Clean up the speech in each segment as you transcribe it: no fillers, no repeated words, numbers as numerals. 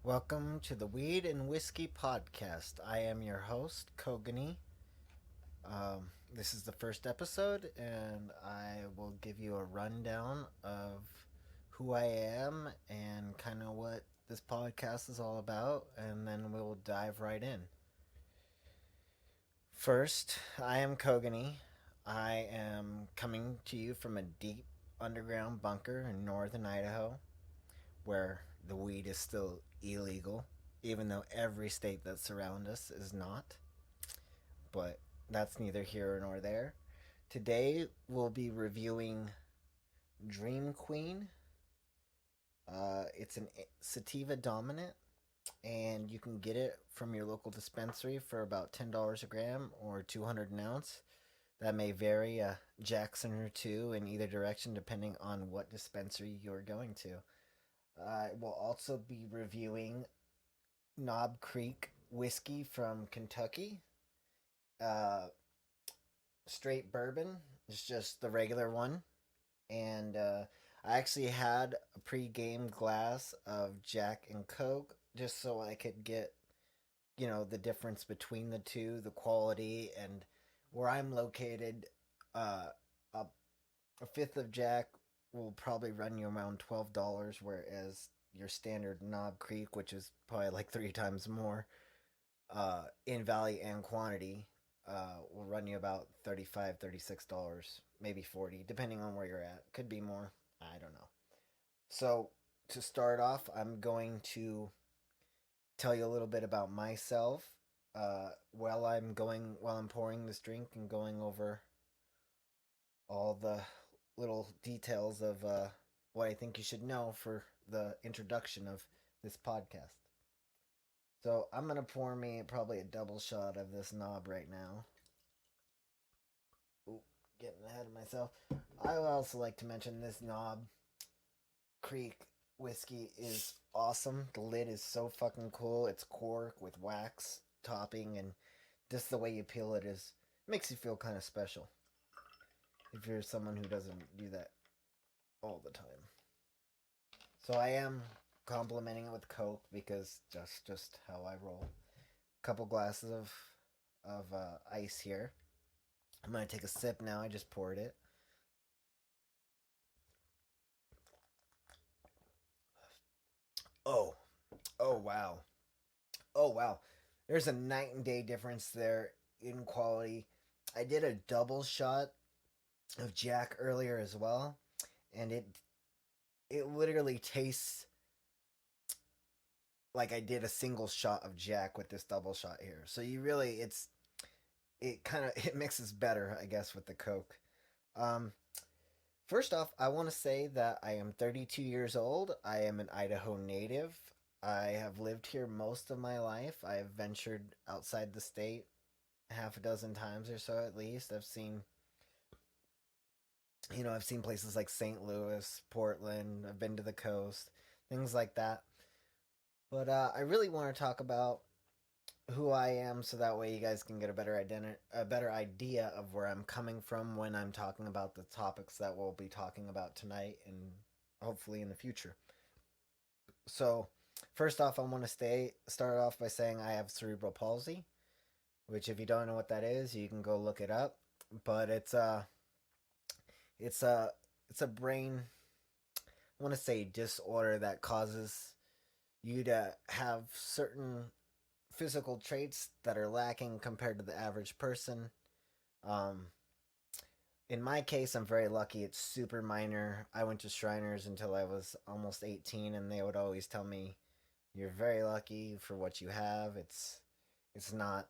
Welcome to the Weed and Whiskey Podcast. I am your host, Kogani. This is the first episode, and I will give you a rundown of who I am and kind of what this podcast is all about, and then we'll dive right in. First, I am Kogani. I am coming to you from a deep underground bunker in northern Idaho where the weed is still illegal, even though every state that surrounds us is not. But that's neither here nor there. Today we'll be reviewing Dream Queen. It's an sativa dominant, and you can get it from your local dispensary for about $10 a gram or 200 an ounce. That may vary a Jackson or two in either direction depending on what dispensary you're going to. I will also be reviewing Knob Creek whiskey from Kentucky. Uh, Straight bourbon. It's just the regular one. And I actually had a pre-game glass of Jack and Coke just so I could get, the difference between the two, the quality, and where I'm located. A, a fifth of Jack will probably run you around $12, whereas your standard Knob Creek, which is probably like three times more, in value and quantity, will run you about $35, $36, maybe 40, depending on where you're at. Could be more. I don't know. So to start off, I'm going to tell you a little bit about myself while I'm pouring this drink and going over all the little details of what I think you should know for the introduction of this podcast. So I'm gonna pour me probably a double shot of this knob right now. Ooh, getting ahead of myself. I would also like to mention this Knob Creek whiskey is awesome. The lid is so fucking cool. It's cork with wax topping, and just the way you peel it is makes you feel kind of special. If you're someone who doesn't do that all the time. So I am complimenting it with Coke because just how I roll. Couple glasses of ice here. I'm gonna take a sip now. I just poured it. Oh, oh wow, oh wow. There's a night and day difference there in quality. I did a double shot of Jack earlier as well, and it literally tastes like I did a single shot of Jack with this double shot here. So you really it kind of it mixes better, I guess, with the Coke. Um, First off, I want to say that I am 32 years old. I am an Idaho native. I have lived here most of my life. I have ventured outside the state half a dozen times or so at least. I've seen places like St. Louis, Portland. I've been to the coast, things like that. But I really want to talk about who I am, so that way you guys can get a better idea of where I'm coming from when I'm talking about the topics that we'll be talking about tonight and hopefully in the future. So, first off, I want to start off by saying I have cerebral palsy, which if you don't know what that is, you can go look it up. But it's a it's a brain, I want to say, disorder that causes you to have certain physical traits that are lacking compared to the average person. Um, in my case, I'm very lucky. It's super minor. I went to Shriners until I was almost 18, and they would always tell me, "You're very lucky for what you have. It's not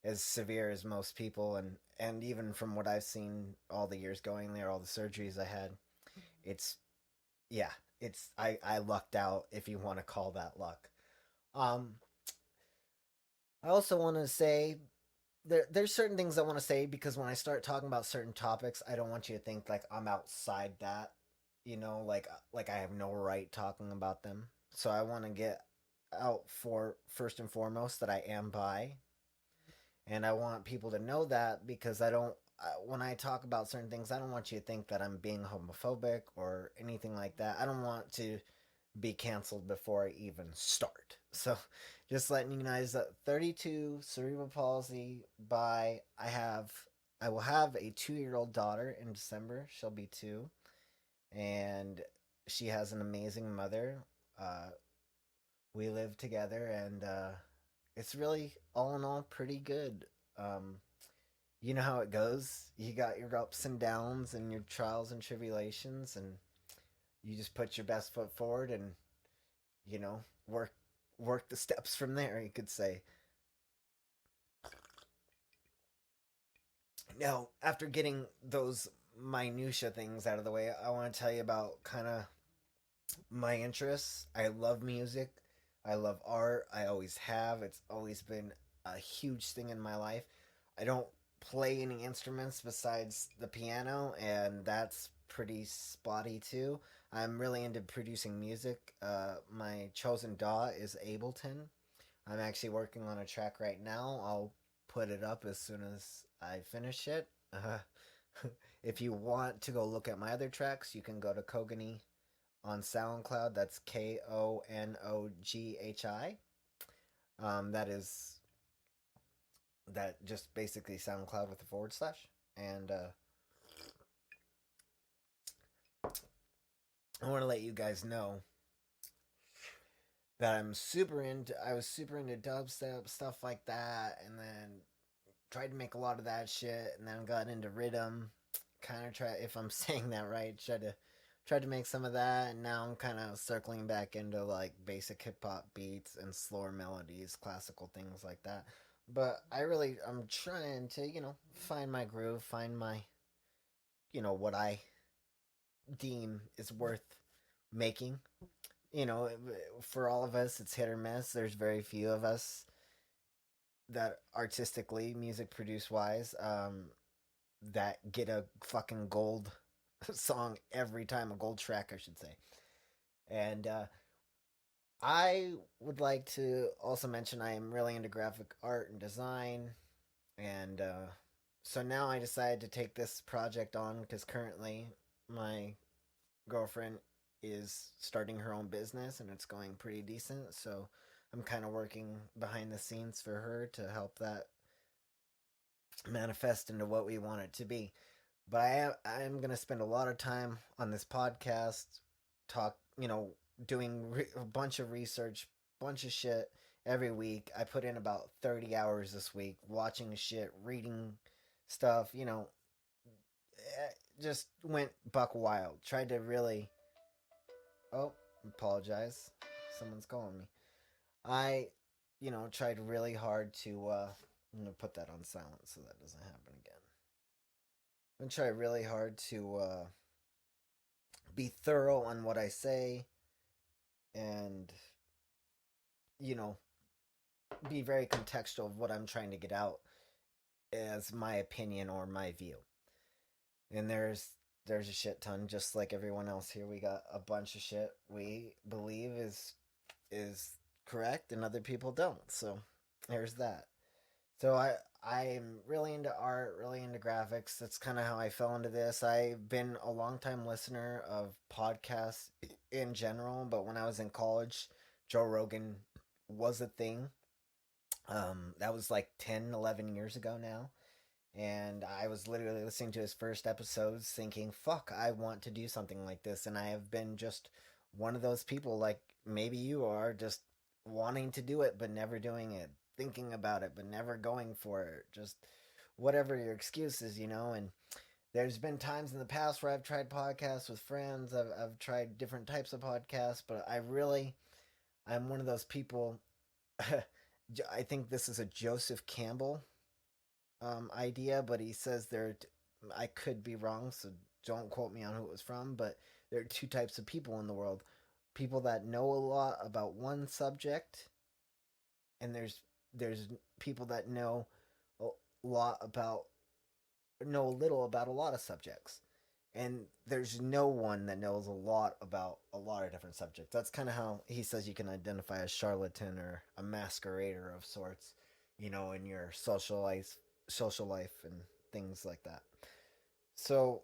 as severe as most people, and even from what I've seen, all the years going there, all the surgeries I had, it's yeah, I lucked out if you want to call that luck." Um, I also want to say there's certain things I want to say because when I start talking about certain topics, I don't want you to think like I'm outside that, like I have no right talking about them. So I want to get out for first and foremost that I am bi, and I want people to know that because I don't. When I talk about certain things, I don't want you to think that I'm being homophobic or anything like that. I don't want to be canceled before I even start. So, just letting you guys, 32, cerebral palsy. By I will have a 2 year old daughter in December. She'll be two, and she has an amazing mother. Uh, we live together, and it's really all in all pretty good. Um, you know how it goes. You got your ups and downs and your trials and tribulations, and you just put your best foot forward and you know work the steps from there. You could say. Now, after getting those minutia things out of the way, I want to tell you about kind of my interests. I love music. I love art. I always have. It's always been a huge thing in my life. I don't play any instruments besides the piano, and that's pretty spotty too. I'm really into producing music. My chosen DAW is Ableton. I'm actually working on a track right now. I'll put it up as soon as I finish it. If you want to go look at my other tracks, you can go to Kogani on SoundCloud. That's Konoghi. That is that just basically SoundCloud with a forward slash. And I want to let you guys know that I was super into dubstep stuff like that, and then tried to make a lot of that shit, and then got into rhythm. Kind of try, if I'm saying that right, tried to make some of that, and now I'm kind of circling back into like basic hip hop beats and slower melodies, classical things like that. But I'm trying to find my groove, find my what I deem is worth making. For all of us, it's hit or miss. There's very few of us that artistically, music produce wise, that get a fucking gold song every time, a gold track, I should say. And I would like to also mention I am really into graphic art and design. And so now I decided to take this project on because currently my girlfriend is starting her own business and it's going pretty decent. So I'm kind of working behind the scenes for her to help that manifest into what we want it to be. But I'm going to spend a lot of time on this podcast, talk, doing a bunch of research, bunch of shit every week. I put in about 30 hours this week watching shit, reading stuff, just went buck wild. Tried to really. Oh, apologize. Someone's calling me. I, tried really hard to. I'm gonna put that on silent so that doesn't happen again. I'm gonna try really hard to be thorough on what I say and, you know, be very contextual of what I'm trying to get out as my opinion or my view. And there's a shit ton, just like everyone else here. We got a bunch of shit we believe is correct, and other people don't. So there's that. So I'm really into art, really into graphics. That's kind of how I fell into this. I've been a long time listener of podcasts in general, but when I was in college, Joe Rogan was a thing. That was like 10, 11 years ago now. And I was literally listening to his first episodes thinking, fuck, I want to do something like this. And I have been just one of those people, like maybe you are, just wanting to do it but never doing it, thinking about it but never going for it. Just whatever your excuse is, And there's been times in the past where I've tried podcasts with friends, I've tried different types of podcasts, but I'm one of those people. I think this is a Joseph Campbell idea, but he says I could be wrong, so don't quote me on who it was from, but there are two types of people in the world: people that know a lot about one subject, and there's people that a lot about know a little about a lot of subjects. And there's no one that knows a lot about a lot of different subjects. That's kind of how he says you can identify a charlatan or a masquerader of sorts, in your social life and things like that. So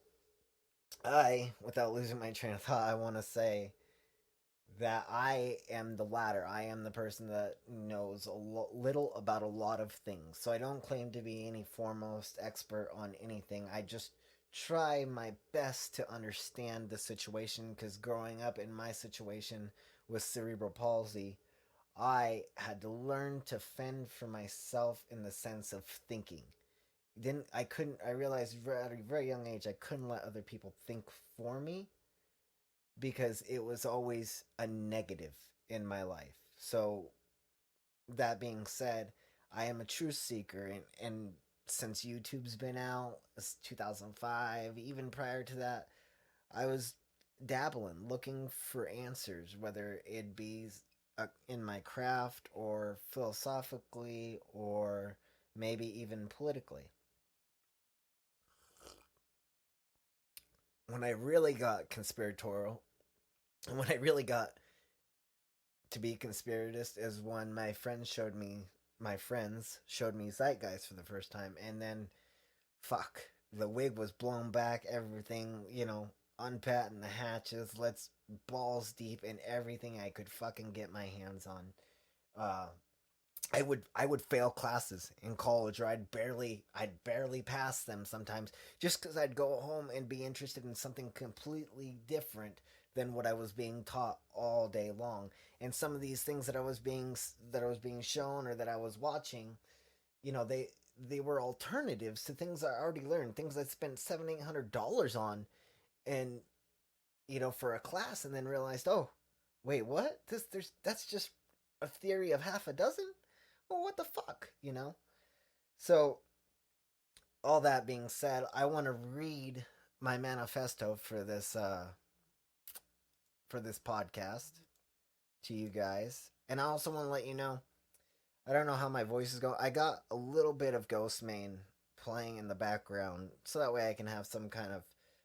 without losing my train of thought, I want to say that I am the latter. I am the person that knows little about a lot of things. So I don't claim to be any foremost expert on anything. I just try my best to understand the situation because growing up in my situation with cerebral palsy, I had to learn to fend for myself in the sense of thinking. Then I realized at a very young age I couldn't let other people think for me because it was always a negative in my life. So that being said, I am a truth seeker, and since YouTube's been out, it's 2005, even prior to that, I was dabbling, looking for answers, whether it be in my craft or philosophically or maybe even politically. When I really got conspiratorial, when I really got to be conspiratist is when my friends showed me Zeitgeist for the first time, and then fuck, the wig was blown back, everything, unpatting the hatches, let's balls deep in everything I could fucking get my hands on. Uh, I would fail classes in college, or I'd barely pass them sometimes, just because I'd go home and be interested in something completely different than what I was being taught all day long. And some of these things that I was being shown or that I was watching, they were alternatives to things I already learned, things I spent $700-800 on, and for a class, and then realized, oh, wait, what? That's just a theory of half a dozen. Well, what the fuck, So, all that being said, I want to read my manifesto for this podcast to you guys, and I also want to let you know. I don't know how my voice is going. I got a little bit of Ghostmane playing in the background, so that way I can have some kind of.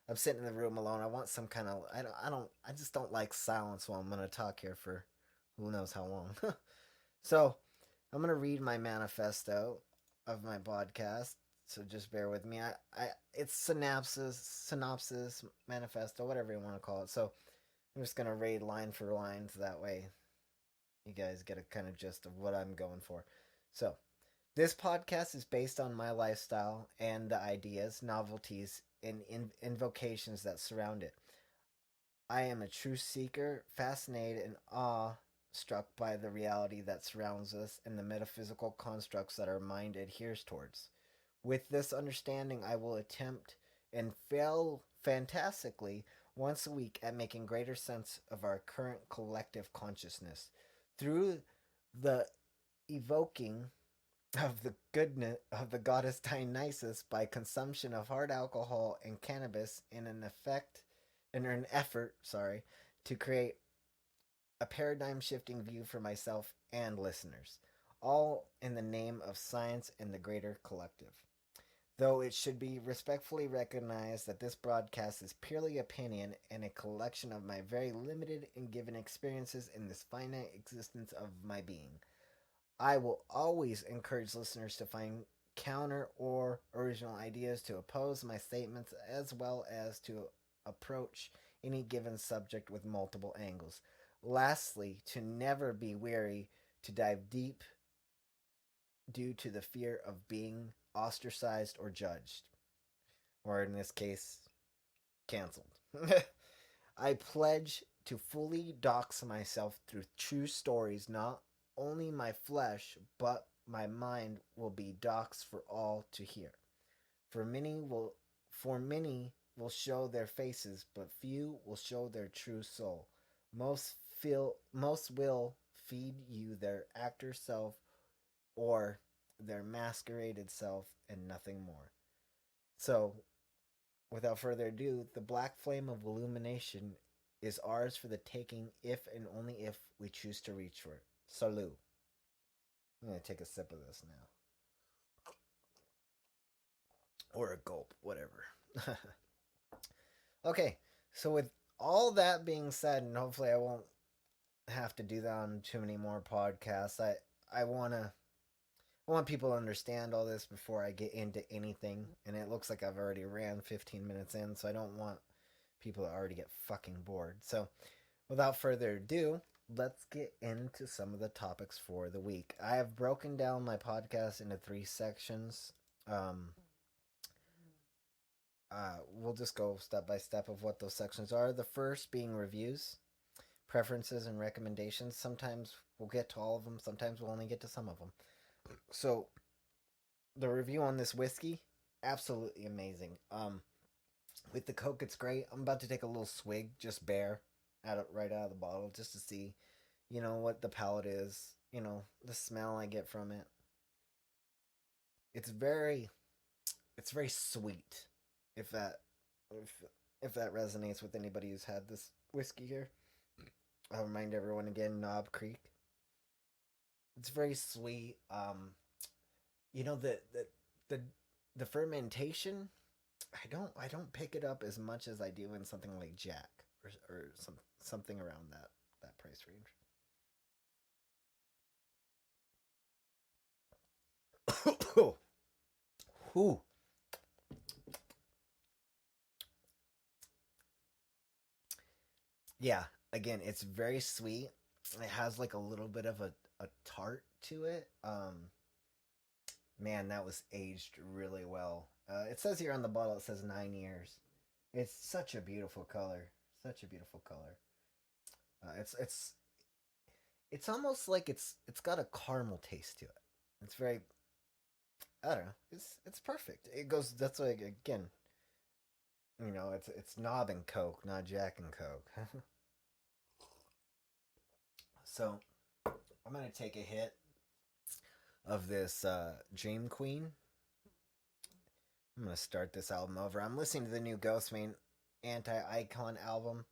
I'm sitting in the room alone. I want some kind of. I just don't like silence while I'm gonna talk here for who knows how long. So, I'm gonna read my manifesto of my podcast. So just bear with me. It's synopsis, manifesto, whatever you want to call it. So I'm just gonna read line for line, so that way you guys get a kind of gist of what I'm going for. So this podcast is based on my lifestyle and the ideas, novelties, and invocations that surround it. I am a truth seeker, fascinated and awe-struck by the reality that surrounds us and the metaphysical constructs that our mind adheres towards. With this understanding, I will attempt and fail fantastically once a week at making greater sense of our current collective consciousness through the evoking of the goodness of the goddess Dionysus by consumption of hard alcohol and cannabis in an effort to create a paradigm shifting view for myself and listeners, all in the name of science and the greater collective. Though it should be respectfully recognized that this broadcast is purely opinion and a collection of my very limited and given experiences in this finite existence of my being. I will always encourage listeners to find counter or original ideas to oppose my statements, as well as to approach any given subject with multiple angles. Lastly, to never be weary to dive deep due to the fear of being ostracized or judged, or in this case, canceled. I pledge to fully dox myself through true stories. Not only my flesh, but my mind will be doxed for all to hear. For many will for many will show their faces, but few will show their true soul. Most will feed you their actor self or their masqueraded self and nothing more. So, without further ado, the black flame of illumination is ours for the taking if and only if we choose to reach for it. Salut. I'm going to take a sip of this now. Or a gulp, whatever. Okay, so with all that being said, and hopefully I won't have to do that on too many more podcasts, I want people to understand all this before I get into anything. And it looks like I've already ran 15 minutes in, so I don't want people to already get fucking bored. So, without further ado, let's get into some of the topics for the week. I have broken down my podcast into three sections. Um, we'll just go step by step of what those sections are. The first being reviews, preferences, and recommendations. Sometimes we'll get to all of them, sometimes we'll only get to some of them. So, the review on this whiskey, absolutely amazing. With the Coke, it's great. I'm about to take a little swig, just bare, right out of the bottle, just to see, what the palate is. The smell I get from it. It's very, it's very sweet. If that, if if that resonates with anybody who's had this whiskey here, I'll remind everyone again, Knob Creek. It's very sweet. You know the the fermentation. I don't pick it up as much as I do in something like Jack or something around that price range. Whew. Yeah, again, it's very sweet. It has like a little bit of a tart to it. Man, that was aged really well. It says here on the bottle, it says 9 years. It's such a beautiful color. Such a beautiful color. It's almost like it's got a caramel taste to it. It's very, I don't know. It's perfect. It goes. That's like, again. It's Knob and Coke, not Jack and Coke. So I'm gonna take a hit of this Dream Queen. I'm gonna start this album over. I'm listening to the new Ghostman Anti Icon album.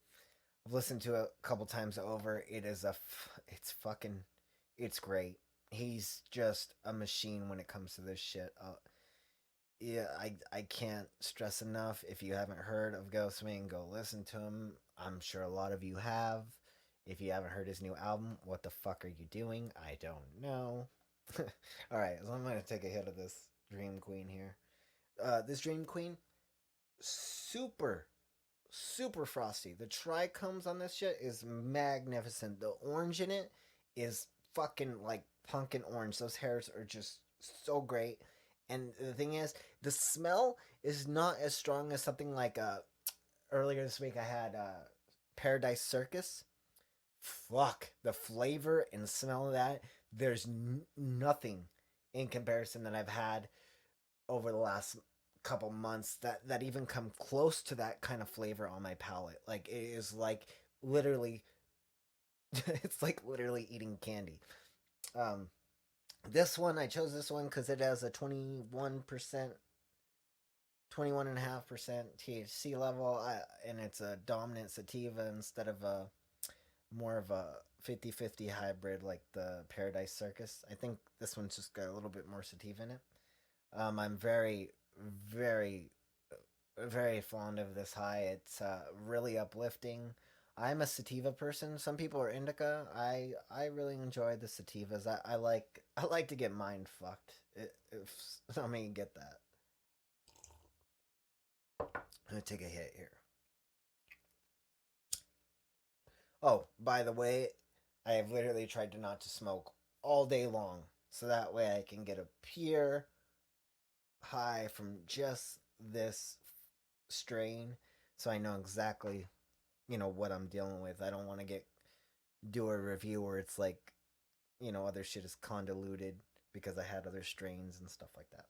I've listened to it a couple times over. It's fucking, it's great. He's just a machine when it comes to this shit. Yeah, I can't stress enough. If you haven't heard of Ghostman, go listen to him. I'm sure a lot of you have. If you haven't heard his new album, what the fuck are you doing? I don't know. All right, so I'm gonna take a hit of this Dream Queen here. This Dream Queen, super, super frosty. The trichomes on this shit is magnificent. The orange in it is fucking like pumpkin orange. Those hairs are just so great. And the thing is, the smell is not as strong as something like earlier this week I had Paradise Circus. Fuck, the flavor and smell of that. There's nothing in comparison that I've had over the last couple months that even come close to that kind of flavor on my palate. Like, it is like literally, it's like literally eating candy. Um, this one, I chose this one because it has a 21%, 21.5% THC level, and it's a dominant sativa instead of a more of a 50-50 hybrid like the Paradise Circus. I think this one's just got a little bit more sativa in it. I'm very, very, very fond of this high. It's really uplifting. I'm a sativa person. Some people are indica. I really enjoy the sativas. I like to get mind fucked. If I mean, get that. I'm gonna take a hit here. Oh, by the way, I have literally tried to not to smoke all day long, so that way I can get a pure high from just this strain, so I know exactly, what I'm dealing with. I don't want to do a review where it's like, other shit is convoluted because I had other strains and stuff like that.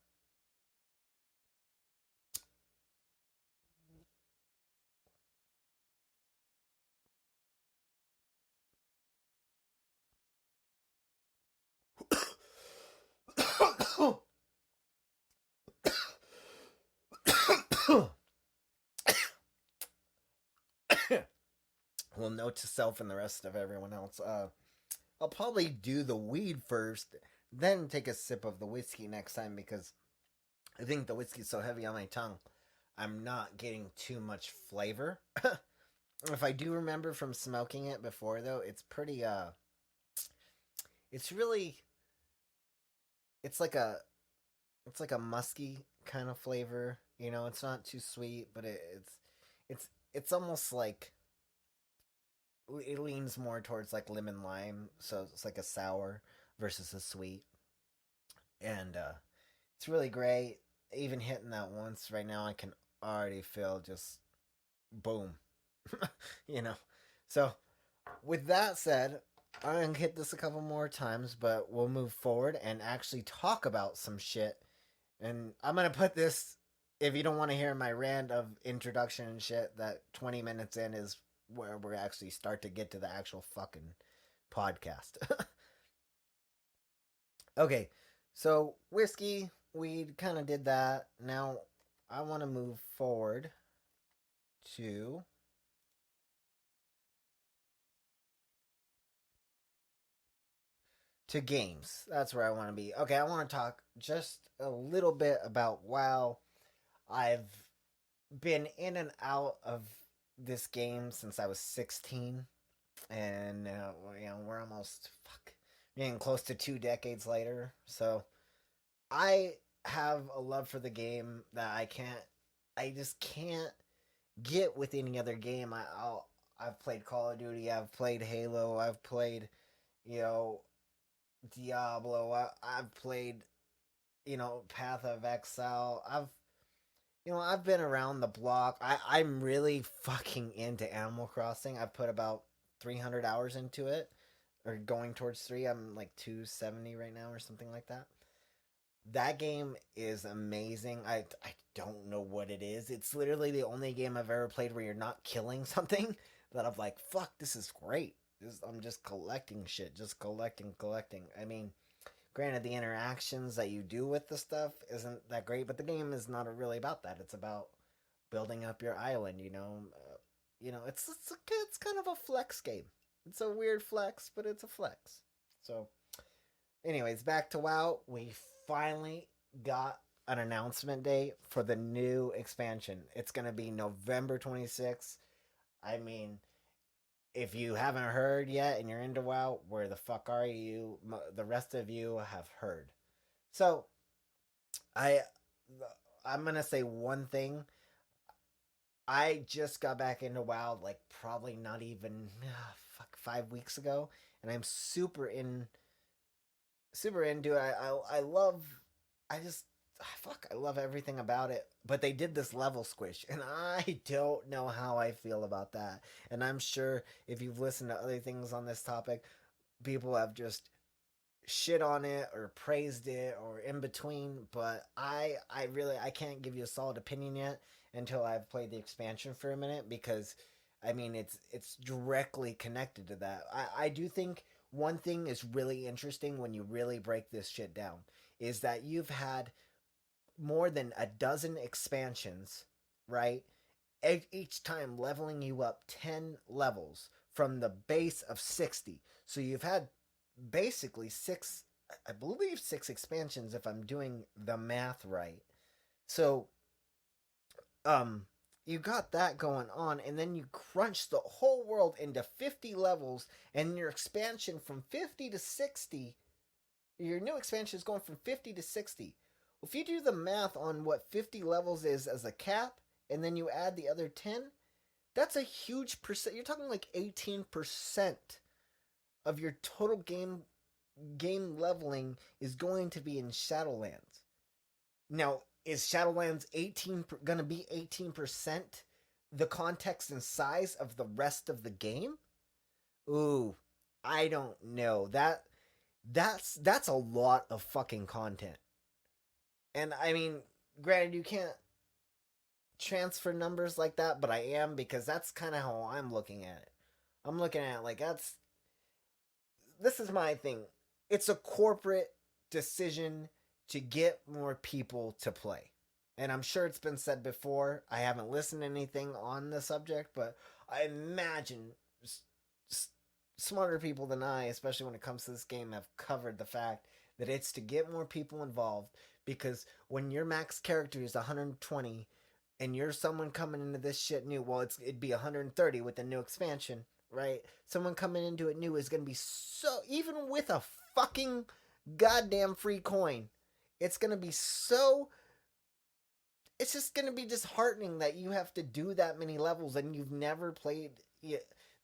Well, note to self and the rest of everyone else. I'll probably do the weed first, then take a sip of the whiskey next time because I think the whiskey's so heavy on my tongue. I'm not getting too much flavor. If I do remember from smoking it before though, it's really it's like a it's like a musky kind of flavor. It's not too sweet, but it's almost like it leans more towards like lemon lime, so it's like a sour versus a sweet, and it's really great. Even hitting that once right now, I can already feel just boom, you know. So with that said, I'm gonna hit this a couple more times, but we'll move forward and actually talk about some shit. And I'm gonna put this. If you don't want to hear my rant of introduction and shit, that 20 minutes in is where we actually start to get to the actual fucking podcast. Okay, so whiskey, we kind of did that. Now I want to move forward to games. That's where I want to be. Okay, I want to talk just a little bit about WoW. I've been in and out of this game since I was 16, and we're almost getting close to 2 decades later. So I have a love for the game that I just can't get with any other game. I've played Call of Duty, I've played Halo, I've played, you know, Diablo, I've played, Path of Exile. I've been around the block. I'm really fucking into Animal Crossing. I've put about 300 hours into it, or going towards 3. I'm like 270 right now or something like that. That game is amazing. I don't know what it is. It's literally the only game I've ever played where you're not killing something that I'm like, fuck, this is great. I'm just collecting shit, just collecting. I mean, granted, the interactions that you do with the stuff isn't that great, but the game is not really about that. It's about building up your island. It's kind of a flex game. It's a weird flex, but it's a flex. So, anyways, back to WoW. We finally got an announcement date for the new expansion. It's gonna be November 26th. I mean, if you haven't heard yet and you're into WoW, where the fuck are you? The rest of you have heard. So I I'm gonna say one thing. I just got back into WoW like probably not even 5 weeks ago, and I'm super into it. I love. I just I love everything about it. But they did this level squish, and I don't know how I feel about that. And I'm sure if you've listened to other things on this topic, people have just shit on it or praised it or in between. But I can't give you a solid opinion yet until I've played the expansion for a minute, because I mean it's directly connected to that. I do think one thing is really interesting when you really break this shit down is that you've had more than a dozen expansions, right? Each time leveling you up 10 levels from the base of 60. So you've had basically I believe six expansions if I'm doing the math right. So, um, you got that going on, and then you crunch the whole world into 50 levels, and your expansion from 50 to 60, your new expansion is going from 50 to 60. If you do the math on what 50 levels is as a cap, and then you add the other 10, that's a huge percent. You're talking like 18% of your total game leveling is going to be in Shadowlands. Now, is Shadowlands 18 going to be 18% the context and size of the rest of the game? Ooh, I don't know. That's a lot of fucking content. And I mean, granted you can't transfer numbers like that, but I am, because that's kind of how I'm looking at it. I'm looking at it like this is my thing. It's a corporate decision to get more people to play. And I'm sure it's been said before. I haven't listened to anything on the subject, but I imagine smarter people than I, especially when it comes to this game, have covered the fact that it's to get more people involved. Because when your max character is 120 and you're someone coming into this shit new, well, it'd be 130 with the new expansion, right? Someone coming into it new is going to be so, even with a fucking goddamn free coin, it's going to be so, it's just going to be disheartening that you have to do that many levels and you've never played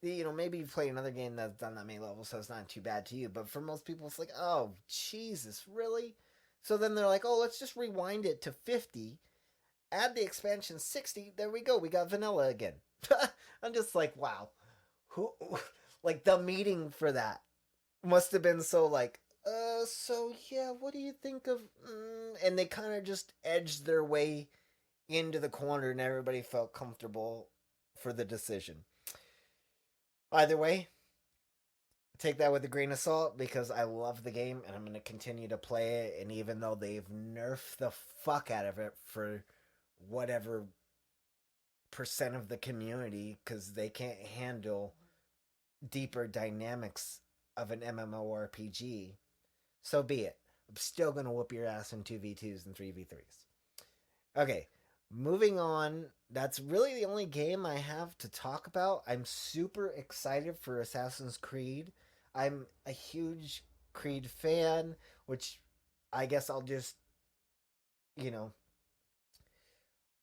maybe you play another game that's done that many levels, so it's not too bad to you. But for most people, it's like, oh, Jesus, really? So then they're like, oh, let's just rewind it to 50, add the expansion 60. There we go. We got vanilla again. I'm just like, wow. Who, like, the meeting for that must have been so like, so yeah, what do you think of, and they kind of just edged their way into the corner and everybody felt comfortable for the decision. Either way, take that with a grain of salt because I love the game and I'm going to continue to play it. And even though they've nerfed the fuck out of it for whatever percent of the community because they can't handle deeper dynamics of an MMORPG, so be it. I'm still going to whoop your ass in 2v2s and 3v3s. Okay, moving on. That's really the only game I have to talk about. I'm super excited for Assassin's Creed. I'm a huge Creed fan, which I guess I'll just, you know,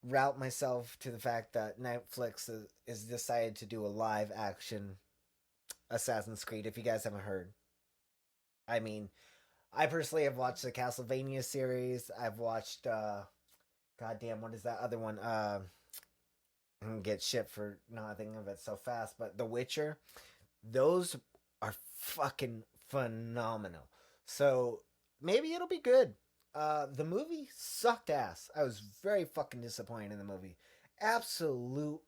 route myself to the fact that Netflix is decided to do a live action Assassin's Creed. If you guys haven't heard, I mean, I personally have watched the Castlevania series. I've watched, goddamn, what is that other one? Get shit for not thinking of it so fast, but The Witcher. Those are fucking phenomenal. So maybe it'll be good. The movie sucked ass. I was very fucking disappointed in the movie. Absolute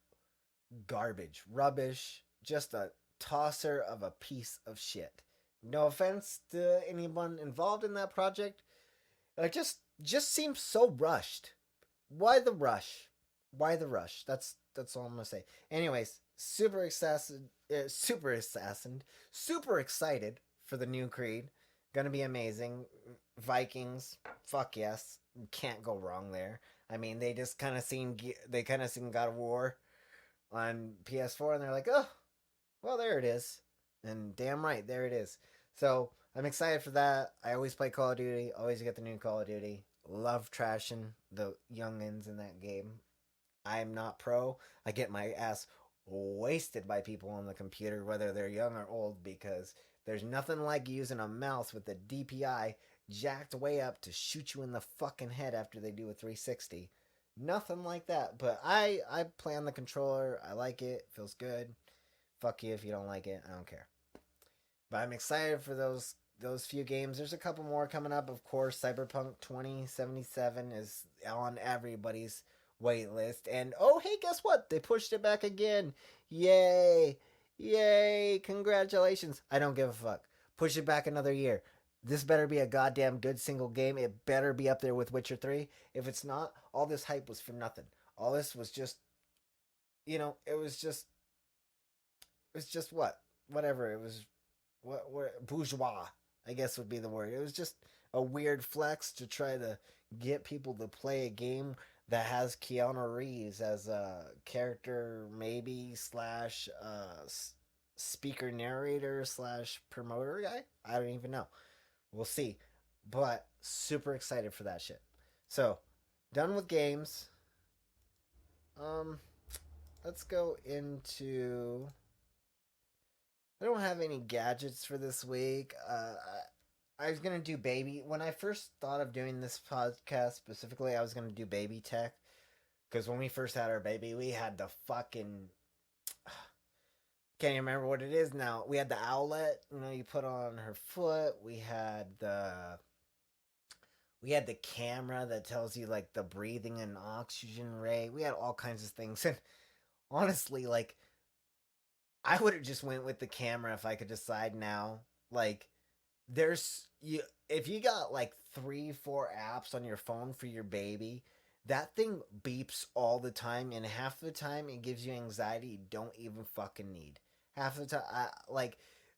garbage, rubbish, just a tosser of a piece of shit. No offense to anyone involved in that project. It just seems so rushed. Why the rush? Why the rush? That's all I'm gonna say. Anyways, super excited for the new Creed. Gonna be amazing. Vikings, fuck yes, can't go wrong there. I mean, they kind of seen God of War on PS4, and they're like, oh, well, there it is, and damn right, there it is. So I'm excited for that. I always play Call of Duty. Always get the new Call of Duty. Love trashing the youngins in that game. I'm not pro. I get my ass wasted by people on the computer, whether they're young or old, because there's nothing like using a mouse with the DPI jacked way up to shoot you in the fucking head after they do a 360. Nothing like that. But I play on the controller. I like it. Feels good. Fuck you if you don't like it. I don't care. But I'm excited for those few games. There's a couple more coming up. Of course, Cyberpunk 2077 is on everybody's wait list. And oh, hey, guess what? They pushed it back again. Yay. Yay. Congratulations. I don't give a fuck. Push it back another year. This better be a goddamn good single game. It better be up there with Witcher 3. If it's not, all this hype was for nothing. All this was just, it was just what? Whatever. It was, what bourgeois, I guess would be the word. It was just a weird flex to try to get people to play a game that has Keanu Reeves as a character, maybe slash speaker narrator slash promoter guy. I don't even know. We'll see. But super excited for that shit. So, done with games. Let's go into. I don't have any gadgets for this week. I was gonna do baby. When I first thought of doing this podcast specifically, I was gonna do baby tech. Because when we first had our baby, we had the fucking. Can't even remember what it is now. We had the owlet, you put on her foot. We had the camera that tells you like the breathing and oxygen rate. We had all kinds of things. And honestly, like, I would have just went with the camera if I could decide now. Like, if you got like 3-4 apps on your phone for your baby, that thing beeps all the time, and half the time it gives you anxiety you don't even fucking need. Half the time,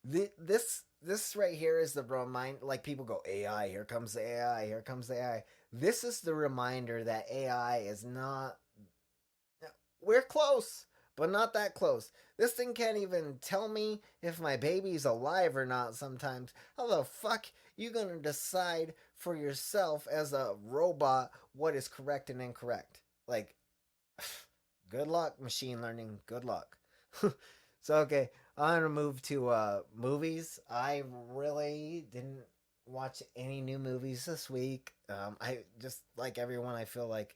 this right here is the reminder. Like, people go, AI, here comes the AI, here comes the AI. This is the reminder that AI is not. We're close, but not that close. This thing can't even tell me if my baby's alive or not sometimes. How the fuck you gonna decide for yourself as a robot what is correct and incorrect? Like, good luck, machine learning. Good luck. So, okay, I'm gonna move to movies. I really didn't watch any new movies this week. I just like everyone. I feel like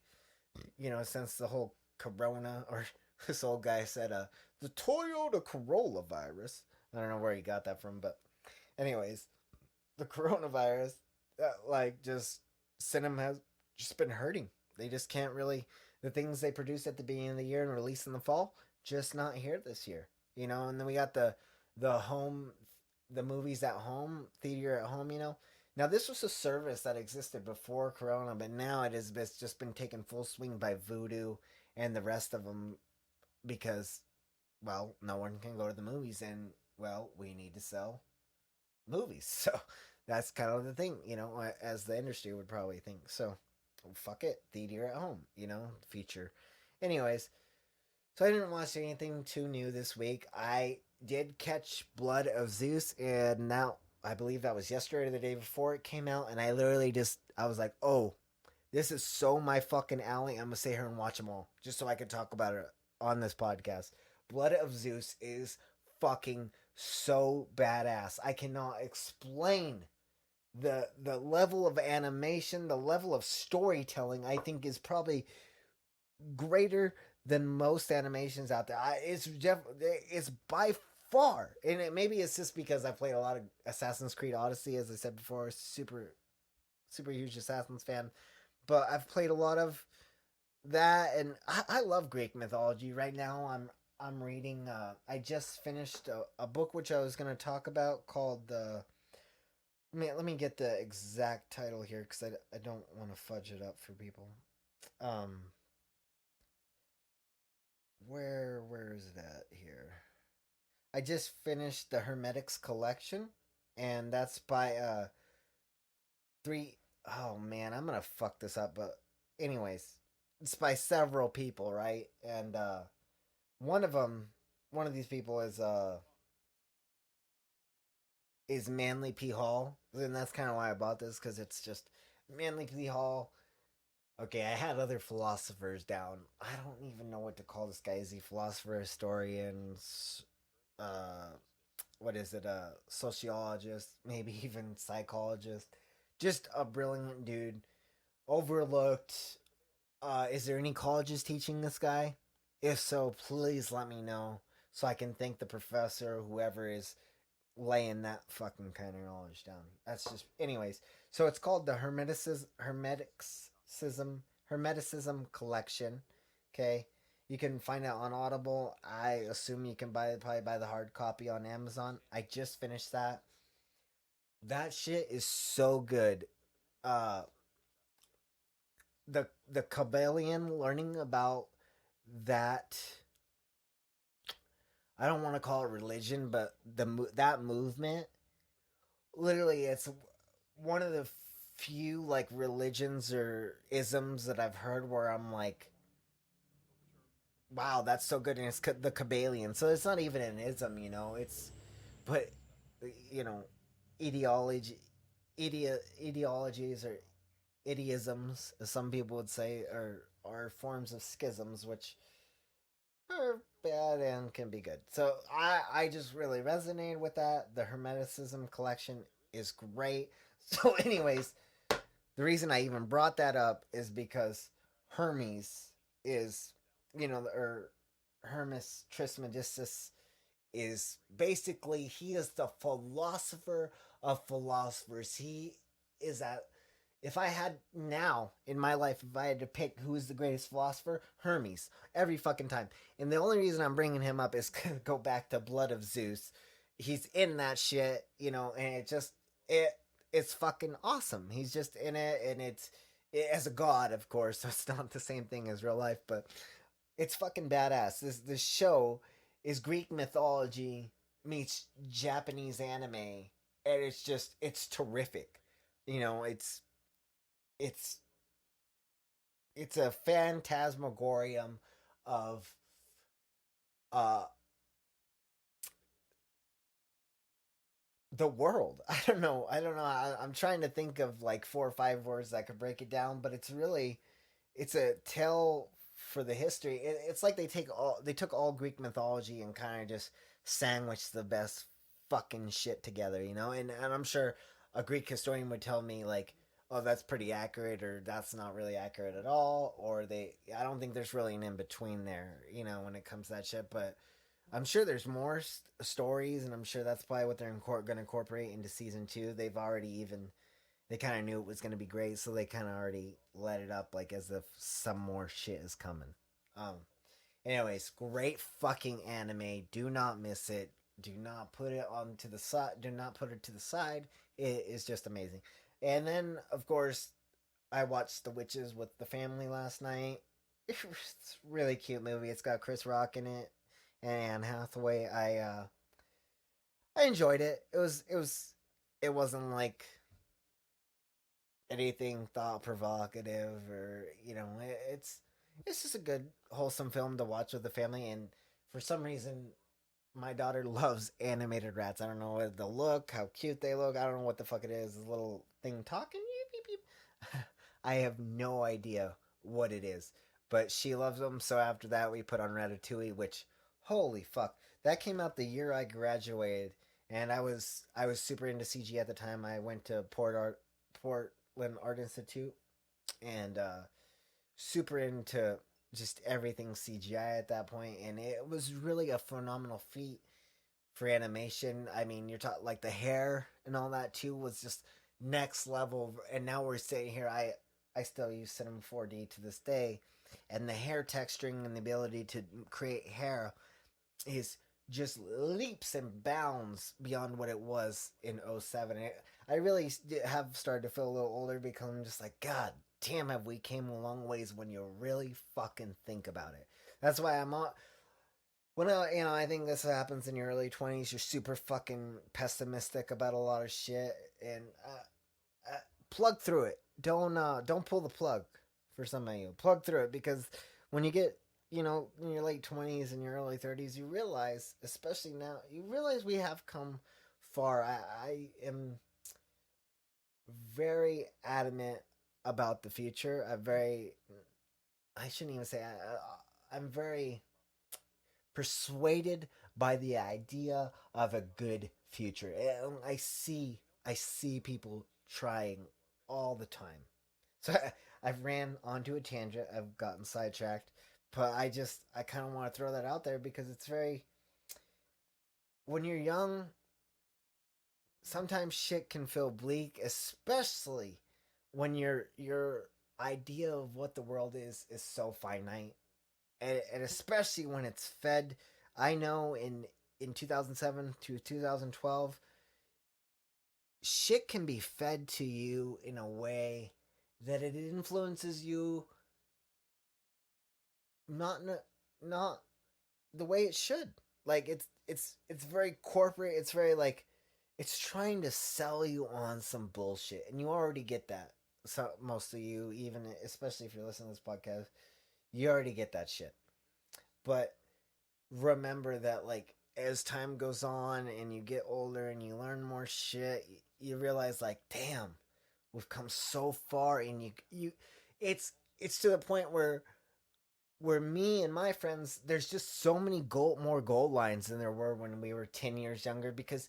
since the whole Corona or this old guy said the Toyota Corolla virus. I don't know where he got that from, but anyways, the coronavirus, like just cinema has just been hurting. They just can't really the things they produced at the beginning of the year and released in the fall just not here this year. And then we got the home the movies at home, theater at home. Now this was a service that existed before Corona, but now it has just been taken full swing by Voodoo and the rest of them because, well, no one can go to the movies, and well, we need to sell movies. So that's kind of the thing, as the industry would probably think. So fuck it, theater at home, feature. Anyways, so I didn't watch anything too new this week. I did catch Blood of Zeus, and now I believe that was yesterday or the day before it came out, and I was like, oh, this is so my fucking alley. I'm gonna sit here and watch them all just so I can talk about it on this podcast. Blood of Zeus is fucking so badass. I cannot explain the level of animation, the level of storytelling. I think is probably greater than most animations out there. It's by far, and maybe it's just because I played a lot of Assassin's Creed Odyssey, as I said before, super huge Assassin's fan. But I've played a lot of that, and I love Greek mythology. Right now, I'm reading. I just finished a book which I was going to talk about called the. Let me get the exact title here because I don't want to fudge it up for people. Um, where is it at here? I just finished the Hermetics collection, and that's by three oh man, I'm gonna fuck this up, but anyways, it's by several people, right? And one of them, one of these people is Manly P Hall, and that's kind of why I bought this because it's just Manly P Hall. Okay, I had other philosophers down. I don't even know what to call this guy. Is he philosopher, historian, uh, what is it? A sociologist, maybe even psychologist. Just a brilliant dude. Overlooked. Is there any colleges teaching this guy? If so, please let me know so I can thank the professor or whoever is laying that fucking kind of knowledge down. That's just, anyways. So it's called the Hermeticism Collection. Okay, you can find it on Audible. I assume you can probably buy the hard copy on Amazon. I just finished that. That shit is so good. Uh, the Kabbalion, learning about that. I don't want to call it religion, but that movement, literally, it's one of the few like religions or isms that I've heard where I'm like, wow, that's so good, and it's the Kabbalion. So it's not even an ism, It's but you know, ideology, ideologies or idiisms, as some people would say, are forms of schisms, which are bad and can be good. So I just really resonated with that. The Hermeticism collection is great. So, anyways, the reason I even brought that up is because Hermes is, or Hermes Trismegistus is basically, he is the philosopher of philosophers. He is at, if I had now in my life, if I had to pick who is the greatest philosopher, Hermes, every fucking time. And the only reason I'm bringing him up is to go back to Blood of Zeus. He's in that shit, and it's fucking awesome. He's just in it, and as a god, of course, so it's not the same thing as real life, but it's fucking badass. This show is Greek mythology meets Japanese anime, and it's terrific. You know, it's it's a phantasmagorium of uh the world. I don't know. I'm trying to think of like 4 or 5 words that could break it down, but it's a tale for the history. It's like they took all Greek mythology and kind of just sandwich the best fucking shit together, you know? And I'm sure a Greek historian would tell me, like, oh, that's pretty accurate, or that's not really accurate at all, or I don't think there's really an in between there, you know, when it comes to that shit. But I'm sure there's more stories, and I'm sure that's probably what they're going to incorporate into season two. They've already even they kind of knew it was going to be great, so they kind of already let it up like as if some more shit is coming. Um, Anyways, great fucking anime. Do not miss it. Do not put it on to the side. Do not put it to the side. It is just amazing. And then, of course, I watched The Witches with the family last night. It's a really cute movie. It's got Chris Rock in it and Anne Hathaway. I enjoyed it. It wasn't like anything thought provocative, or it's just a good wholesome film to watch with the family. And for some reason, my daughter loves animated rats. I don't know what the look, how cute they look. I don't know what the fuck it is. This little thing talking. Beep, beep, beep. I have no idea what it is, but she loves them. So after that, we put on Ratatouille, which holy fuck, that came out the year I graduated, and I was super into CG at the time. I went to Portland Art Institute, and super into just everything CGI at that point, and it was really a phenomenal feat for animation. I mean, you're talking like the hair and all that too was just next level. And now we're sitting here. I still use Cinema 4D to this day, and the hair texturing and the ability to create hair is just leaps and bounds beyond what it was in '07. I really have started to feel a little older because I'm just like, God damn, have we came a long ways when you really fucking think about it. That's why I'm on. When I think this happens in your early 20s, you're super fucking pessimistic about a lot of shit, and plug through it. Don't pull the plug for some of you. Plug through it, because when you get in your late 20s and your early 30s, you realize, especially now, you realize we have come far. I am very adamant about the future. I shouldn't even say I'm very persuaded by the idea of a good future. And I see people trying all the time. So I've ran onto a tangent. I've gotten sidetracked, but I kind of want to throw that out there because it's very when you're young, sometimes shit can feel bleak, especially when your idea of what the world is so finite, and especially when it's fed. I know in 2007 to 2012, shit can be fed to you in a way that it influences you not not the way it should. Like it's very corporate. It's very like it's trying to sell you on some bullshit, and you already get that. So most of you, even especially if you're listening to this podcast, you already get that shit. But remember that, like, as time goes on and you get older and you learn more shit, you realize, like, damn, we've come so far. And it's to the point where me and my friends, there's just so many more gold lines than there were when we were 10 years younger, because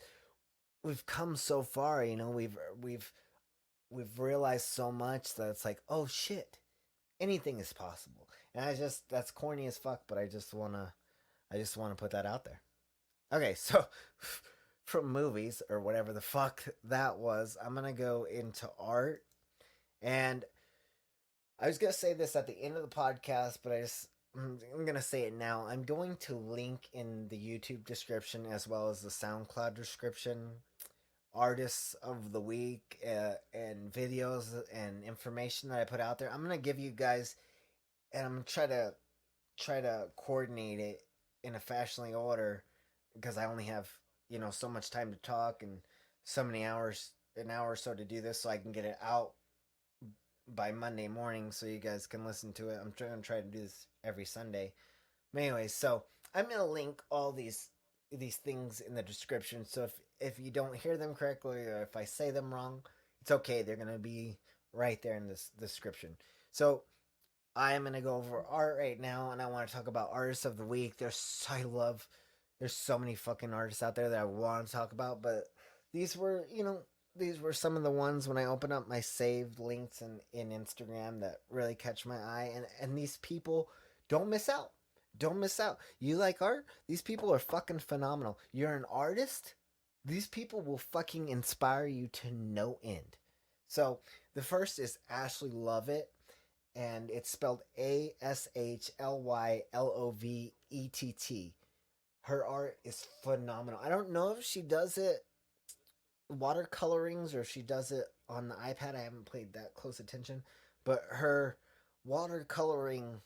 we've come so far. We've realized so much that it's like, oh shit, anything is possible. And that's corny as fuck, but I just want to put that out there. Okay, so from movies or whatever the fuck that was, I'm gonna go into art. And I was gonna say this at the end of the podcast, but I'm gonna say it now. I'm going to link in the YouTube description as well as the SoundCloud description artists of the week, and videos and information that I put out there. I'm gonna give you guys, and I'm gonna try to coordinate it in a fashionably order, because I only have so much time to talk and so many hours, an hour or so to do this, so I can get it out by Monday morning so you guys can listen to it. I'm trying to do this every Sunday. But anyways, so I'm gonna link all these things in the description. So if you don't hear them correctly, or if I say them wrong, it's okay. They're gonna be right there in this description. So I'm gonna go over art right now, and I want to talk about artists of the week. I love There's so many fucking artists out there that I want to talk about, but these were, these were some of the ones when I open up my saved links in Instagram that really catch my eye. And these people, don't miss out. Don't miss out. You like art? These people are fucking phenomenal. You're an artist? These people will fucking inspire you to no end. So the first is Ashley Lovett, and it's spelled ASHLYLOVETT. Her art is phenomenal. I don't know if she does it watercolorings or if she does it on the iPad. I haven't paid that close attention, but her watercoloring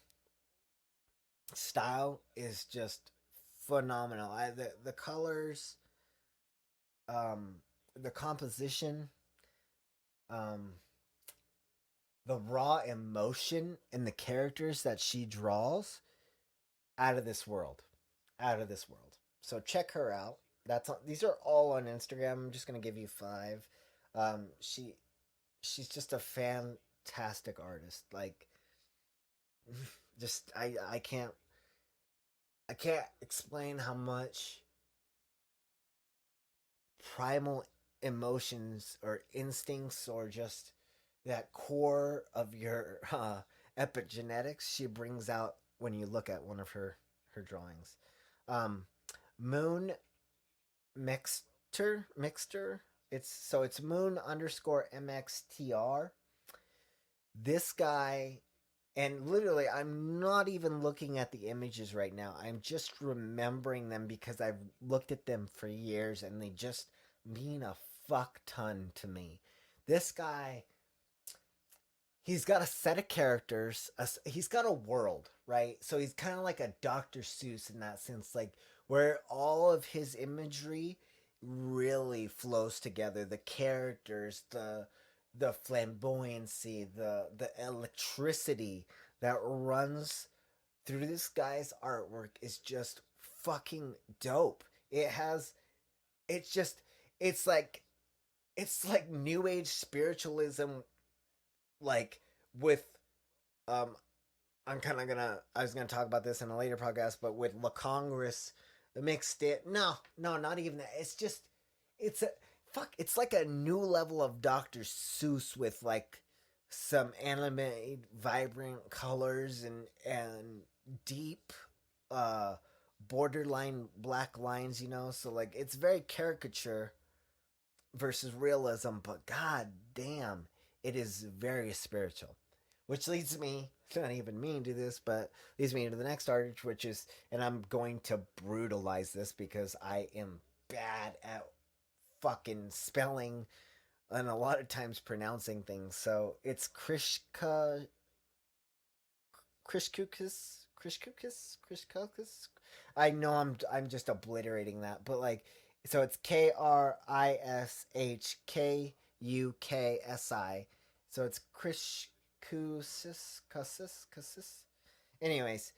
style is just phenomenal. The colors, um, the composition, um, the raw emotion in the characters that she draws, out of this world, out of this world. So check her out. These are all on Instagram. I'm just gonna give you five. She's just a fantastic artist. Like, just I can't explain how much primal emotions or instincts or just that core of your epigenetics she brings out when you look at one of her drawings. Um, Moon Mixter. It's Moon underscore MXTR. This guy, and literally, I'm not even looking at the images right now. I'm just remembering them because I've looked at them for years and they just mean a fuck ton to me. This guy, he's got a set of characters. He's got a world, right? So he's kind of like a Dr. Seuss in that sense, like where all of his imagery really flows together. The characters, the flamboyancy, the electricity that runs through this guy's artwork is just fucking dope. It's just it's like it's like new age spiritualism, like with um I was gonna talk about this in a later podcast, but with La Congress mixed it. No, no, not even that. It's just it's a it's like a new level of Dr. Seuss with like some animated vibrant colors and deep uh borderline black lines, so like it's very caricature versus realism, but god damn, it is very spiritual. Which leads me, not even mean to this, but leads me into the next artist, which is, and I'm going to brutalize this because I am bad at fucking spelling and a lot of times pronouncing things. So it's Krishkukas. I know I'm just obliterating that, but like, so it's KRISHKUKSI. So it's Krishkusis. Anyways,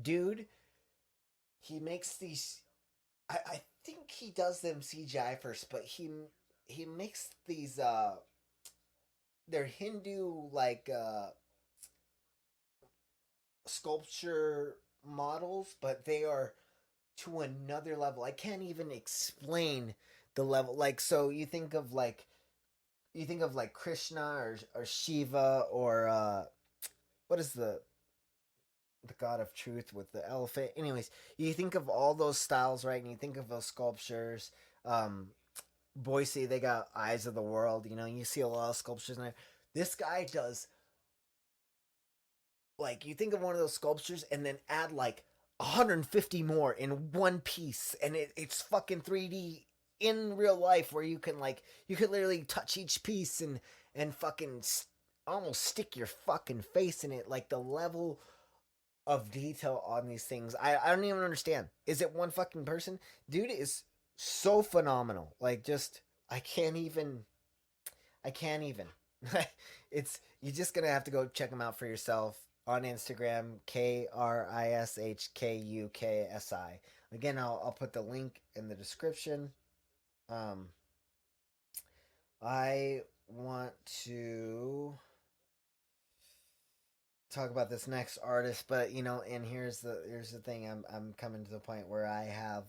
dude, he makes these. I think he does them CGI first, but he makes these. They're Hindu like sculpture models, but they are to another level. I can't even explain the level. Like, so you think of like Krishna or Shiva or what is the god of truth with the elephant. Anyways, you think of all those styles, right? And you think of those sculptures. Um, Boise, they got Eyes of the World. You see a lot of sculptures in there. This guy does, like, you think of one of those sculptures and then add like 150 more in one piece, and it's fucking 3D in real life where you could literally touch each piece and fucking almost stick your fucking face in it. Like the level of detail on these things, I don't even understand. Is it one fucking person? Dude is so phenomenal. Like, just I can't even. It's you're just gonna have to go check them out for yourself on Instagram, KRISHKUKSI. Again, I'll put the link in the description. Um, I want to talk about this next artist, but and here's the thing. I'm coming to the point where I have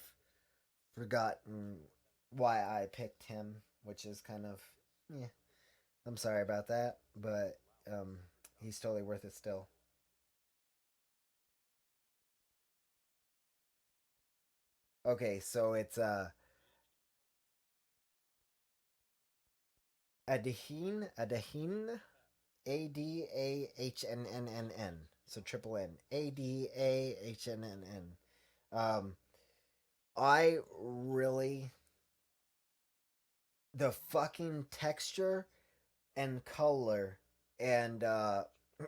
forgotten why I picked him, which is kind of yeah. I'm sorry about that, but he's totally worth it still. Okay, so it's Adahin, Adahnn. So triple N, Adahnn. Um, I really the fucking texture and color and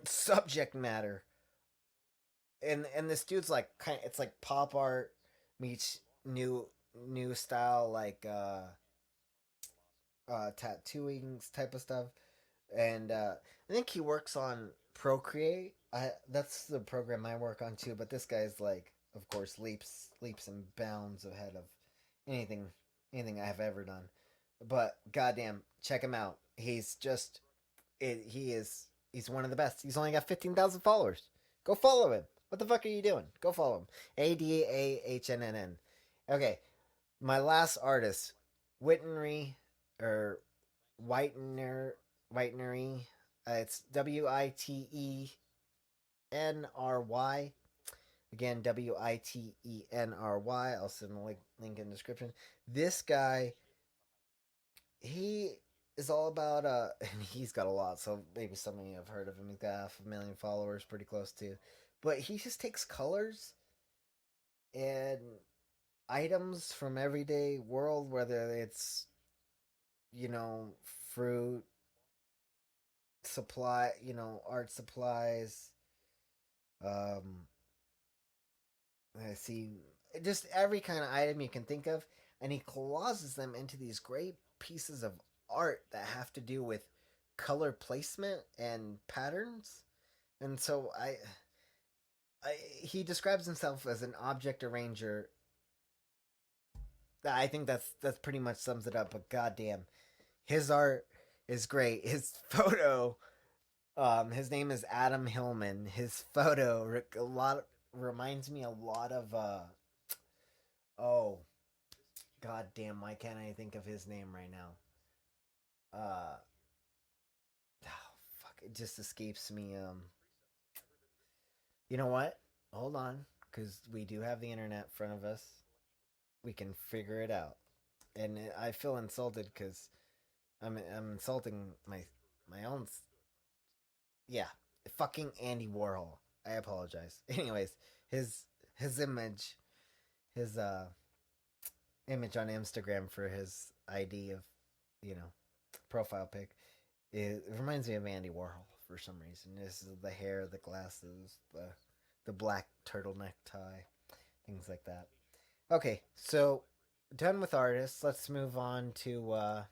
subject matter and this dude's like kind it's like pop art meets new style like tattooing type of stuff and I think he works on Procreate. That's the program I work on too, but this guy's like of course leaps and bounds ahead of anything anything I have ever done. But goddamn, check him out. He's one of the best. He's only got 15,000 followers. Go follow him. What the fuck are you doing? Go follow him. Adahnn. Okay, my last artist, Witnery or Whitener Whitenery. It's Witnry. Again, Witnry. I'll send a link in the description. This guy, he is all about and he's got a lot, so maybe some of you have heard of him. He's got 500,000 followers, pretty close to. But he just takes colors and items from everyday world, whether it's you know fruit supply, art supplies, um, I see just every kind of item you can think of, and he collages them into these great pieces of art that have to do with color placement and patterns. And so he describes himself as an object arranger. I think that's pretty much sums it up. But goddamn, his art is great. His photo, his name is Adam Hillman. His photo a lot reminds me a lot of oh goddamn, why can't I think of his name right now? Oh, fuck, it just escapes me. You know what? Hold on, because we do have the internet in front of us. We can figure it out. And I feel insulted because I'm insulting my own. Yeah, fucking Andy Warhol. I apologize. Anyways, his his image, his image on Instagram for his ID of, you know, profile pic, it reminds me of Andy Warhol for some reason. This is the hair, the glasses, the black turtleneck tie, things like that. Okay, so done with artists. Let's move on to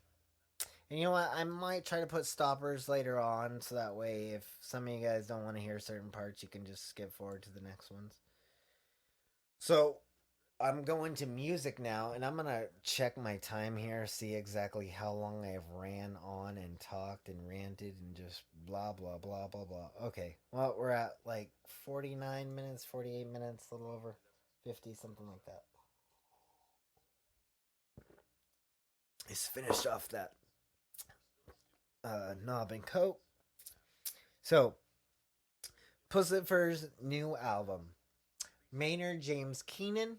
and you know what? I might try to put stoppers later on so that way if some of you guys don't want to hear certain parts, you can just skip forward to the next ones. So I'm going to music now, and I'm gonna check my time here, see exactly how long I've ran on and talked and ranted and just blah blah blah blah blah. Okay, well we're at like 49 minutes, 48 minutes, a little over 50, something like that. Just finished off that knob and coat. So Puscifer's new album, Maynard James Keenan.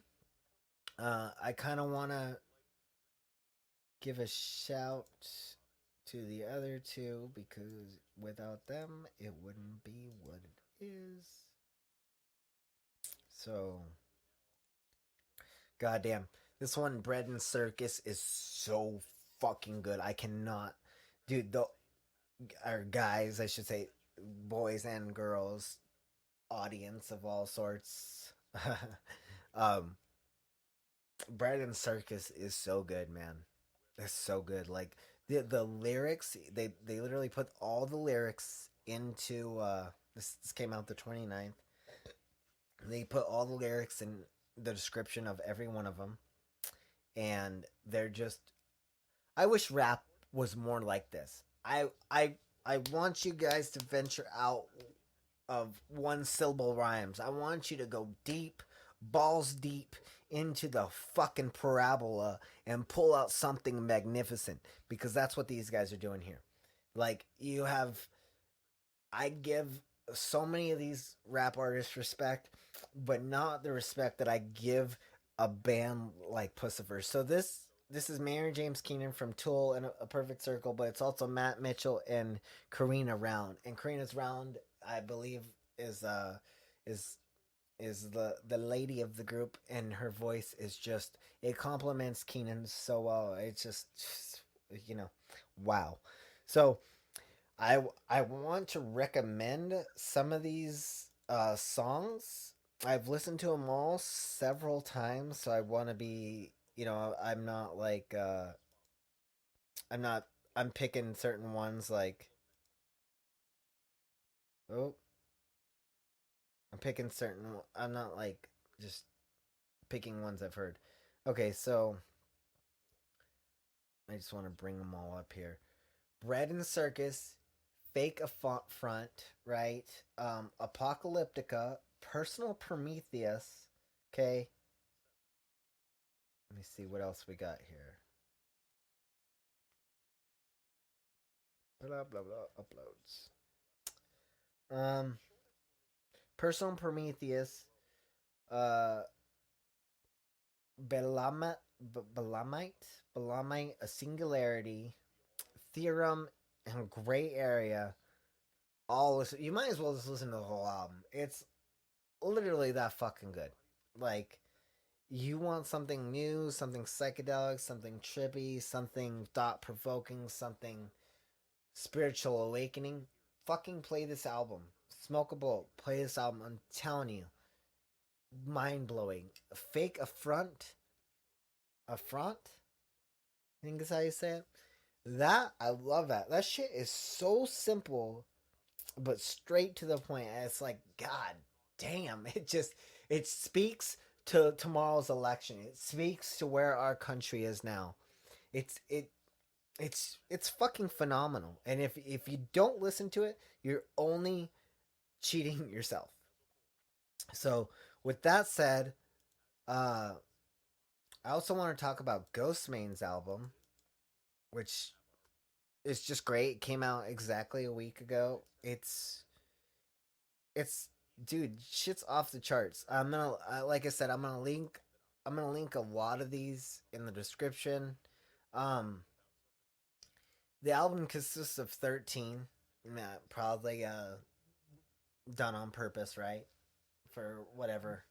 I kind of want to give a shout to the other two because without them, it wouldn't be what it is. So, goddamn, this one, Bread and Circus, is so fucking good. I cannot, dude. The or guys, I should say, boys and girls, audience of all sorts. um, Bread and Circus is so good, man. It's so good. Like the lyrics, they literally put all the lyrics into this came out the 29th. They put all the lyrics in the description of every one of them, and they're just I wish rap was more like this. I want you guys to venture out of one syllable rhymes. I want you to go deep, balls deep into the fucking parabola and pull out something magnificent, because that's what these guys are doing here. Like, you have, I give so many of these rap artists respect, but not the respect that I give a band like Pussifer. So this is Mayor James Keenan from Tool and a Perfect Circle, but it's also Matt Mitchell and Karina Round. And Karina's Round, I believe, is is is the lady of the group, and her voice is just, it complements Keenan so well. It's just you know, wow. So I want to recommend some of these songs. I've listened to them all several times, so I want to be, I'm not like I'm not I'm picking certain ones like, oh, I'm picking certain, I'm not like just picking ones I've heard. Okay, so I just want to bring them all up here. Bread and Circus, Fake a Front, right? Apocalyptica, Personal Prometheus. Okay, let me see what else we got here. Blah blah blah. Uploads. Um, Personal Prometheus. Uh, Belamite, Belamite, a Singularity, Theorem, and Gray Area. All listen. You might as well just listen to the whole album. It's literally that fucking good. Like, you want something new, something psychedelic, something trippy, something thought provoking, something spiritual awakening, fucking play this album. Smoke a bowl, play this album. I'm telling you, mind blowing. Fake affront. I think is how you say it. That, I love that. That shit is so simple, but straight to the point. And it's like, God damn, it speaks to tomorrow's election. It speaks to where our country is now. It's it it's fucking phenomenal. And if you don't listen to it, you're only cheating yourself. So with that said, uh I also want to talk about Ghostmane's album, which is just great. It came out exactly a week ago. It's dude, shit's off the charts. Like I said, I'm gonna link a lot of these in the description. Um, the album consists of 13, probably done on purpose, right? For whatever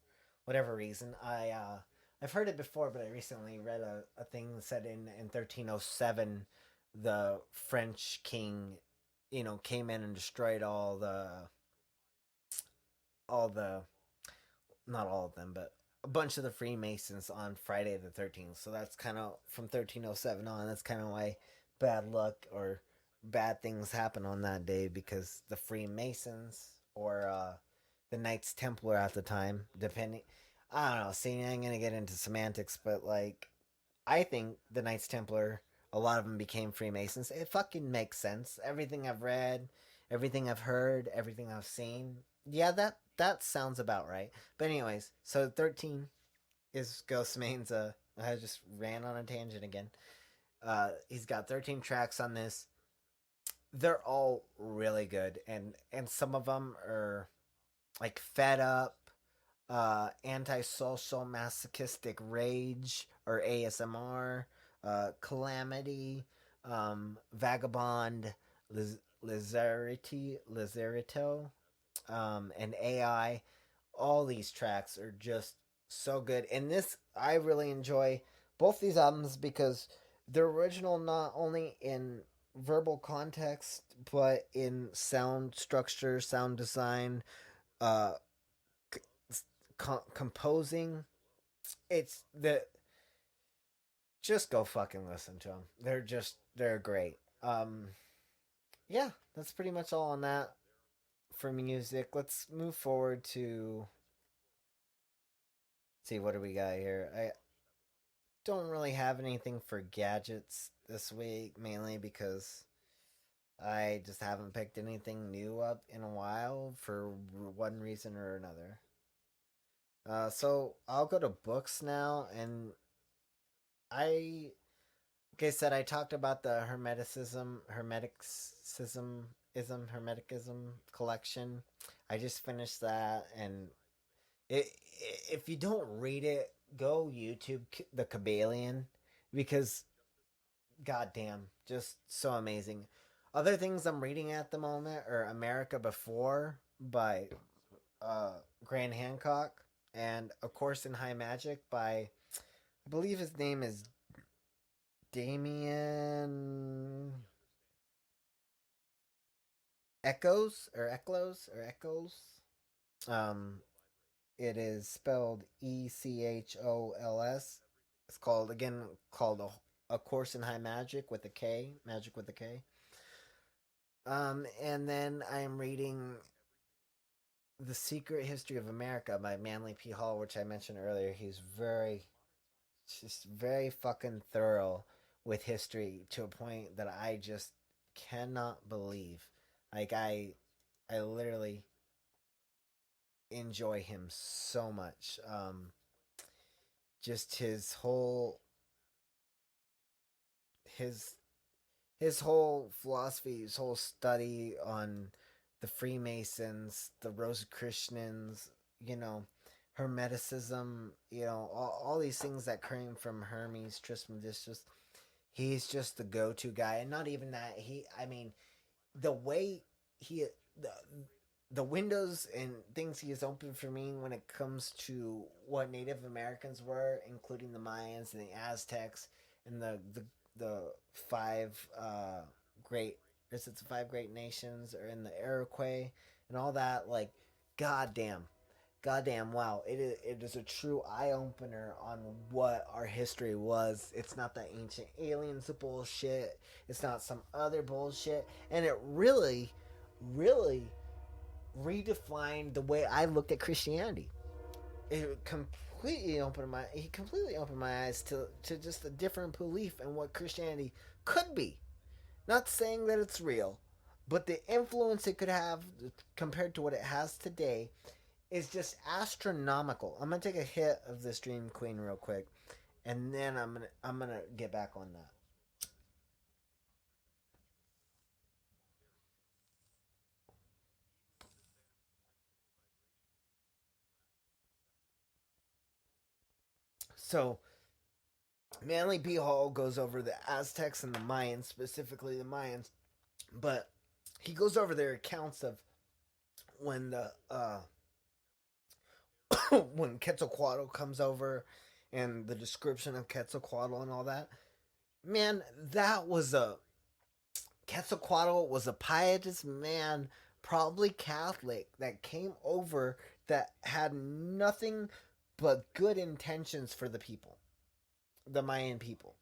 reason. I've heard it before, but I recently read a thing that said in 1307 the French king, came in and destroyed all the not all of them, but a bunch of the Freemasons on Friday the 13th. So that's kind of from 1307 on. That's kind of why bad luck or bad things happen on that day, because the Freemasons or the Knights Templar at the time, depending. I don't know. See, I ain't gonna get into semantics, but like, I think the Knights Templar, a lot of them became Freemasons. It fucking makes sense. Everything I've read, everything I've heard, everything I've seen. Yeah, that sounds about right. But anyways, so 13 is Ghostmane's. I just ran on a tangent again. He's got 13 tracks on this. They're all really good, and some of them are like Fed Up, Antisocial Masochistic Rage or ASMR, Calamity, Vagabond, Lizarito, and AI. All these tracks are just so good. And this, I really enjoy both these albums because they're original not only in verbal context, but in sound structure, sound design, uh, composing. It's the Just go fucking listen to them. They're great. Yeah, that's pretty much all on that for music. Let's move forward to see what do we got here. I don't really have anything for gadgets this week, mainly because I just haven't picked anything new up in a while for one reason or another. So I'll go to books now, and I, like I said, I talked about the hermeticism collection. I just finished that, and it, if you don't read it, go YouTube the Kabbalion, because goddamn, just so amazing. Other things I'm reading at the moment are America Before by uh, Grant Hancock, and A Course in High Magic by, I believe his name is Damien Echols. Um, it is spelled Echols. It's called a Course in High Magic with a K, magic with a K. And then I am reading The Secret History of America by Manly P. Hall, which I mentioned earlier. He's just very fucking thorough with history to a point that I just cannot believe. Like I literally enjoy him so much. Just his his whole philosophy, his whole study on the Freemasons, the Rosicrucians, you know, Hermeticism, all these things that came from Hermes Trismegistus. He's just the go-to guy, and not even that. I mean, the way he, the, the windows and things he has opened for me when it comes to what Native Americans were, including the Mayans and the Aztecs and the five great, is it the five great nations, or in the Iroquois and all that. Like, goddamn, goddamn, wow! It is a true eye opener on what our history was. It's not that ancient aliens bullshit. It's not some other bullshit, and it really, really redefined the way I looked at Christianity. It completely opened my he completely opened my eyes to just a different belief in what Christianity could be. Not saying that it's real, but the influence it could have compared to what it has today is just astronomical. I'm gonna take a hit of this Dream Queen real quick, and then I'm gonna get back on that. So Manly P. Hall goes over the Aztecs and the Mayans, specifically the Mayans, but he goes over their accounts of when the when Quetzalcoatl comes over, and the description of Quetzalcoatl and all that. Man, that was a Quetzalcoatl was a pietous man, probably Catholic, that came over that had nothing but good intentions for the people, the Mayan people.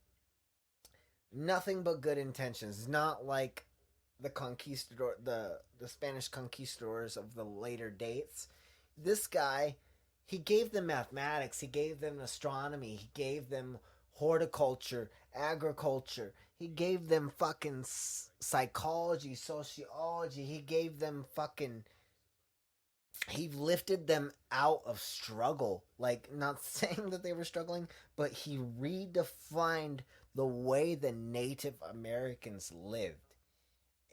Nothing but good intentions. Not like the Spanish conquistadors of the later dates. This guy, he gave them mathematics, he gave them astronomy, he gave them horticulture, agriculture, he gave them fucking psychology, sociology, he gave them fucking, he lifted them out of struggle. Like, not saying that they were struggling, but he redefined the way the Native Americans lived.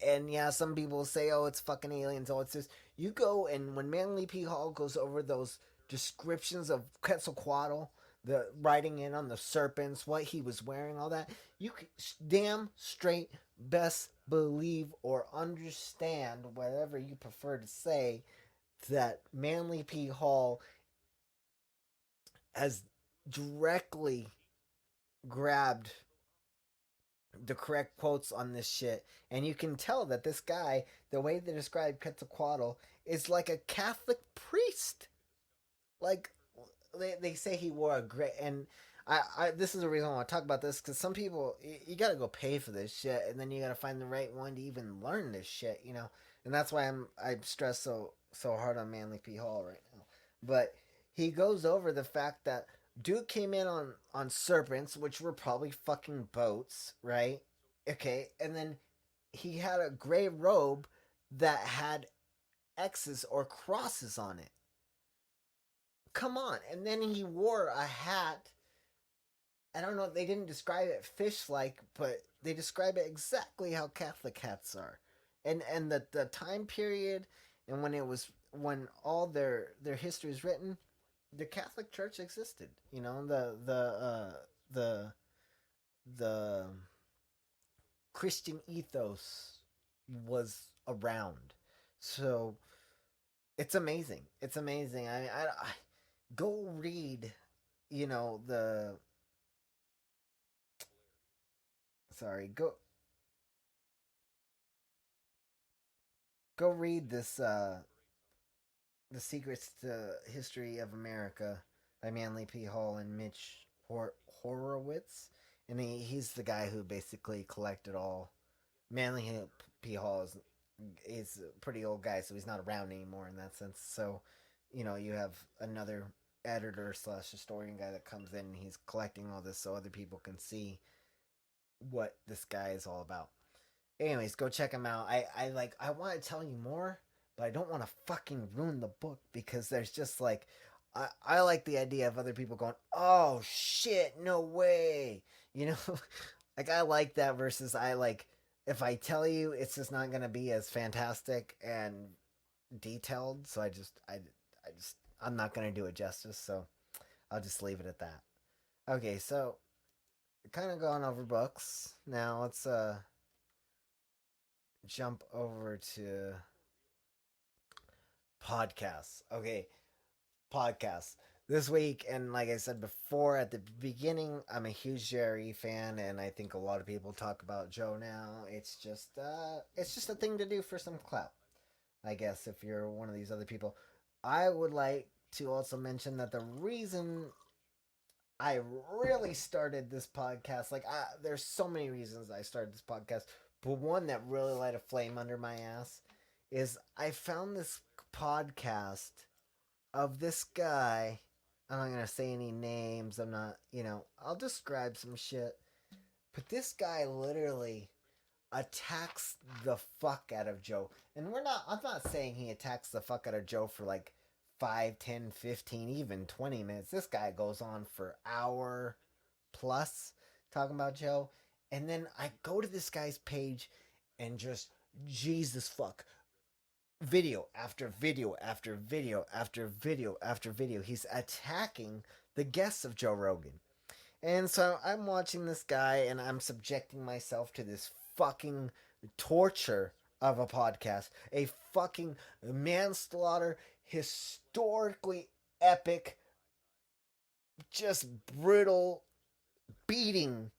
And yeah, some people say, oh, it's fucking aliens, oh, it's this. You go, and when Manly P. Hall goes over those descriptions of Quetzalcoatl, the writing in on the serpents, what he was wearing, all that, you can damn straight best believe or understand, whatever you prefer to say, that Manly P. Hall has directly grabbed the correct quotes on this shit. And you can tell that this guy, the way they describe Quetzalcoatl, is like a Catholic priest. Like, they say he wore a great. And this is the reason I want to talk about this, because some people, you gotta go pay for this shit, and then you gotta find the right one to even learn this shit. And that's why I stress so hard on Manly P. Hall right now. But he goes over the fact that Duke came in on serpents, which were probably fucking boats, right? Okay, and then he had a gray robe that had X's or crosses on it. come on. And then he wore a hat. I don't know, they didn't describe it fish like, but they describe it exactly how Catholic hats are. And the time period and when all their history is written, the Catholic Church existed. You know, the Christian ethos was around. So it's amazing. It's amazing. I go read, you know, the sorry, go read this The Secrets to History of America by Manly P. Hall and Mitch Horowitz. And he's the guy who basically collected all. Manly P. Hall is a pretty old guy, so he's not around anymore in that sense. So, you know, you have another editor slash historian guy that comes in and he's collecting all this so other people can see what this guy is all about. Anyways, go check him out. I want to tell you more, but I don't want to fucking ruin the book because there's just like I like the idea of other people going, "Oh shit, no way." You know, like I like that versus I like if I tell you it's just not going to be as fantastic and detailed, so I'm not going to do it justice, so I'll just leave it at that. Okay, so kind of going over books. Now let's jump over to podcasts. Okay, podcasts. This week, and like I said before at the beginning, I'm a huge Jerry fan, and I think a lot of people talk about Joe now. It's just a thing to do for some clout, I guess. If you're one of these other people, I would like to also mention that the reason I really started this podcast, there's so many reasons I started this podcast, but one that really light a flame under my ass is I found this podcast of this guy. I'm not gonna say any names. I'm not, I'll describe some shit. But this guy literally attacks the fuck out of Joe. And I'm not saying he attacks the fuck out of Joe for like 5, 10, 15, even 20 minutes. This guy goes on for hour plus talking about Joe. And then I go to this guy's page and just Jesus fuck video after video after video after video after video. He's attacking the guests of Joe Rogan. And so I'm watching this guy and I'm subjecting myself to this fucking torture of a podcast. A fucking manslaughter, historically epic, just brutal beating,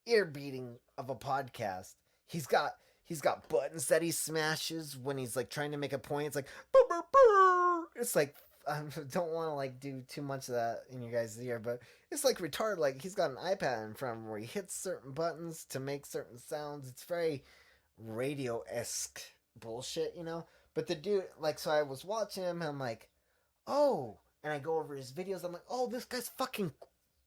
ear beating of a podcast. He's got he's got buttons that he smashes when he's like trying to make a point. It's like burr, burr, burr. It's like I don't want to like do too much of that in your guys' ear, but it's like retarded. Like he's got an iPad in front of him where he hits certain buttons to make certain sounds. It's very radio esque bullshit, you know. But the dude, like, so I was watching him, and I'm like, oh, and I go over his videos. I'm like, oh, this guy's fucking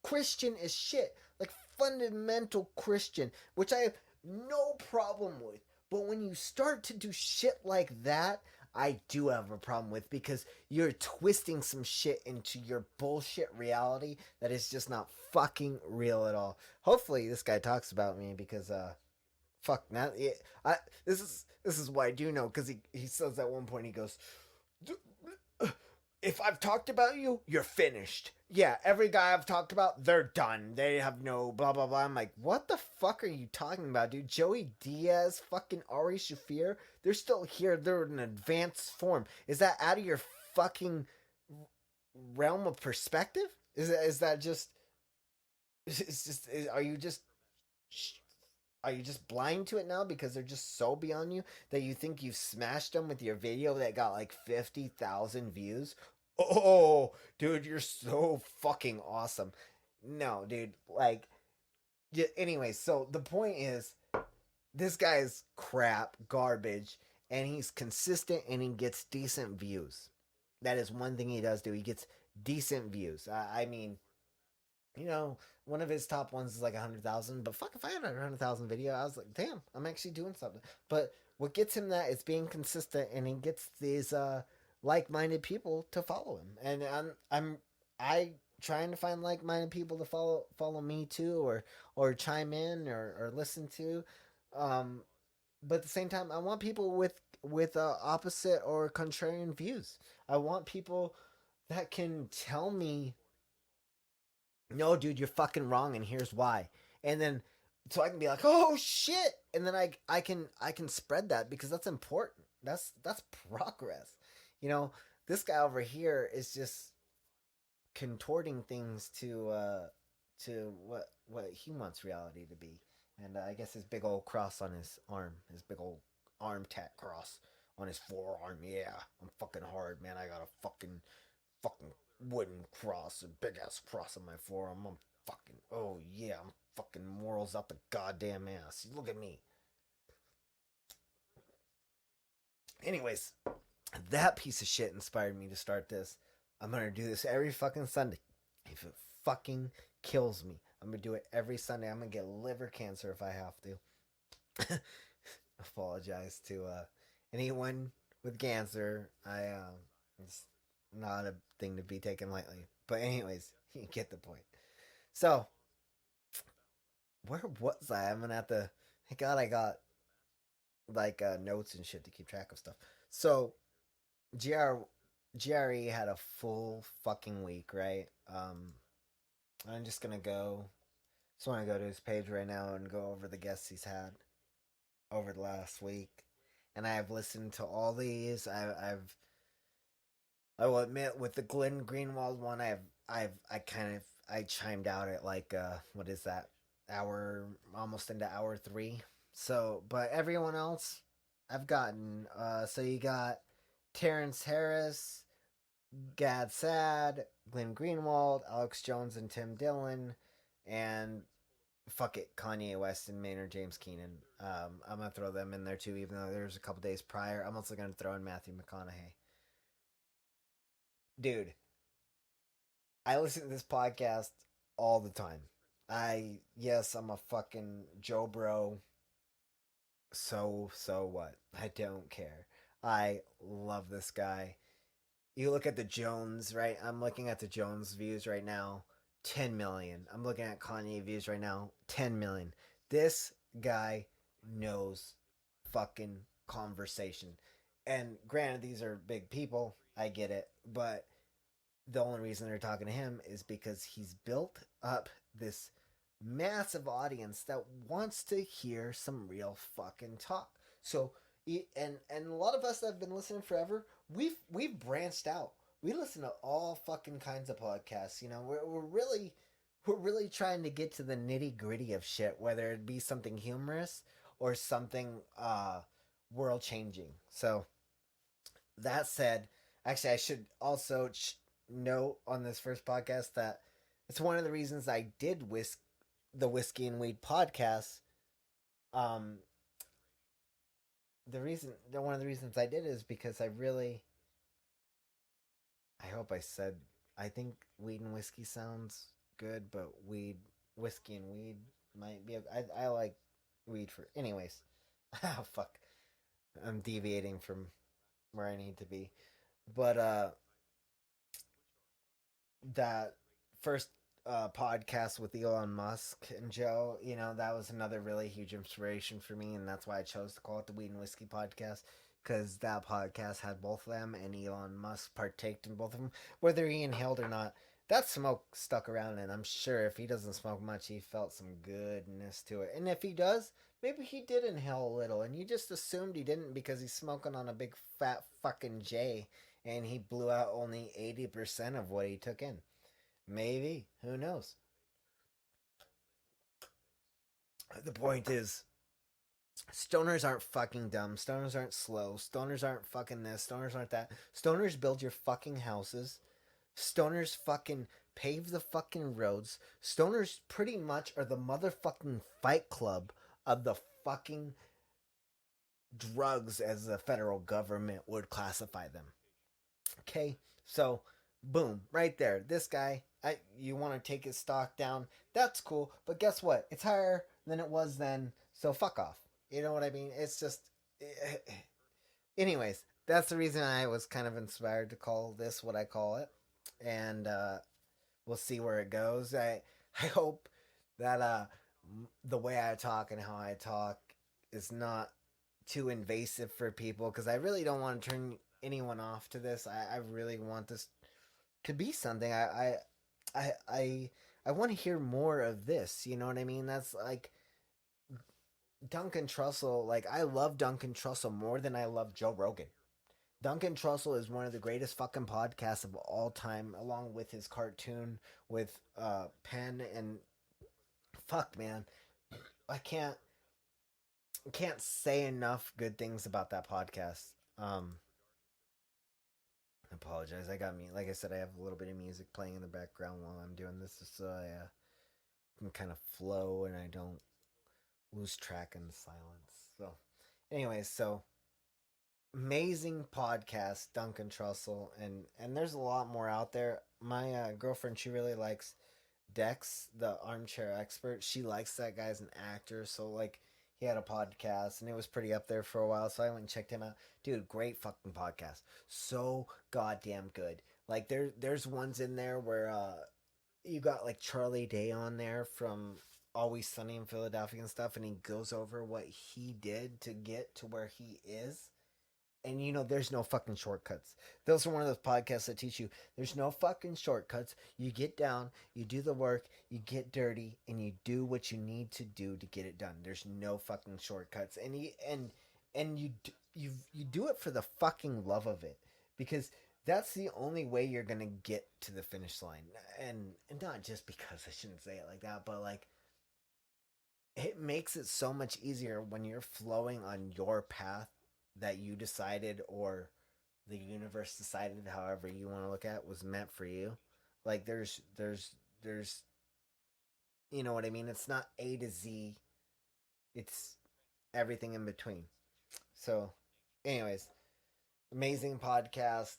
Christian as shit, like fundamental Christian, which I have no problem with. But when you start to do shit like that, I do have a problem with because you're twisting some shit into your bullshit reality that is just not fucking real at all. Hopefully, this guy talks about me because fuck now. I this is why I do know because he says at one point he goes, if I've talked about you, you're finished. Yeah, every guy I've talked about, they're done. They have no blah blah blah. I'm like, what the fuck are you talking about, dude? Joey Diaz, fucking Ari Shafir, they're still here. They're in advanced form. Is that out of your fucking realm of perspective? Is that just? It's just. Are you just blind to it now because they're just so beyond you that you think you've smashed them with your video that got like 50,000 views? Oh, dude, you're so fucking awesome. No, dude, like, anyway, so the point is, this guy is crap, garbage, and he's consistent and he gets decent views. That is one thing he does do. He gets decent views. I mean, one of his top ones is like 100,000. But fuck, if I had a 100,000 video, I was like, damn, I'm actually doing something. But what gets him that is being consistent, and he gets these like-minded people to follow him. And I trying to find like-minded people to follow me too, or chime in or listen to. Um, but at the same time, I want people with opposite or contrarian views. I want people that can tell me, no, dude, you're fucking wrong, and here's why. And then so I can be like, oh shit, and then I can spread that because that's important. That's progress. You know, this guy over here is just contorting things to what he wants reality to be. And I guess his big old cross on his arm, his big old arm tat cross on his forearm. Yeah, I'm fucking hard, man. I got a fucking wooden cross, a big ass cross on my forearm. I'm fucking, oh yeah, I'm fucking morals out the goddamn ass. Look at me. Anyways, that piece of shit inspired me to start this. I'm gonna do this every fucking Sunday. If it fucking kills me, I'm gonna do it every Sunday. I'm gonna get liver cancer if I have to. Apologize to anyone with cancer. It's not a thing to be taken lightly. But anyways, you get the point. So where was I? I'm gonna have to. Thank God I got like notes and shit to keep track of stuff. So GR GRE had a full fucking week, right? I'm just gonna go. Just want to go to his page right now and go over the guests he's had over the last week. And I've listened to all these. I will admit with the Glenn Greenwald one, I chimed out at like what is that, hour, almost into hour 3. So, but everyone else I've gotten. So you got Terrence Harris, Gad Sad, Glenn Greenwald, Alex Jones, and Tim Dillon, and fuck it, Kanye West and Maynard James Keenan. I'm gonna throw them in there too, even though there's a couple days prior. I'm also gonna throw in Matthew McConaughey. Dude, I listen to this podcast all the time. Yes, I'm a fucking Joe Bro. So what? I don't care. I love this guy. You look at the Jones, right? I'm looking at the Jones views right now, 10 million. I'm looking at Kanye views right now, 10 million. This guy knows fucking conversation. And granted, these are big people. I get it. But the only reason they're talking to him is because he's built up this massive audience that wants to hear some real fucking talk. So and a lot of us that have been listening forever, we've branched out. We listen to all fucking kinds of podcasts. You know, we're really trying to get to the nitty gritty of shit, whether it be something humorous or something world changing. So that said, actually, I should also note on this first podcast that it's one of the reasons I did the Whiskey and Weed podcast. Um, one of the reasons I did is because I hope I said, I think weed and whiskey sounds good, but whiskey and weed might be. I like weed for, anyways. Oh fuck, I'm deviating from where I need to be, but that first podcast with Elon Musk and Joe, that was another really huge inspiration for me, and that's why I chose to call it the Weed and Whiskey Podcast, because that podcast had both of them, and Elon Musk partaked in both of them, whether he inhaled or not. That smoke stuck around, and I'm sure if he doesn't smoke much, he felt some goodness to it. And if he does, maybe he did inhale a little, and you just assumed he didn't because he's smoking on a big fat fucking J, and he blew out only 80% of what he took in. Maybe. Who knows? The point is, stoners aren't fucking dumb. Stoners aren't slow. Stoners aren't fucking this. Stoners aren't that. Stoners build your fucking houses. Stoners fucking pave the fucking roads. Stoners pretty much are the motherfucking fight club of the fucking drugs as the federal government would classify them. Okay? So, boom, right there. This guy, you want to take his stock down. That's cool. But guess what? It's higher than it was then. So fuck off. You know what I mean? It's just. Anyways, that's the reason I was kind of inspired to call this what I call it. And we'll see where it goes. I hope that the way I talk and how I talk is not too invasive for people, because I really don't want to turn anyone off to this. I really want this to be something. I I I want to hear more of this. You know what I mean? That's like Duncan Trussell. Like, I love Duncan Trussell more than I love Joe Rogan. Duncan Trussell is one of the greatest fucking podcasts of all time, along with his cartoon with Penn and fuck, man. I can't say enough good things about that podcast. I apologize. I got me, like I said, I have a little bit of music playing in the background while I'm doing this, so I can kind of flow and I don't lose track in the silence. So, anyways, so amazing podcast, Duncan Trussell, and there's a lot more out there. My girlfriend, she really likes Dex, the armchair expert. She likes that guy as an actor, so like he had a podcast and it was pretty up there for a while, so I went and checked him out. Dude, great fucking podcast. So goddamn good. Like there's ones in there where you got like Charlie Day on there from Always Sunny in Philadelphia and stuff, and he goes over what he did to get to where he is. And there's no fucking shortcuts. Those are one of those podcasts that teach you there's no fucking shortcuts. You get down, you do the work, you get dirty, and you do what you need to do to get it done. There's no fucking shortcuts. And you do it for the fucking love of it, because that's the only way you're gonna get to the finish line. And not just because, I shouldn't say it like that, but like it makes it so much easier when you're flowing on your path that you decided, or the universe decided, however you want to look at it, was meant for you. Like there's you know what I mean? It's not A to Z. It's everything in between. So, anyways, amazing podcast.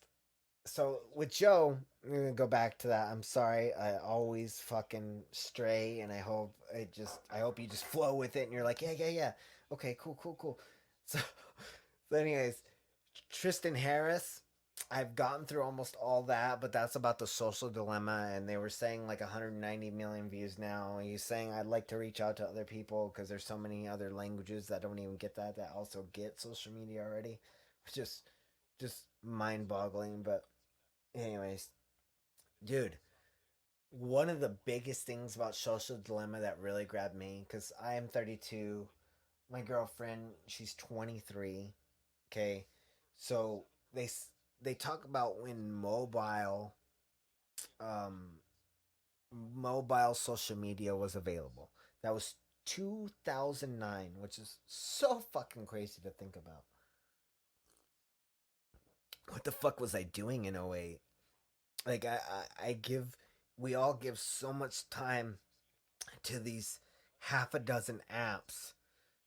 So with Joe, I'm gonna go back to that. I'm sorry, I always fucking stray, and I hope you just flow with it, and you're like, yeah, yeah, yeah, okay, cool, cool, cool. So, so anyways, Tristan Harris, I've gotten through almost all that, but that's about the social dilemma, and they were saying like 190 million views now. He's saying I'd like to reach out to other people because there's so many other languages that don't even get that also get social media already, which is just mind-boggling. But anyways, dude, one of the biggest things about social dilemma that really grabbed me, because I am 32, my girlfriend, she's 23. Okay, so they talk about when um mobile social media was available. That was 2009, which is so fucking crazy to think about. What the fuck was I doing in '08? Like I give we all give so much time to these half a dozen apps,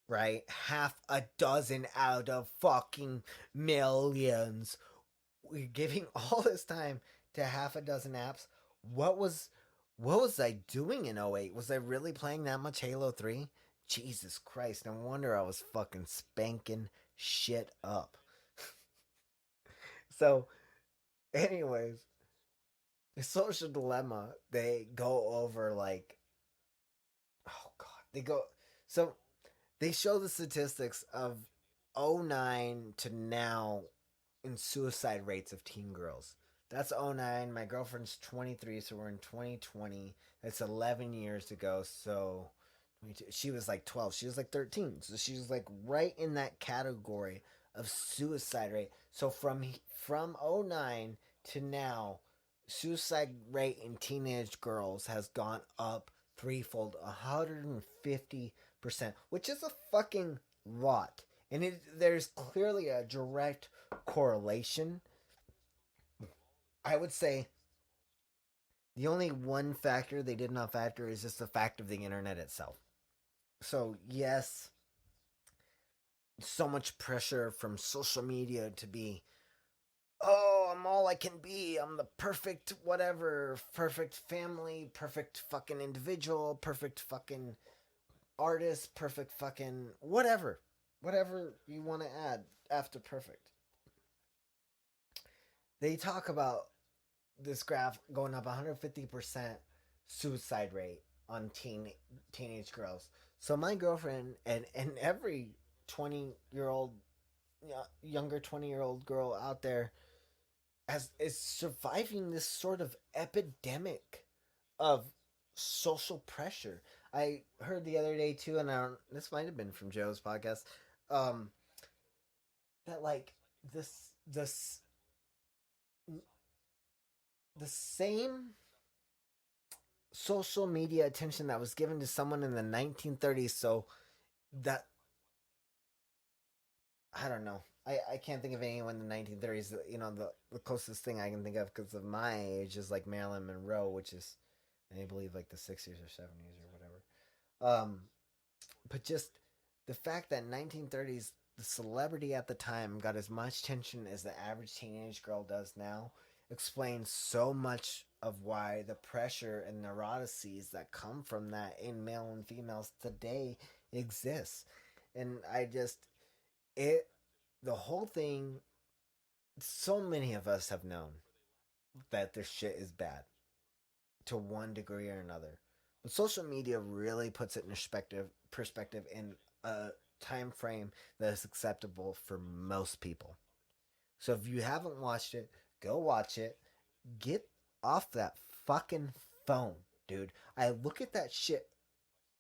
right? Half a dozen out of fucking millions. We're giving all this time to half a dozen apps. What was what was I doing in '08? Was I really playing that much Halo 3? Jesus Christ, no wonder I was fucking spanking shit up. So, anyways, the social dilemma, they go over like, oh god, they go so they show the statistics of '09 to now in suicide rates of teen girls. That's '09. My girlfriend's 23, so we're in 2020. That's 11 years ago. So she was like 12. She was like 13. So she was like right in that category of suicide rate. So from '09 to now, suicide rate in teenage girls has gone up threefold, 150%, which is a fucking lot. And there's clearly a direct correlation. I would say the only one factor they did not factor is just the fact of the internet itself. So, yes, so much pressure from social media to be, oh, I'm all I can be. I'm the perfect whatever, perfect family, perfect fucking individual, perfect fucking artist, perfect fucking whatever. Whatever you want to add after perfect. They talk about this graph going up 150% suicide rate on teenage girls. So my girlfriend and every 20-year old, younger 20-year old girl out there as is surviving this sort of epidemic of social pressure. I heard the other day too, and this might have been from Joe's podcast, um, that like this the same social media attention that was given to someone in the 1930s. So that I don't know. I can't think of anyone in the 1930s. You know, the closest thing I can think of because of my age is like Marilyn Monroe, which is, I believe, like the 60s or 70s or whatever. But just the fact that 1930s, the celebrity at the time got as much attention as the average teenage girl does now explains so much of why the pressure and neuroses that come from that in male and females today exists. And I just, it, the whole thing, so many of us have known that this shit is bad to one degree or another. But social media really puts it in perspective in a time frame that is acceptable for most people. So if you haven't watched it, go watch it. Get off that fucking phone, dude. I look at that shit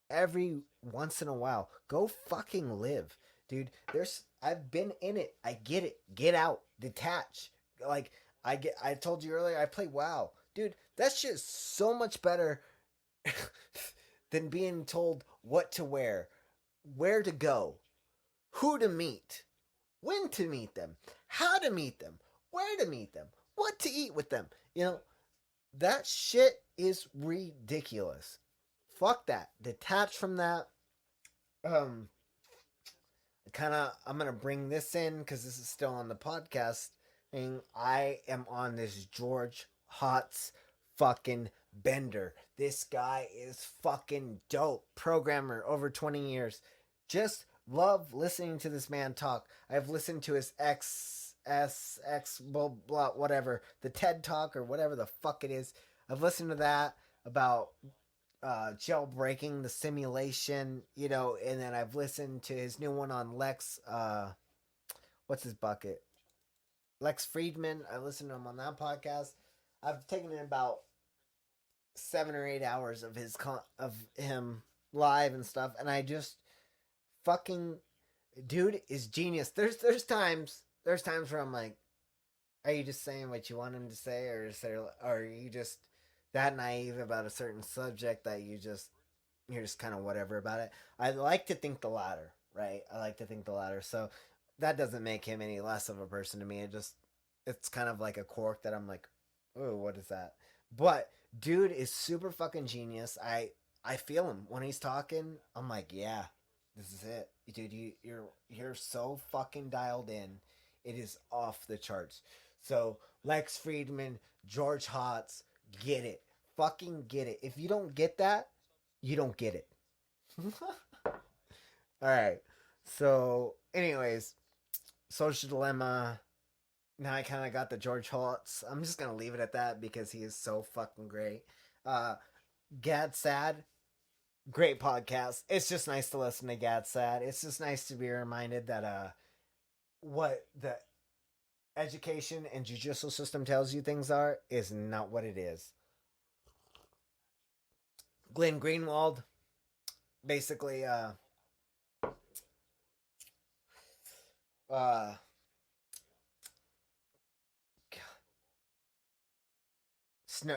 every once in a while. Go fucking live, dude. I've been in it. I get it. Get out. Detach. Like I told you earlier, I play WoW. Dude, that shit is so much better than being told what to wear, where to go, who to meet, when to meet them, how to meet them, where to meet them, what to eat with them. You know, that shit is ridiculous. Fuck that. Detach from that. Um, I'm gonna bring this in because this is still on the podcast thing. I am on this George Hotz fucking bender. This guy is fucking dope. Programmer over 20 years. Just love listening to this man talk. I've listened to his XSX blah blah whatever, the TED talk or whatever the fuck it is. I've listened to that about jailbreaking the simulation, and then I've listened to his new one on Lex. What's his bucket? Lex Friedman. I listened to him on that podcast. I've taken in about 7 or 8 hours of of him live and stuff, and I just fucking dude is genius. There's times where I'm like, are you just saying what you want him to say, or are you just that naive about a certain subject that you're just kind of whatever about it? I like to think the latter, right? I like to think the latter. So that doesn't make him any less of a person to me. It's kind of like a quirk that I'm like, oh, what is that? But dude is super fucking genius. I feel him when he's talking. I'm like, yeah, this is it, dude. You're so fucking dialed in. It is off the charts. So Lex Friedman, George Hotz, get it, fucking get it. If you don't get that, you don't get it. All right. So, anyways, Social Dilemma. Now I kind of got the George Hotz. I'm just gonna leave it at that because he is so fucking great. Uh, Gad Sad, great podcast. It's just nice to listen to Gad Sad. It's just nice to be reminded that what the education and judicial system tells you things are is not what it is. Glenn Greenwald, basically, uh,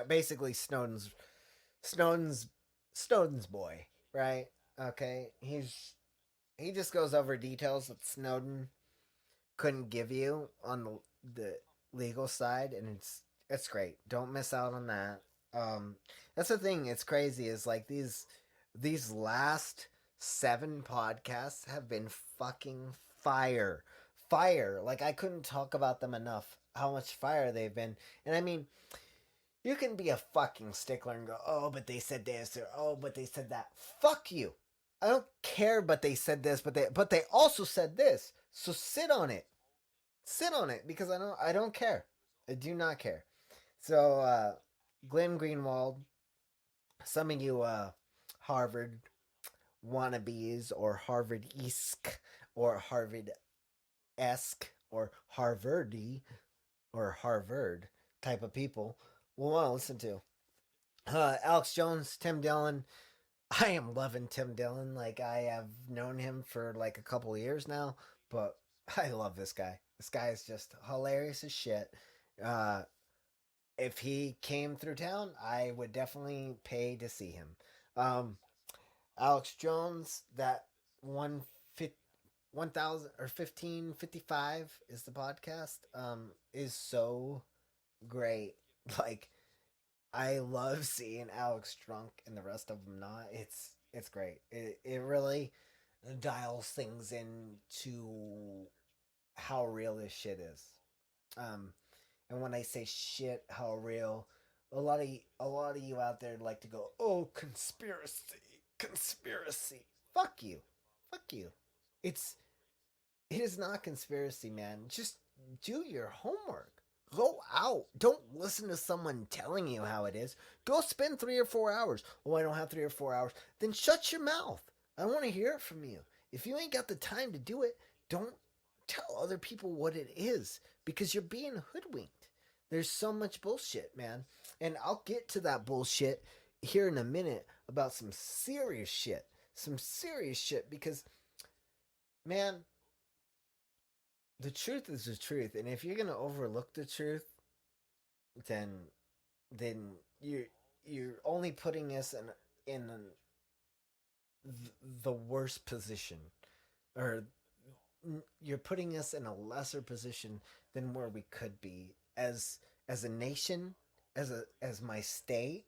basically Snowden's Snowden's boy, right? Okay, he just goes over details that Snowden couldn't give you on the legal side, and it's great. Don't miss out on that. That's the thing. It's crazy. Is like these last 7 podcasts have been fucking fire, fire. Like I couldn't talk about them enough. How much fire they've been, and I mean, you can be a fucking stickler and go, oh, but they said this, or oh, but they said that. Fuck you. I don't care, but they said this, but they also said this. So sit on it. Sit on it because I don't care. I do not care. So, Glenn Greenwald, some of you Harvard wannabes or Harvard esque or Harvard esque or Harvardy or Harvard type of people will want to listen to. Alex Jones, Tim Dillon. I am loving Tim Dillon. Like, I have known him for like a couple of years now, but I love this guy. This guy is just hilarious as shit. Uh, if he came through town, I would definitely pay to see him. Um, Alex Jones, that one 1000 or 1555 is the podcast, is so great. Like, I love seeing Alex drunk and the rest of them not. It's great. It really dials things into how real this shit is. Um, and when I say shit, how real, a lot of you out there like to go, oh, conspiracy, conspiracy. Fuck you, fuck you. It's it is not conspiracy, man. Just do your homework. Go out. Don't listen to someone telling you how it is. Go spend 3 or 4 hours. Oh, I don't have 3 or 4 hours. Then shut your mouth. I want to hear it from you. If you ain't got the time to do it, don't tell other people what it is because you're being hoodwinked. There's so much bullshit, man. And I'll get to that bullshit here in a minute about some serious shit. Some serious shit because, man, the truth is the truth, and if you're gonna overlook the truth, then then you're only putting us in the worst position, or you're putting us in a lesser position than where we could be as a nation, as my state,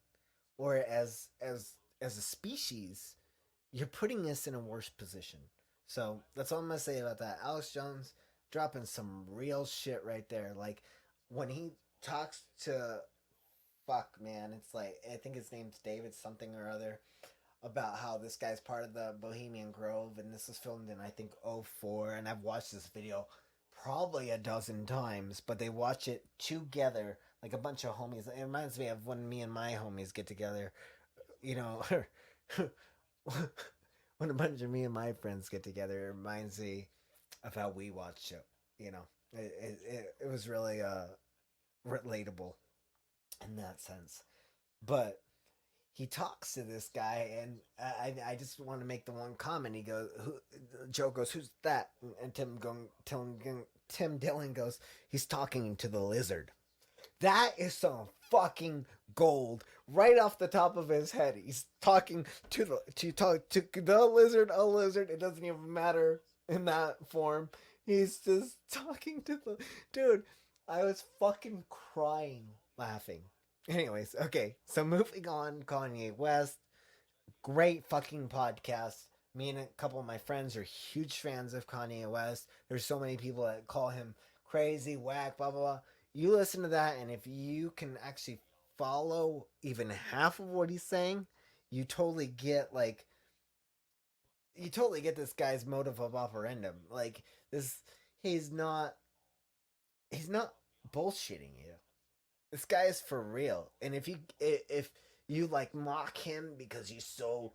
or as a species. You're putting us in a worse position. So that's all I'm gonna say about that. Alex Jones dropping some real shit right there. Like when he talks to fuck man, it's like I think his name's David something or other about how this guy's part of the Bohemian Grove and this was filmed in I think '04, and I've watched this video probably a dozen times, but they watch it together like a bunch of homies. It reminds me of when me and my homies get together, you know. When a bunch of me and my friends get together, it reminds me of how we watched it. You know, it was really relatable in that sense. But he talks to this guy, and I just want to make the one comment. He goes, "Who?" Joe goes, "Who's that?" And Tim Dillon goes, "He's talking to the lizard." That is some fucking gold right off the top of his head. He's talking to the lizard, a lizard. It doesn't even matter in that form. He's just talking to the dude. I was fucking crying laughing. Anyways, okay. So moving on, Kanye West, great fucking podcast. Me and a couple of my friends are huge fans of Kanye West. There's so many people that call him crazy, whack, blah blah blah. You listen to that, and if you can actually follow even half of what he's saying, you totally get like you totally get this guy's motive of operandum. Like this, he's not he's not bullshitting you. This guy is for real, and if you like mock him because he's so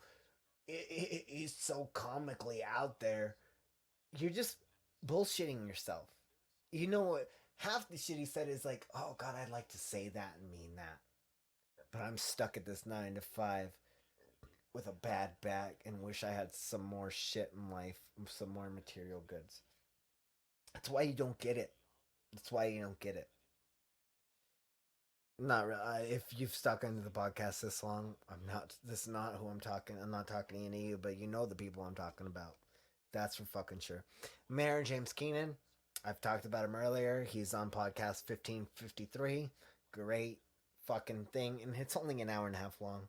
comically out there, you're just bullshitting yourself. You know what? Half the shit he said is like, oh God, I'd like to say that and mean that. But I'm stuck at this 9 to 5 with a bad back and wish I had some more shit in life, some more material goods. That's why you don't get it. That's why you don't get it. Not really. If you've stuck into the podcast this long, I'm not. This is not who I'm talking. I'm not talking to any of you, but you know the people I'm talking about. That's for fucking sure. Mayor James Keenan. I've talked about him earlier. He's on podcast 1553. Great fucking thing, and it's only an hour and a half long.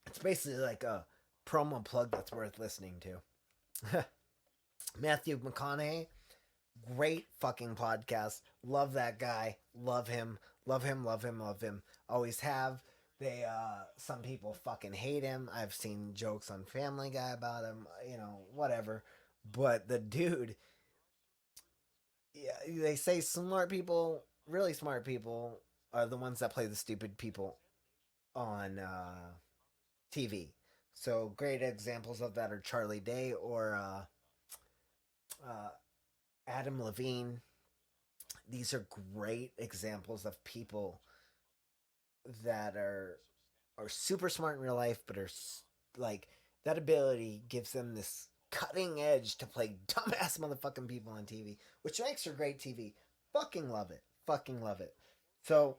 It's basically like a promo plug that's worth listening to. Matthew McConaughey, great fucking podcast. Love that guy. Love him. Love him. Love him. Love him. Always have. They some people fucking hate him. I've seen jokes on Family Guy about him, you know, whatever. But the dude, yeah, they say smart people really smart people are the ones that play the stupid people on TV. So great examples of that are Charlie Day or uh, Adam Levine. These are great examples of people that are super smart in real life, but are like that ability gives them this cutting edge to play dumbass motherfucking people on TV, which makes for great TV. Fucking love it. Fucking love it. So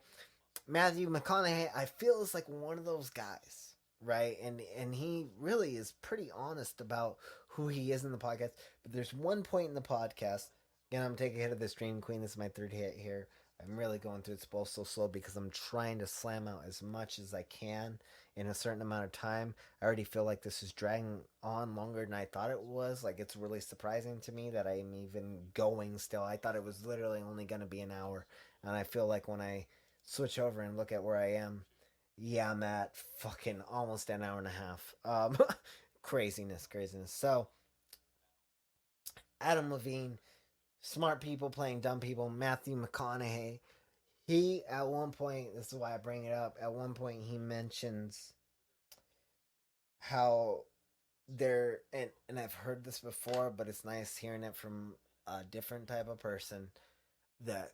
Matthew McConaughey, I feel is like one of those guys, right? And he really is pretty honest about who he is in the podcast. But there's one point in the podcast, and I'm taking a hit of this Dream Queen. This is my third hit here. I'm really going through it so slow because I'm trying to slam out as much as I can in a certain amount of time. I already feel like this is dragging on longer than I thought it was. Like it's really surprising to me that I'm even going still. I thought it was literally only going to be an hour, and I feel like when I switch over and look at where I am, yeah, I'm at fucking almost an hour and a half. Craziness, craziness. So, Adam Levine, smart people playing dumb people. Matthew McConaughey. He, at one point, this is why I bring it up, at one point he mentions how and I've heard this before, but it's nice hearing it from a different type of person, that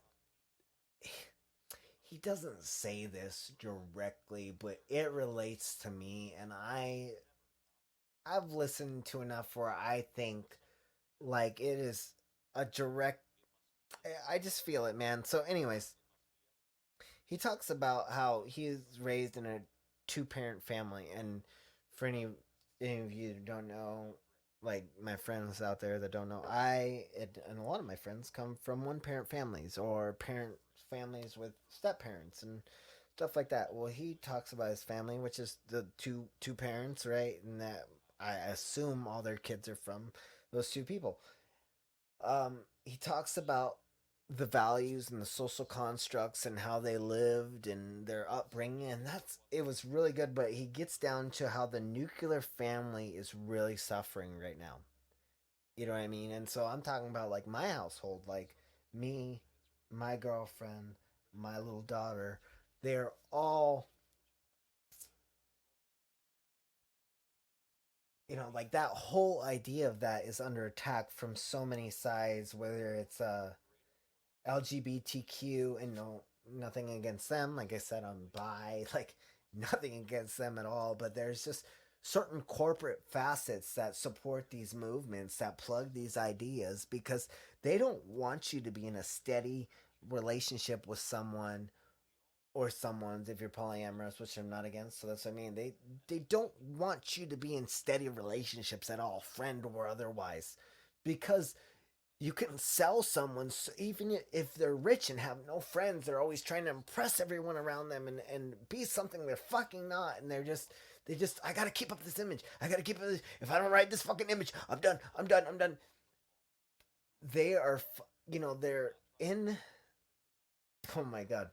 he doesn't say this directly, but it relates to me, and I've listened to enough where I think like it is a direct. I just feel it, man. So, anyways, he talks about how he was raised in a two-parent family, and for any of you who don't know, like my friends out there that don't know, and a lot of my friends come from one-parent families or parent families with step parents and stuff like that. Well, he talks about his family, which is the two parents, right? And that I assume all their kids are from those two people. He talks about the values and the social constructs and how they lived and their upbringing, and that's it was really good. But he gets down to how the nuclear family is really suffering right now. You know what I mean? And so I'm talking about like my household, like me, my girlfriend, my little daughter. They're all, like that whole idea of that is under attack from so many sides, whether it's LGBTQ, and no, nothing against them. Like I said, I'm bi, like nothing against them at all. But there's just certain corporate facets that support these movements that plug these ideas because they don't want you to be in a steady relationship with someone or someone's if you're polyamorous, which I'm not against. So that's what I mean. They don't want you to be in steady relationships at all, friend or otherwise, because you can sell someone even if they're rich and have no friends. They're always trying to impress everyone around them and be something they're fucking not, and they just I gotta keep up this image. I gotta keep up this. If I don't write this fucking image, I'm done. I'm done. I'm done. They are, they're in. Oh my god,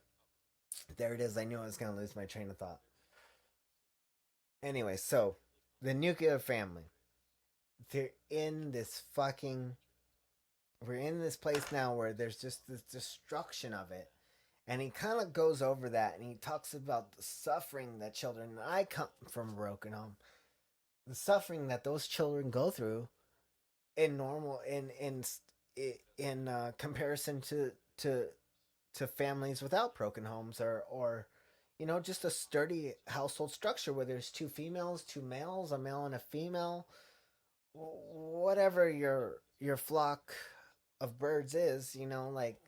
there it is. I knew I was gonna lose my train of thought. Anyway, so the nuclear family. They're in this fucking. We're in this place now where there's just this destruction of it. And he kind of goes over that and he talks about the suffering that children, and I come from a broken home, the suffering that those children go through in normal in comparison to families without broken homes, or just a sturdy household structure where there's two females, two males, a male and a female, whatever your flock of birds is, like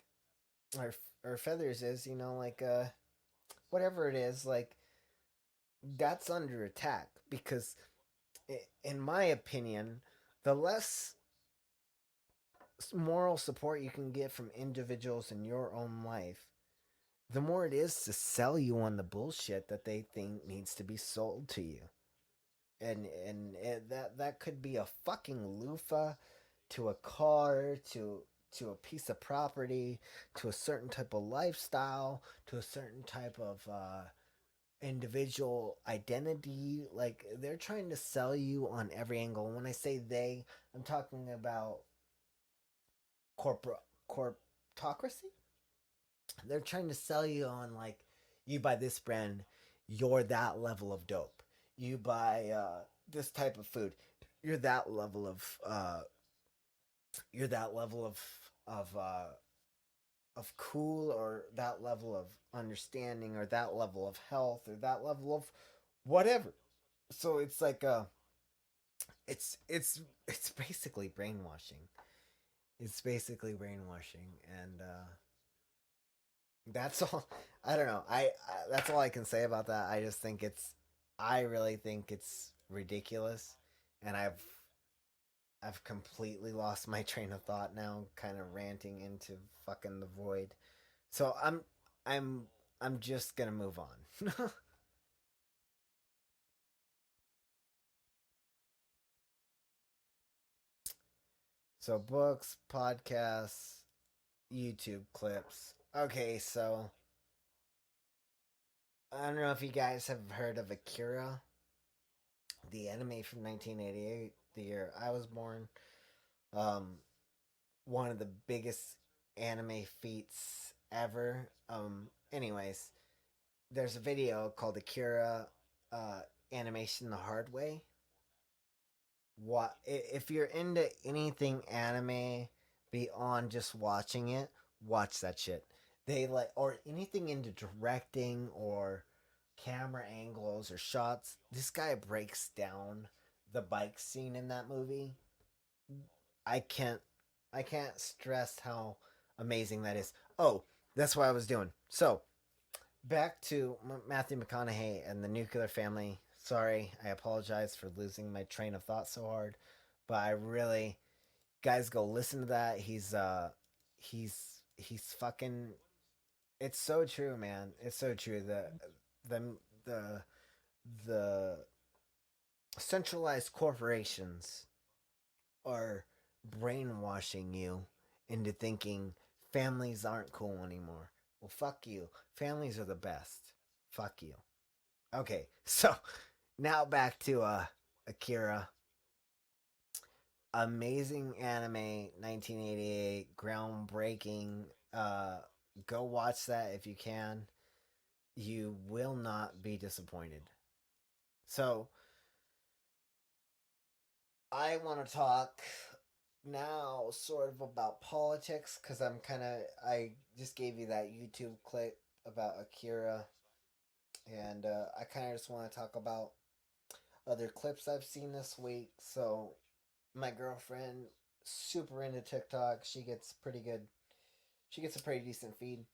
or feathers is, like whatever it is, like that's under attack because in my opinion, the less moral support you can get from individuals in your own life, the more it is to sell you on the bullshit that they think needs to be sold to you. And that could be a fucking loofah to a car, to a piece of property, to a certain type of lifestyle, to a certain type of individual identity. Like they're trying to sell you on every angle. And when I say they, I'm talking about corporate corptocracy. They're trying to sell you on like, you buy this brand, you're that level of dope. You buy this type of food, you're that level of you're that level of cool, or that level of understanding, or that level of health, or that level of whatever. So it's like it's basically brainwashing. It's basically brainwashing, and that's all. I don't know. That's all I can say about that. I just think it's. I really think it's ridiculous, and I've completely lost my train of thought now, kind of ranting into fucking the void. So I'm I'm just gonna move on. So books, podcasts, YouTube clips. Okay, so I don't know if you guys have heard of Akira, the anime from 1988, the year I was born. Um, One of the biggest anime feats ever. Anyways, there's a video called Akira, uh, Animation the Hard Way. What if you're into anything anime beyond just watching it? Watch that shit. They like, or anything into directing or camera angles or shots. This guy breaks down the bike scene in that movie. I can't I can't stress how amazing that is. Oh, that's what I was doing. So, back to Matthew McConaughey and the nuclear family. Sorry, I apologize for losing my train of thought so hard, but I really, guys, go listen to that. He's fucking. It's so true, man. It's so true. The the the centralized corporations are brainwashing you into thinking families aren't cool anymore. Well, fuck you. Families are the best. Fuck you. Okay, so now back to Akira. Amazing anime, 1988, groundbreaking. Uh, go watch that if you can. You will not be disappointed. So, I want to talk now sort of about politics, because I just gave you that YouTube clip about Akira, and I kind of just want to talk about other clips I've seen this week. So, my girlfriend, super into TikTok. She gets pretty good. She gets a pretty decent feed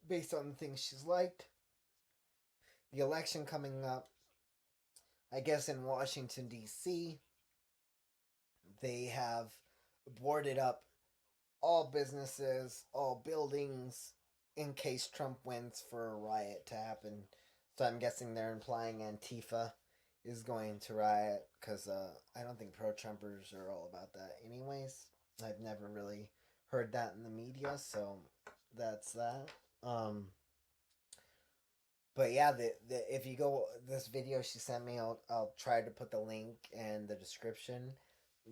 based on the things she's liked. The election coming up, I guess in Washington D.C., they have boarded up all businesses, all buildings, in case Trump wins, for a riot to happen. So I'm guessing they're implying Antifa is going to riot, because I don't think pro Trumpers are all about that, anyways. I've never really heard that in the media, so that's that. Um, but yeah, if you go this video she sent me, I'll try to put the link in the description.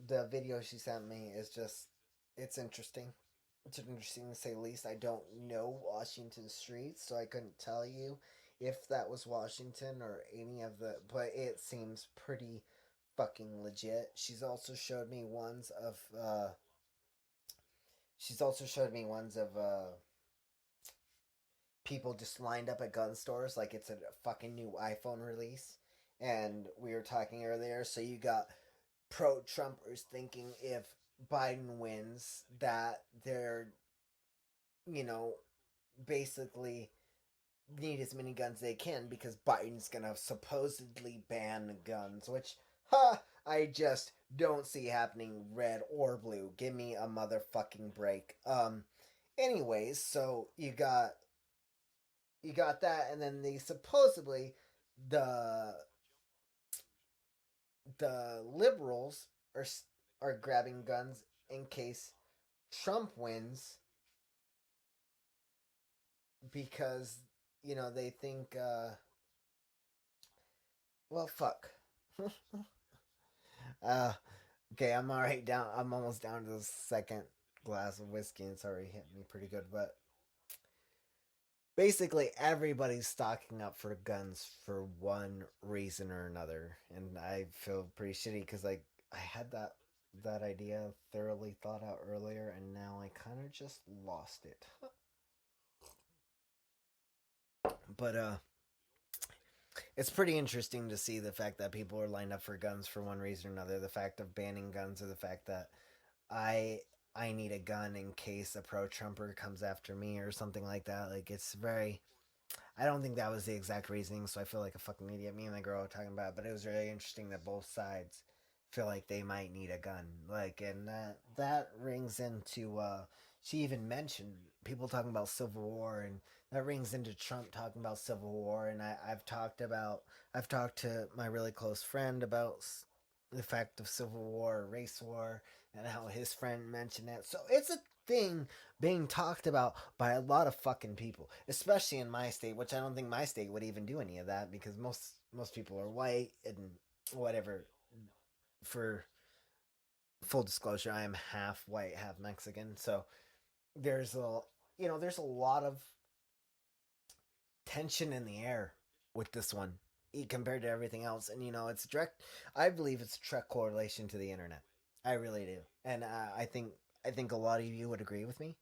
The video she sent me is just, it's interesting. It's interesting to say the least. I don't know Washington streets, so I couldn't tell you if that was Washington or any of the. But it seems pretty fucking legit. She's also showed me ones of people just lined up at gun stores like it's a fucking new iPhone release. And we were talking earlier, so you got pro Trumpers thinking if Biden wins that they're, you know, basically need as many guns they can because Biden's gonna supposedly ban guns, which, I just don't see happening, red or blue. Give me a motherfucking break. Anyways, so you got that, and then they supposedly, the the liberals are grabbing guns in case Trump wins, because they think, well, fuck. uh Okay, I'm alright down. I'm almost down to the second glass of whiskey, and it's already hit me pretty good. But basically, everybody's stocking up for guns for one reason or another, and I feel pretty shitty because like I had that idea thoroughly thought out earlier, and now I kind of just lost it. But it's pretty interesting to see the fact that people are lined up for guns for one reason or another. The fact of banning guns, or the fact that I I need a gun in case a pro Trumper comes after me or something like that. Like it's very. I don't think that was the exact reasoning, so I feel like a fucking idiot. Me and the girl were talking about it, but it was really interesting that both sides feel like they might need a gun. Like, and that rings into. She even mentioned people talking about Civil War, and that rings into Trump talking about Civil War. And I've talked to my really close friend about the fact of Civil War, race war, and how his friend mentioned it. So it's a thing being talked about by a lot of fucking people, especially in my state, which I don't think my state would even do any of that because most people are white and whatever. For full disclosure, I am half white, half Mexican, so there's a there's a lot of tension in the air with this one compared to everything else, and it's direct. I believe it's a direct correlation to the internet. I really do, and I think a lot of you would agree with me.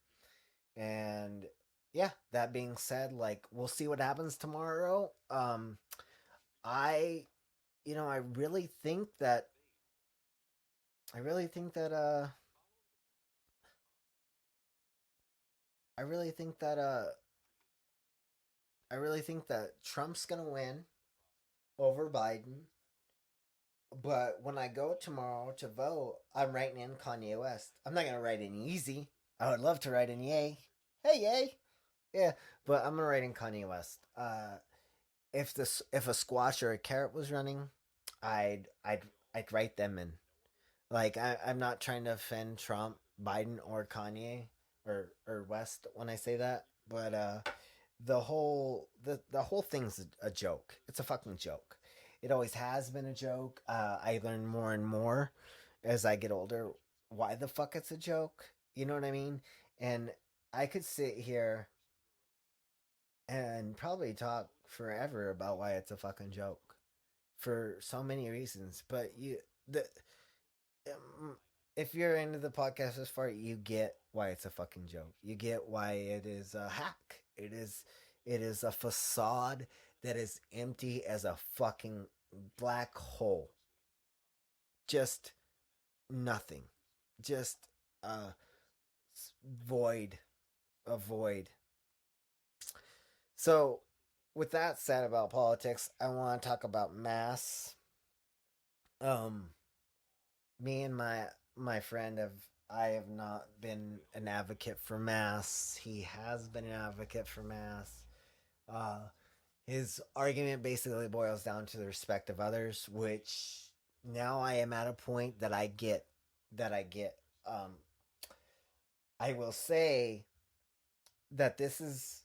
And yeah, that being said, like we'll see what happens tomorrow. I I really think that I really think that I really think that I really think that Trump's gonna win over Biden. But when I go tomorrow to vote, I'm writing in Kanye West. I'm not gonna write in Easy. I would love to write in Yay. Hey Yay. Yeah, but I'm gonna write in Kanye West. If a squash or a carrot was running, I'd I'd I'd write them in. Like I'm not trying to offend Trump, Biden, or Kanye or West when I say that, but the whole thing's a joke. It's a fucking joke. It always has been a joke. I learn more and more as I get older why the fuck it's a joke. You know what I mean? And I could sit here and probably talk forever about why it's a fucking joke for so many reasons. But the um, if you're into the podcast this far, you get why it's a fucking joke. You get why it is a hack. It is a facade that is empty as a fucking black hole. Just nothing. Just a void. A void. So, with that said about politics, I want to talk about mass. Um, Me and my friend have not been an advocate for mass. He has been an advocate for mass. Uh, his argument basically boils down to the respect of others, which now I am at a point that I get. That I get. Um, I will say that this is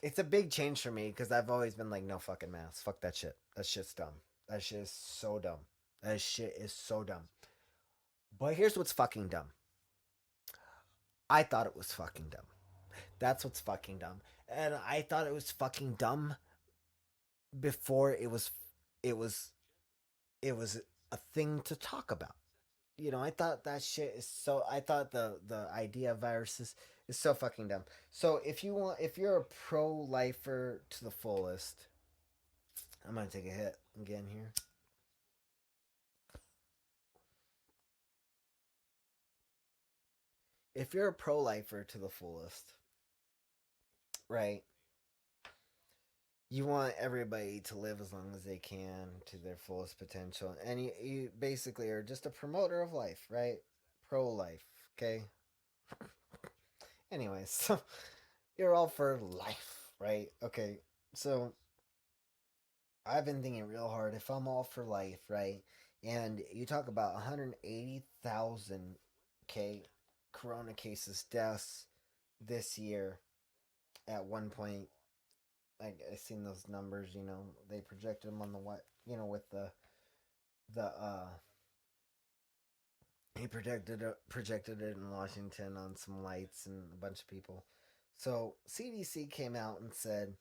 it's a big change for me because I've always been like, no fucking mass, fuck that shit. That shit's dumb. That shit is so dumb. That shit is so dumb. But here's what's fucking dumb. I thought it was fucking dumb. That's what's fucking dumb. And I thought it was fucking dumb before it was it was a thing to talk about. I thought that shit is so I thought the idea of viruses is so fucking dumb. So if you're a pro lifer to the fullest, I'm gonna take a hit again here. If you're a pro lifer to the fullest, right? You want everybody to live as long as they can to their fullest potential. And you basically are just a promoter of life, right? Pro life, okay? Anyways, so you're all for life, right? Okay, so I've been thinking real hard. If I'm all for life, right? And you talk about 180,000, okay, corona cases, deaths this year at one point. I seen those numbers. They projected them on the what? With the He projected it in Washington on some lights and a bunch of people. So CDC came out and said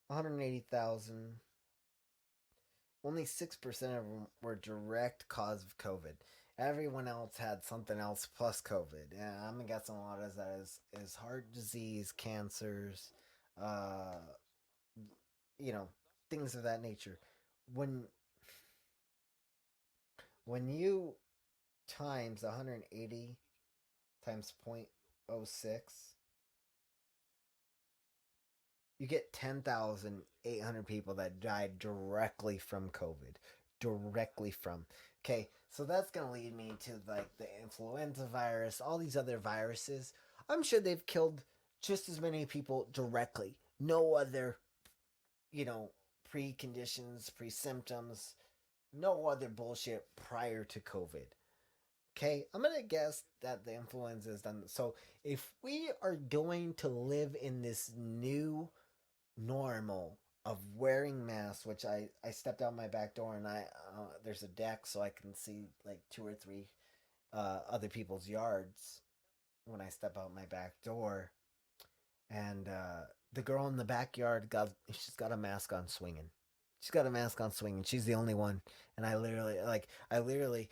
180,000. Only 6% of them were direct cause of COVID. Everyone else had something else plus COVID. And I'm guessing a lot of that is heart disease, cancers, uh, you know, things of that nature. When when you times 180 times 0.06, you get 10,800 people that died directly from COVID. Directly from. Okay, so that's going to lead me to like the influenza virus, all these other viruses. I'm sure they've killed just as many people directly. No other, you know, preconditions, pre symptoms, no other bullshit prior to COVID. Okay, I'm gonna guess that the influenza is done. So if we are going to live in this new normal of wearing masks, which I stepped out my back door and there's a deck so I can see like two or three other people's yards when I step out my back door, and the girl in the backyard she's got a mask on swinging. She's got a mask on swinging. She's the only one, and I literally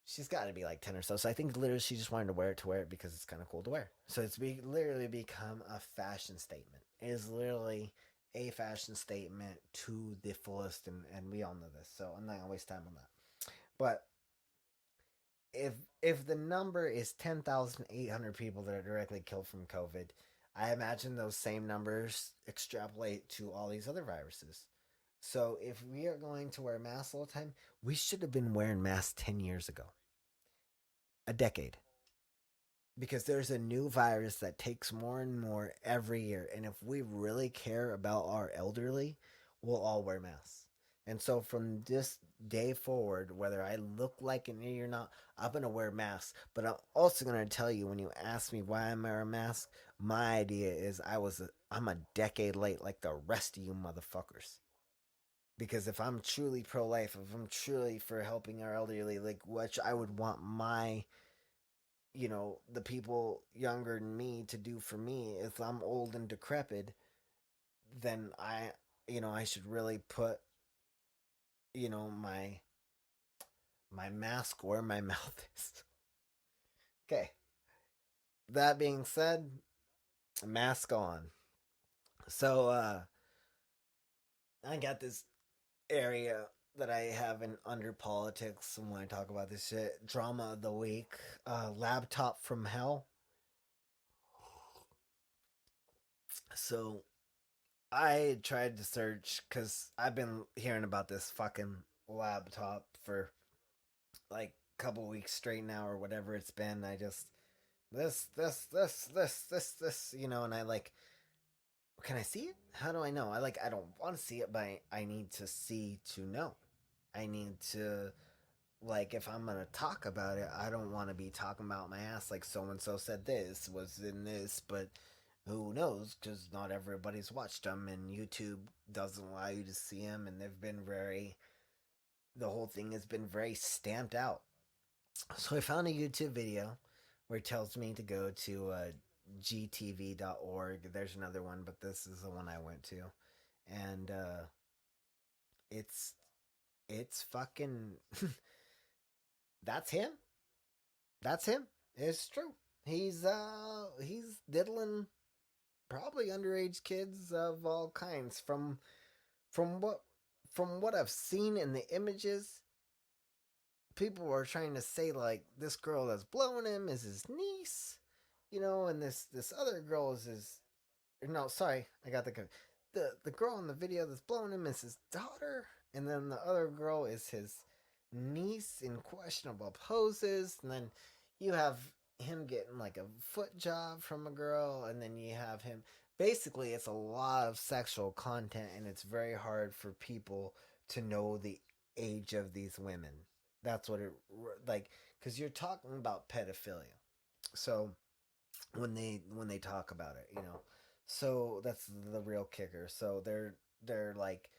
she's got to be like 10 or so. So I think literally she just wanted to wear it because it's kind of cool to wear. So literally become a fashion statement. It is literally a fashion statement to the fullest, and we all know this. So I'm not going to waste time on that. But if if the number is 10,800 people that are directly killed from COVID, I imagine those same numbers extrapolate to all these other viruses. So if we are going to wear masks all the time, we should have been wearing masks 10 years ago, a decade, because there's a new virus that takes more and more every year. And if we really care about our elderly, we'll all wear masks. And so from this day forward, whether I look like an idiot or not, I'm going to wear masks. But I'm also going to tell you, when you ask me why I'm wearing a mask, my idea is I'm a decade late like the rest of you motherfuckers. Because if I'm truly pro life, if I'm truly for helping our elderly, like, which I would want the people younger than me to do for me, if I'm old and decrepit, then I should really put, my mask where my mouth is. Okay. That being said, mask on. So, I got this area that I have in under politics and when I talk about this shit. Drama of the week. Laptop from hell. So I tried to search because I've been hearing about this fucking laptop for like a couple weeks straight now or whatever it's been. I just this, and I like, can I see it? How do I know? I don't want to see it, but I need to see to know. I need to, like, if I'm gonna talk about it, I don't want to be talking about my ass like so and so said this was in this, but who knows? Because not everybody's watched them, and YouTube doesn't allow you to see them, and they've been the whole thing has been very stamped out. So I found a YouTube video where it tells me to go to gtv.org. There's another one, but this is the one I went to, and it's it's fucking that's him. That's him. It's true. He's diddling probably underage kids of all kinds. From what from what I've seen in the images, people are trying to say like this girl that's blowing him is his niece, and this other girl is his. No, sorry, I got the girl in the video that's blowing him is his daughter, and then the other girl is his niece in questionable poses, and then you have him getting like a foot job from a girl, and then you have him. Basically, it's a lot of sexual content, and it's very hard for people to know the age of these women. That's what it like, because you're talking about pedophilia. So when they talk about it. So that's the real kicker. So they're like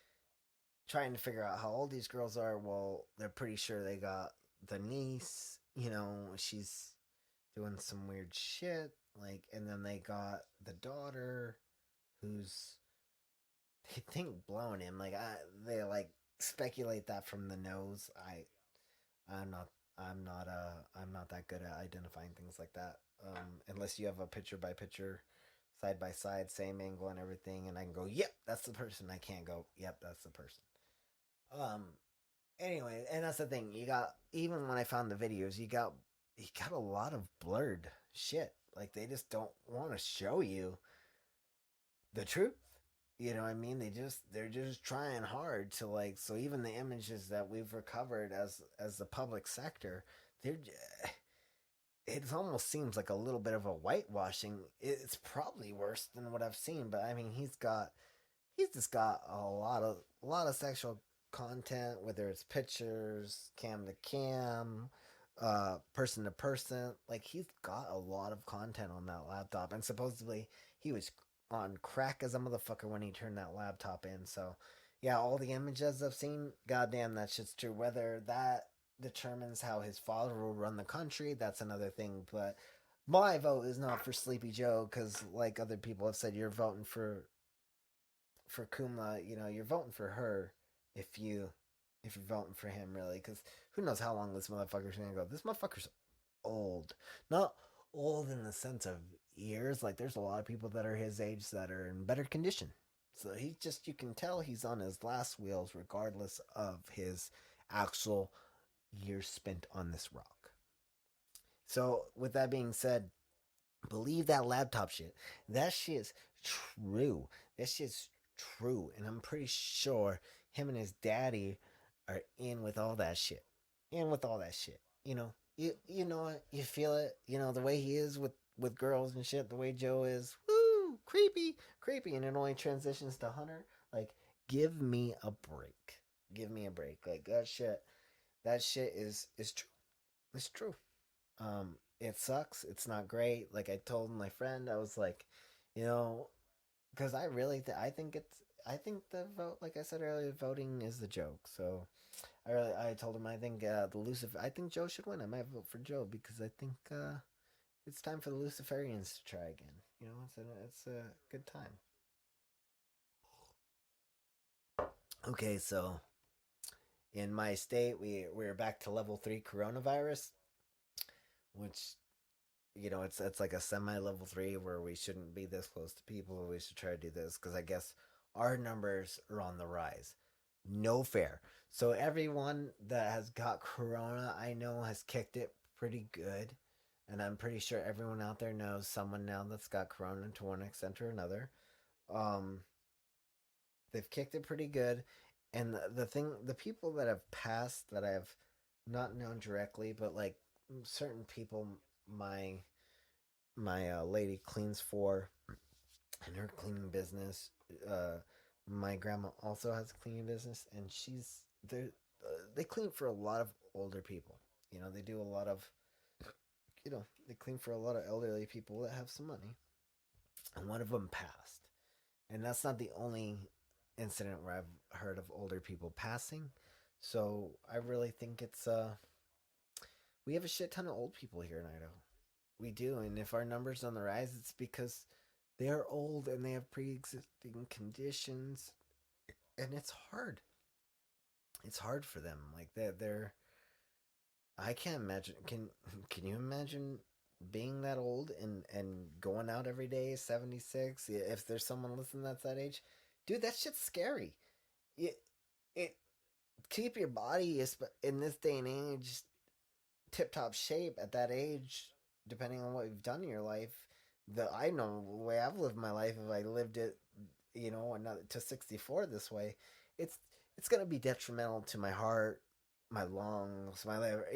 trying to figure out how old these girls are. Well, they're pretty sure they got the niece, she's doing some weird shit. Like, and then they got the daughter who's, they think, blowing him. Like, they like speculate that from the nose. I'm not I'm not that good at identifying things like that. Unless you have a picture by picture, side by side, same angle and everything, and I can go, yep, that's the person. I can't go, yep, that's the person. Um. Anyway, and that's the thing. You got, even when I found the videos, you got a lot of blurred shit. Like, they just don't want to show you the truth. You know what I mean? They're just trying hard to, like, so even the images that we've recovered as the public sector, they're it almost seems like a little bit of a whitewashing. It's probably worse than what I've seen, but I mean, he's just got a lot of sexual content, whether it's pictures, cam to cam, person to person. Like, he's got a lot of content on that laptop, and supposedly he was on crack as a motherfucker when he turned that laptop in. So, yeah, all the images I've seen, goddamn, that shit's true. Whether that determines how his father will run the country, that's another thing. But my vote is not for Sleepy Joe, because, like other people have said, you're voting for Kumla. You're voting for her if you're voting for him, really, because who knows how long this motherfucker's gonna go. This motherfucker's old, not old in the sense of years. Like, there's a lot of people that are his age that are in better condition. So he just, you can tell he's on his last wheels, regardless of his actual years spent on this rock. So, with that being said, believe that laptop shit. That shit's true. That shit's true. And I'm pretty sure him and his daddy are in with all that shit. In with all that shit. You know it. You feel it. The way he is with girls and shit. The way Joe is. Woo! Creepy, creepy, and it only transitions to Hunter. Like, give me a break. Give me a break. Like, that shit. That shit is true. It's true. It sucks. It's not great. Like, I told my friend, I was like, you know, because I think I think the vote, like I said earlier, voting is the joke. So I told him, I think I think Joe should win. I might vote for Joe because I think it's time for the Luciferians to try again. It's a good time. Okay, so in my state, we're back to level 3 coronavirus, which, it's like a semi level 3 where we shouldn't be this close to people. We should try to do this because I guess our numbers are on the rise. No fair. So everyone that has got corona, I know, has kicked it pretty good. And I'm pretty sure everyone out there knows someone now that's got corona to one extent or another. Um, they've kicked it pretty good. And the people that have passed that I have not known directly, but like certain people, my lady cleans for in her cleaning business. My grandma also has a cleaning business, and they clean for a lot of older people. They do a lot of, they clean for a lot of elderly people that have some money. And one of them passed, and that's not the only incident where I've heard of older people passing. So I really think we have a shit ton of old people here in Idaho. We do, and if our numbers on the rise, it's because they are old and they have pre-existing conditions, and it's hard. It's hard for them. Like, they're I can't imagine. Can you imagine being that old and going out every day, 76? If there's someone listening that's that age, dude, that shit's scary. It keep your body in this day and age tip top shape at that age, depending on what you've done in your life. I know the way I've lived my life. If I lived it, another to 64 this way, it's it's gonna be detrimental to my heart, my lungs, my liver.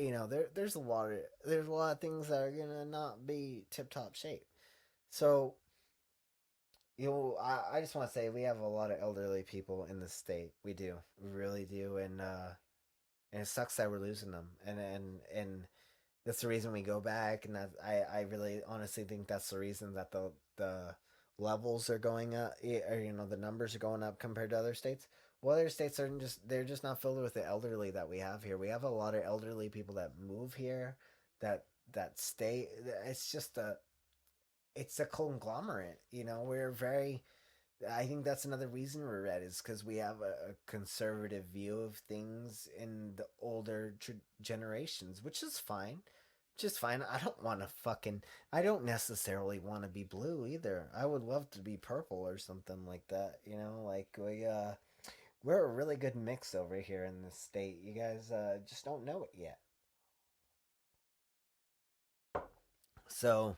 There's a lot of things that are gonna not be tip top shape. So, I just want to say we have a lot of elderly people in the state. We do, we really do, and it sucks that we're losing them. And that's the reason we go back, and that I really honestly think that's the reason that the levels are going up, or the numbers are going up compared to other states. Well, other states are just, they're just not filled with the elderly that we have here. We have a lot of elderly people that move here that that state. It's just it's a conglomerate. We're very. I think that's another reason we're red is because we have a conservative view of things in the older generations, which is fine. Just fine. I don't want to fucking. I don't necessarily want to be blue either. I would love to be purple or something like that. Like we're a really good mix over here in this state. You guys just don't know it yet. So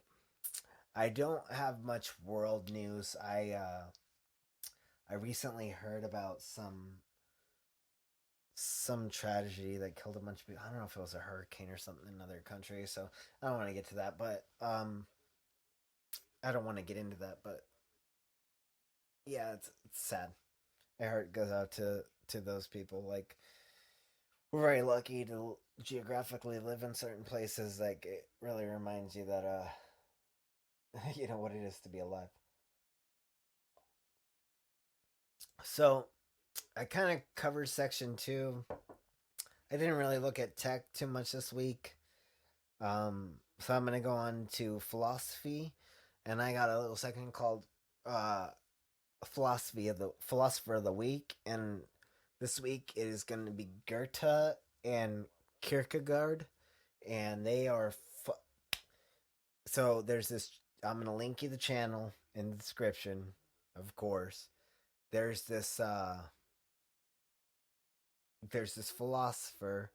I don't have much world news. I recently heard about some tragedy that killed a bunch of people. I don't know if it was a hurricane or something in another country, so I don't want to get to that. But I don't want to get into that. But yeah, it's sad. My heart goes out to those people. Like we're very lucky to geographically live in certain places. Like it really reminds you that you know what it is to be alive. So I kind of covered section two. I didn't really look at tech too much this week. So I'm gonna go on to philosophy, and I got a little section called uh, philosopher of the week, and this week it is going to be Goethe and Kierkegaard, and they are. So there's this. I'm gonna link you the channel in the description, of course. There's this. There's this philosopher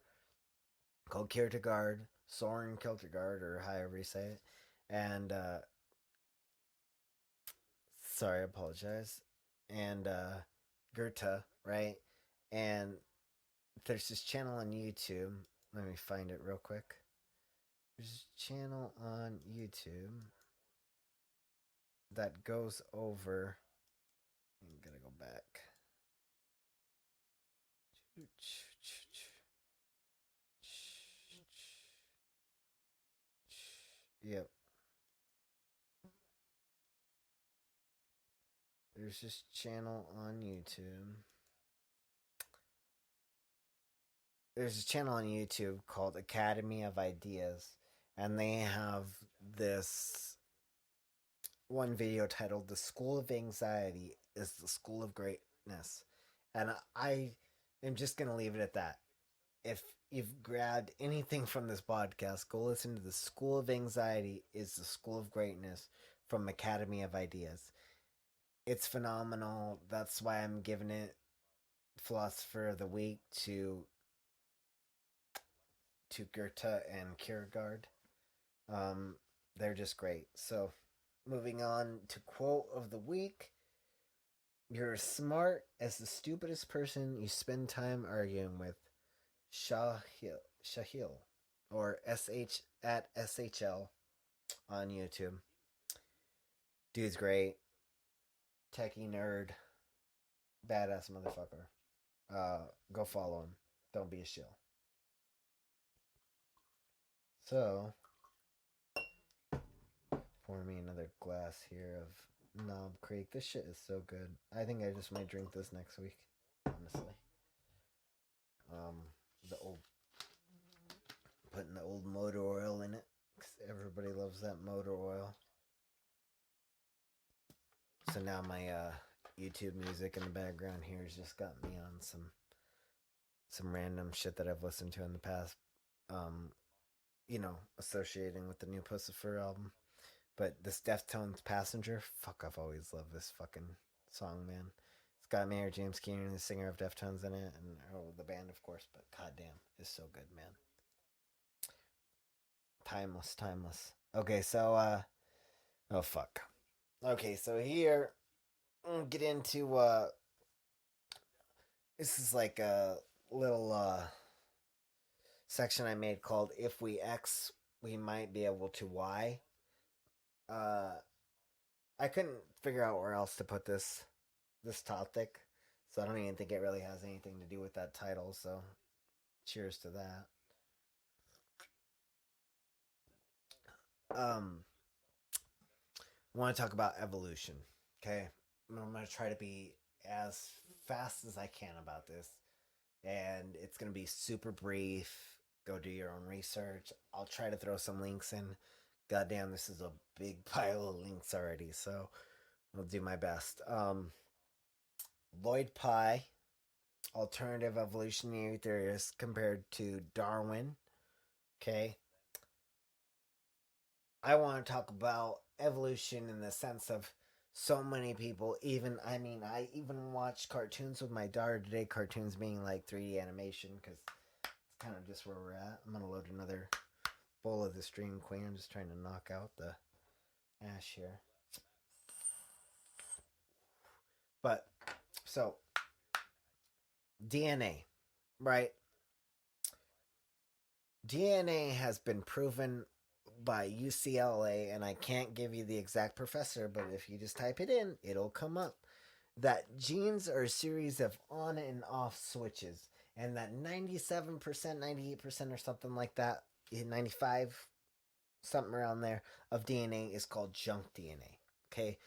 called Kierkegaard, Soren Kierkegaard, or however you say it, and sorry, I apologize, and Goethe, right? And there's this channel on YouTube. Let me find it real quick. There's a channel on YouTube that goes over. I'm gonna go back. Yep. There's this channel on YouTube. There's a channel on YouTube called Academy of Ideas, and they have this one video titled "The School of Anxiety is the School of Greatness," and I am just gonna leave it at that. If you've grabbed anything from this podcast, go listen to "The School of Anxiety is the School of Greatness" from Academy of Ideas. It's phenomenal. That's why I'm giving it Philosopher of the Week to Goethe and Kierkegaard. Um, they're just great. So, moving on to quote of the week. You're as smart as the stupidest person you spend time arguing with. Shahil, or sh at SHL on YouTube. Dude's great. Techie nerd. Badass motherfucker. Go follow him. Don't be a shill. So, pour me another glass here of Knob Creek. This shit is so good. I think I just might drink this next week. Honestly. Um, the old putting the old motor oil in it because everybody loves that motor oil. So now my YouTube music in the background here has just got me on some random shit that I've listened to in the past. Um, associating with the new Pussifer album. But this Deftones Passenger, fuck, I've always loved this fucking song, man. It's got Mayor James Keenan, the singer of Deftones, in it, and the band, of course. But goddamn, it's so good, man. Timeless, timeless. Okay, so oh fuck. Okay, so here we'll get into this is like a little section I made called "If We X, We Might Be Able to Y." Uh, I couldn't figure out where else to put this topic, so I don't even think it really has anything to do with that title. So, cheers to that. Um, I want to talk about evolution. Okay, I'm gonna try to be as fast as I can about this, and it's gonna be super brief. Go do your own research. I'll try to throw some links in. Goddamn, this is a big pile of links already, so I'll do my best. Lloyd Pye, alternative evolutionary theorist compared to Darwin. Okay. I want to talk about evolution in the sense of so many people, even, I mean, I even watch cartoons with my daughter today, cartoons being like 3D animation, because it's kind of just where we're at. I'm going to load another bowl of the Stream Queen. I'm just trying to knock out the ash here. But, so, DNA, right? DNA has been proven by UCLA, and I can't give you the exact professor, but if you just type it in, it'll come up. That genes are a series of on and off switches, and that 97%, 98%, or something like that, 95, something around there, of DNA is called junk DNA. Okay?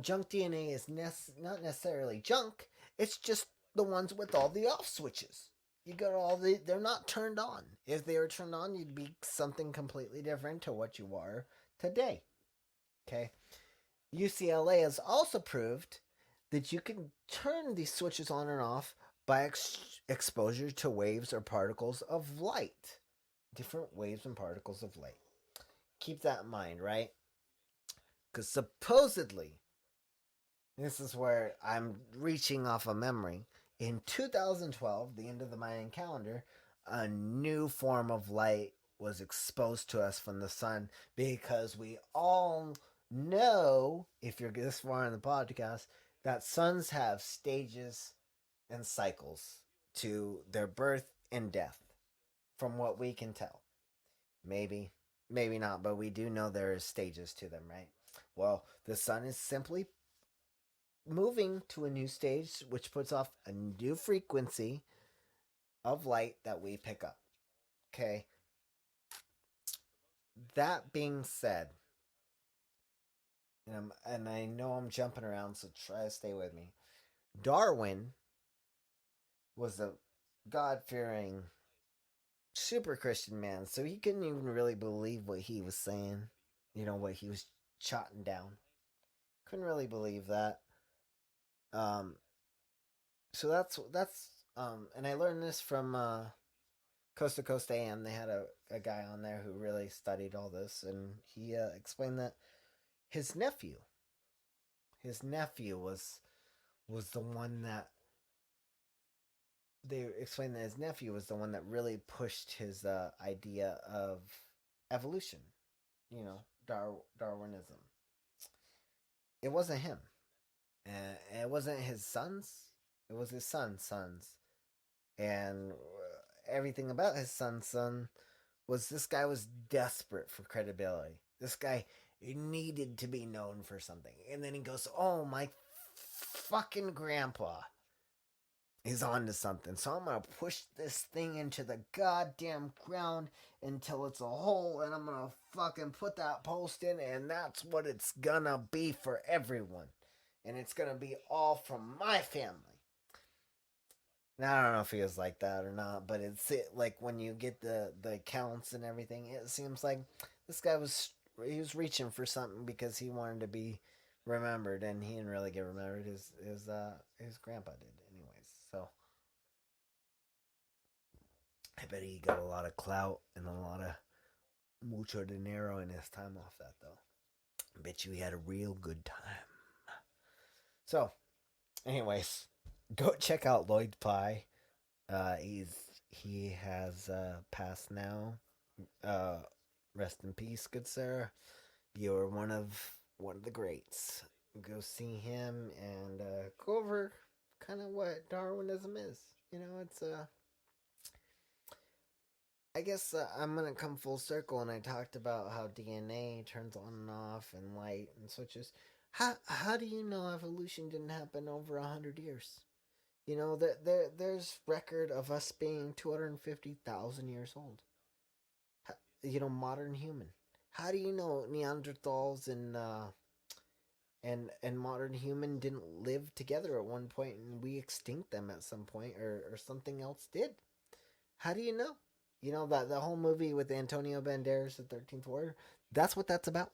Junk DNA is not necessarily junk, it's just the ones with all the off switches. You got they're not turned on. If they were turned on, you'd be something completely different to what you are today. Okay? UCLA has also proved that you can turn these switches on and off by exposure to waves or particles of light. Different waves and particles of light. Keep that in mind, right? Because supposedly, this is where I'm reaching off a memory. In 2012, the end of the Mayan calendar, a new form of light was exposed to us from the sun, because we all know, if you're this far in the podcast, that suns have stages and cycles to their birth and death, from what we can tell. Maybe, maybe not, but we do know there is stages to them, right? Well, the sun is simply moving to a new stage, which puts off a new frequency of light that we pick up. Okay. That being said, and I know I'm jumping around, so try to stay with me. Darwin was a God fearing, super Christian man, so he couldn't even really believe what he was saying, what he was jotting down. Couldn't really believe that. Um, so and I learned this from Coast to Coast AM. They had a guy on there who really studied all this, and he explained that his nephew, his nephew was the one that they explained that his nephew was the one that really pushed his idea of evolution. Darwinism. It wasn't him. It wasn't his sons. It was his son's sons, and everything about his son's son was this guy was desperate for credibility. This guy needed to be known for something. And then he goes, "Oh, my fucking grandpa is onto something. So I'm going to push this thing into the goddamn ground until it's a hole, and I'm going to fucking put that post in, and that's what it's going to be for everyone. And it's going to be all from my family." Now, I don't know if he was like that or not, but like when you get the accounts and everything, it seems like this guy he was reaching for something because he wanted to be remembered, and he didn't really get remembered. His grandpa did, anyways. So I bet he got a lot of clout and a lot of mucho dinero in his time off that, though. I bet you he had a real good time. So, anyways, go check out Lloyd Pye. He has passed now. Rest in peace, good sir. You're one of the greats. Go see him and go over kind of what Darwinism is. It's I guess I'm gonna come full circle, and I talked about how DNA turns on and off, and light and switches. How do you know evolution didn't happen over 100 years? There's record of us being 250,000 years old. Modern human. How do you know Neanderthals and modern human didn't live together at one point, and we extinct them at some point, or something else did? How do you know? You know that the whole movie with Antonio Banderas, The 13th Warrior. That's what that's about.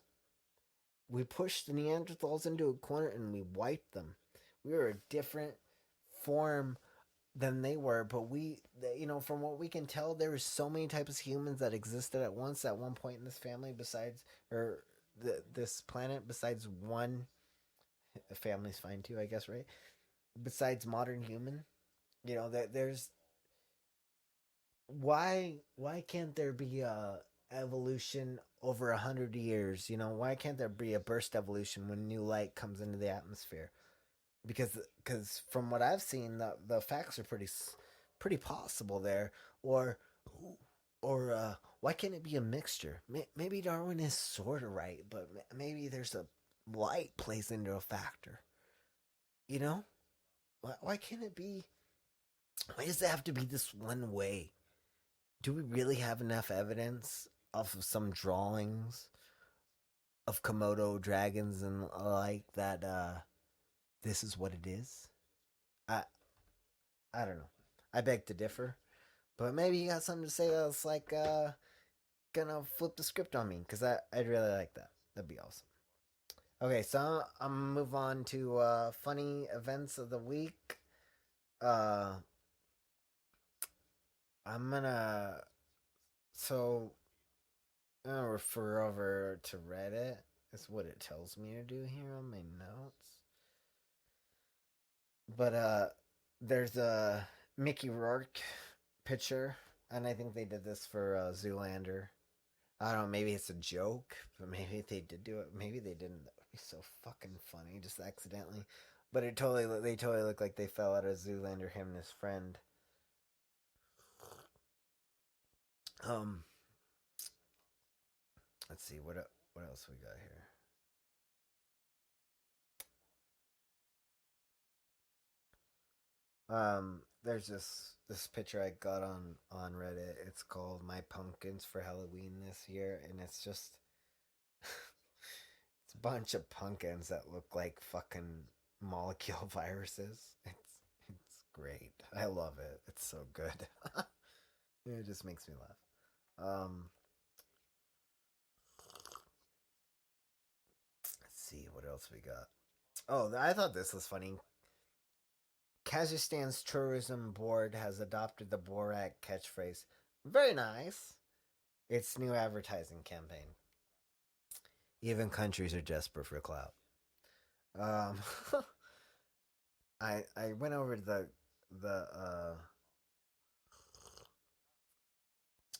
We pushed the Neanderthals into a corner and we wiped them. We were a different form than they were, but from what we can tell, there were so many types of humans that existed at once at one point in this family, besides or this planet, besides one. A family's fine too, I guess, right? Besides modern human, that there's why can't there be a evolution over 100 years? Why can't there be a burst evolution when new light comes into the atmosphere? Because from what I've seen, the facts are pretty possible there. Or why can't it be a mixture? Maybe Darwin is sort of right, but maybe there's a light plays into a factor. You know, why can't it be? Why does it have to be this one way? Do we really have enough evidence of some drawings of Komodo dragons and like that? This is what it is. I I don't know. I beg to differ, but maybe you got something to say that's like gonna flip the script on me because I'd really like that. That'd be awesome. Okay, so I'm gonna move on to funny events of the week. Uh, I'm gonna so I'm gonna refer over to Reddit. That's what it tells me to do here on my notes. But there's a Mickey Rourke picture, and I think they did this for Zoolander. I don't know, maybe it's a joke, but maybe they did do it. Maybe they didn't. That would be so fucking funny, just accidentally. But they totally look like they fell out of Zoolander, him and his friend. Um, let's see what else we got here. There's this picture I got on Reddit. It's called "My Pumpkins for Halloween this year," and it's just it's a bunch of pumpkins that look like fucking molecule viruses. It's great. I love it. It's so good. It just makes me laugh. Let's see what else we got. Oh, I thought this was funny. Kazakhstan's tourism board has adopted the Borat catchphrase. Very nice. Its new advertising campaign. Even countries are desperate for clout. Um, I went over the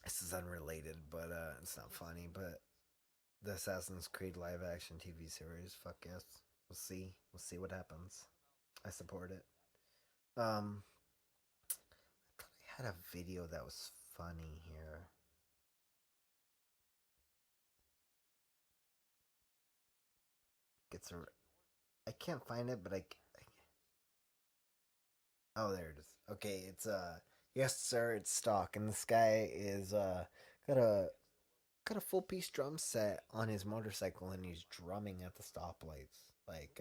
this is unrelated, but it's not funny. But the Assassin's Creed live action TV series, fuck yes, we'll see what happens. I support it. I thought I had a video that was funny here. It's a I can't find it, but oh, there it is. Okay, it's yes sir, it's stock, and this guy is got a got a full piece drum set on his motorcycle, and he's drumming at the stoplights. Like,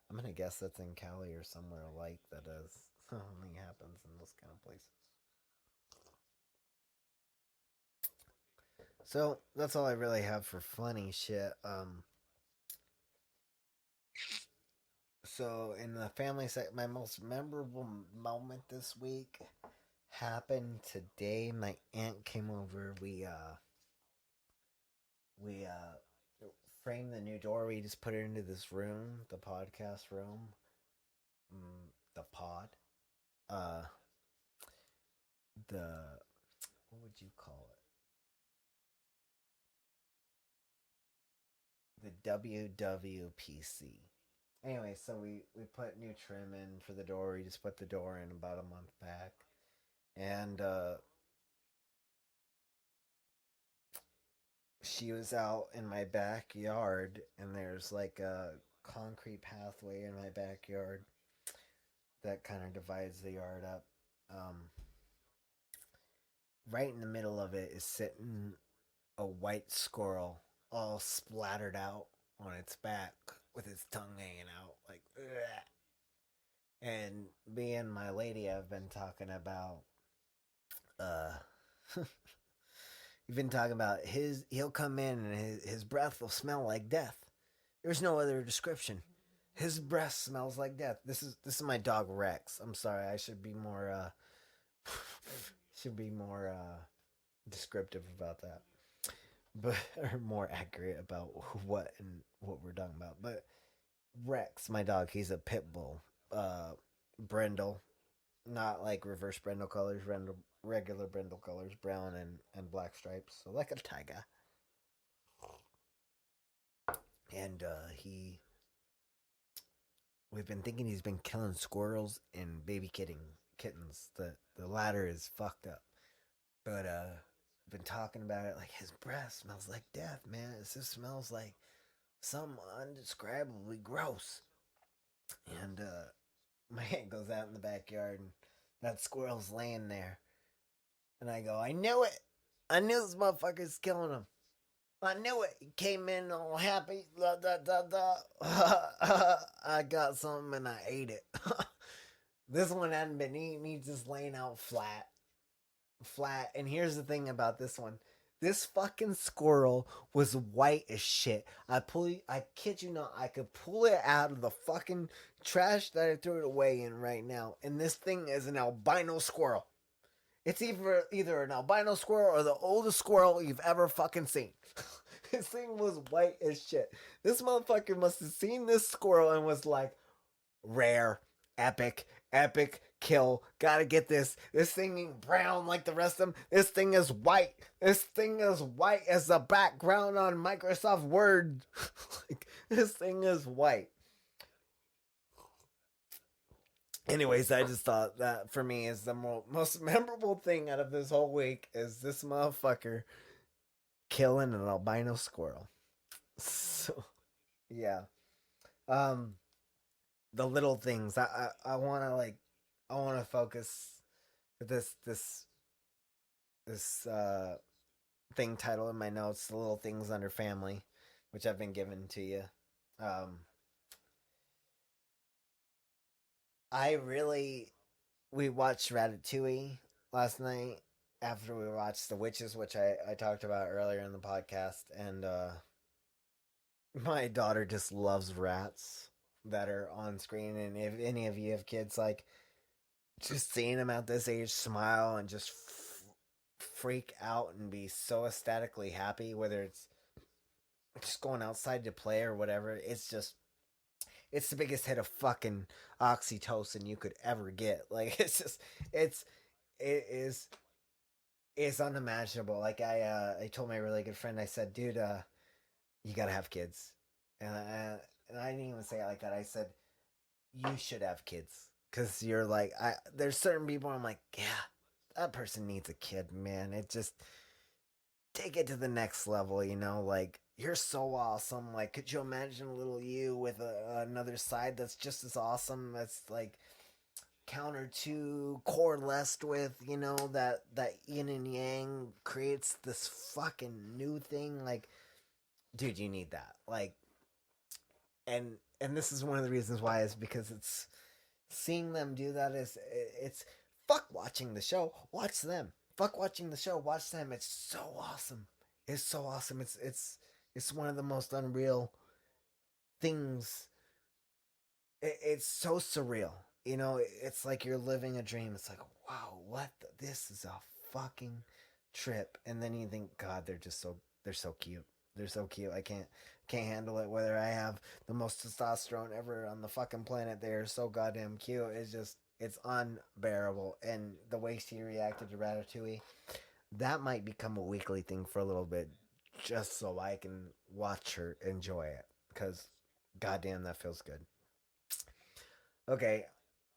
I'm gonna guess that's in Cali or somewhere like that. Does only happens in those kind of places. So that's all I really have for funny shit. So in the family set, my most memorable moment this week happened today. My aunt came over. We framed the new door. We just put it into this room, the podcast room, the pod. Uh, the what would you call it? The WWPC. Anyway, so we put new trim in for the door. We just put the door in about a month back, and she was out in my backyard, and there's like a concrete pathway in my backyard that kind of divides the yard up. Um, right in the middle of it is sitting a white squirrel, all splattered out on its back with its tongue hanging out, like. Ugh. And me and my lady have been talking about uh You've been talking about he'll come in and his breath will smell like death. There's no other description. His breath smells like death. This is my dog Rex. I'm sorry, I should be more descriptive about that. But or more accurate about what we're talking about. But Rex, my dog, he's a pit bull. Brindle, not like reverse brindle colors, regular brindle colors, brown and black stripes. So like a tiger. And we've been thinking he's been killing squirrels and baby kittens. The latter is fucked up. But been talking about it like his breath smells like death, man. It just smells like something undescribably gross. And my aunt goes out in the backyard and that squirrel's laying there. And I go, I knew it. I knew this motherfucker's killing him. I knew it. He came in all happy. Da, da, da, da. I got something and I ate it. This one hadn't been eaten. He's just laying out flat. Flat. And here's the thing about this one. This fucking squirrel was white as shit. I kid you not, I could pull it out of the fucking trash that I threw it away in right now. And this thing is an albino squirrel. It's either an albino squirrel or the oldest squirrel you've ever fucking seen. This thing was white as shit. This motherfucker must have seen this squirrel and was like, rare, epic, epic kill. Gotta get this. This thing ain't brown like the rest of them. This thing is white. This thing is white as the background on Microsoft Word. Like, this thing is white. Anyways, I just thought that for me is the most memorable thing out of this whole week is this motherfucker killing an albino squirrel. So yeah, um, the little things. I want to I want to focus this this thing title in my notes. The little things under family, which I've been given to you. Um, I really we watched Ratatouille last night after we watched The Witches, which I talked about earlier in the podcast, and my daughter just loves rats that are on screen. And if any of you have kids, like just seeing them at this age smile and just freak out and be so ecstatically happy, whether it's just going outside to play or whatever, it's the biggest hit of fucking oxytocin you could ever get. Like it's it is it's unimaginable. Like I told my really good friend, I said, dude, you gotta have kids, and I didn't even say it like that. I said you should have kids because you're like there's certain people I'm like, yeah, that person needs a kid, man. It just take it to the next level, like you're so awesome. Like, could you imagine a little you with another side that's just as awesome? That's like counter to coalesced with, that yin and yang creates this fucking new thing. Like, dude, you need that. Like, and this is one of the reasons why is because it's seeing them do that is it's fuck watching the show. Watch them. Fuck watching the show. Watch them. It's so awesome. It's so awesome. It's one of the most unreal things. It's so surreal. It's like you're living a dream. It's like, wow, this is a fucking trip. And then you think, God, they're so cute. They're so cute. I can't handle it. Whether I have the most testosterone ever on the fucking planet, they are so goddamn cute. It's unbearable. And the way she reacted to Ratatouille, that might become a weekly thing for a little bit, just so I can watch her enjoy it. Because, goddamn, that feels good. Okay,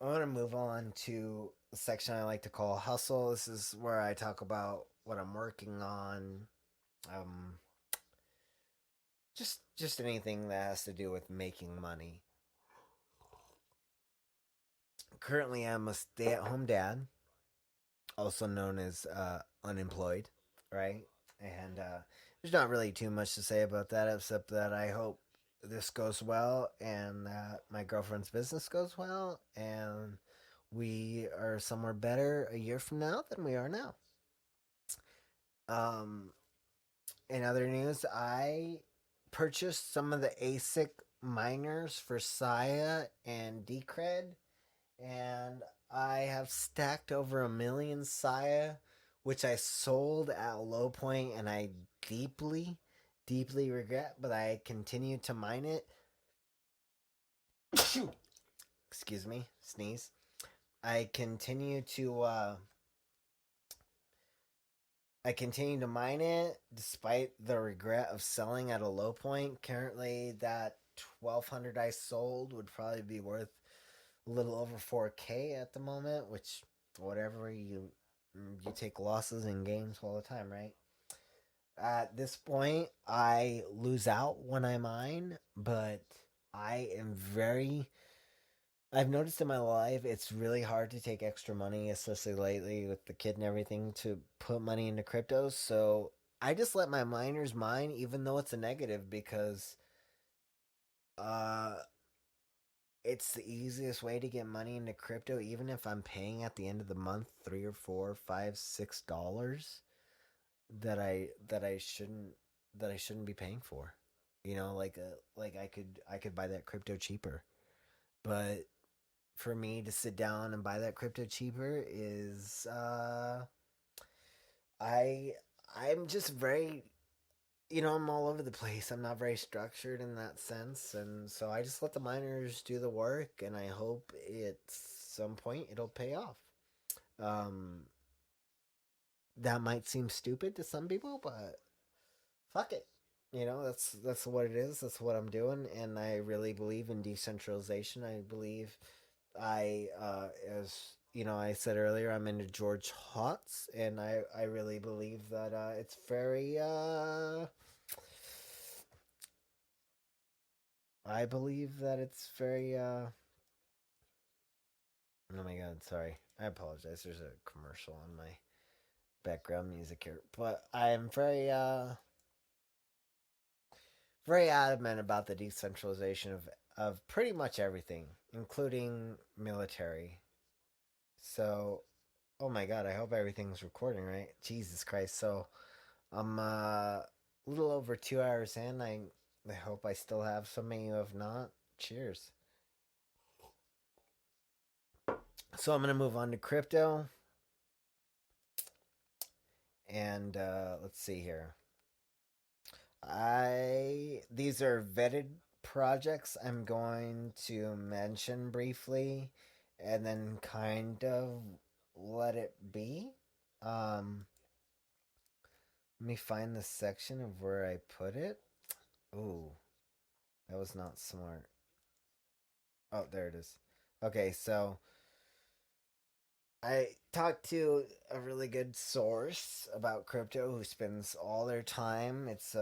I want to move on to a section I like to call hustle. This is where I talk about what I'm working on. Um, just anything that has to do with making money. Currently, I'm a stay-at-home dad, also known as unemployed, right? And there's not really too much to say about that, except that I hope this goes well and that my girlfriend's business goes well and we are somewhere better a year from now than we are now. Um, in other news, I purchased some of the ASIC miners for Saya and Decred, and I have stacked over 1 million Saya, which I sold at a low point, and I deeply, deeply regret. But I continue to mine it. Excuse me, sneeze. I continue to mine it despite the regret of selling at a low point. Currently, that 1200 I sold would probably be worth a little over 4K at the moment, which whatever you take losses in games all the time, right? At this point, I lose out when I mine, but I am very I've noticed in my life it's really hard to take extra money, especially lately with the kid and everything, to put money into cryptos. So I just let my miners mine, even though it's a negative, because uh, it's the easiest way to get money into crypto. Even if I'm paying at the end of the month three or four, five, $6 that I shouldn't be paying for. Like I could buy that crypto cheaper, but for me to sit down and buy that crypto cheaper is I I'm just very I'm all over the place. I'm not very structured in that sense, and so I just let the miners do the work, and I hope at some point it'll pay off. Um, that might seem stupid to some people, but fuck it. That's what it is. That's what I'm doing, and I really believe in decentralization. I believe as I said earlier, I'm into George Hotz, and I really believe that it's very. I believe that it's very. Oh my god, sorry. I apologize. There's a commercial on my background music here, but I'm very adamant about the decentralization of pretty much everything, including military. So, oh my god, I hope everything's recording right. Jesus Christ. So, I'm a little over 2 hours in. I hope I still have some of you. If not, cheers. So, I'm going to move on to crypto. And let's see here. These are vetted projects I'm going to mention briefly and then kind of let it be. Um, Let me find the section of where I put it. Ooh, that was not smart. Oh, there it is. Okay, so I talked to a really good source about crypto who spends all their time. It's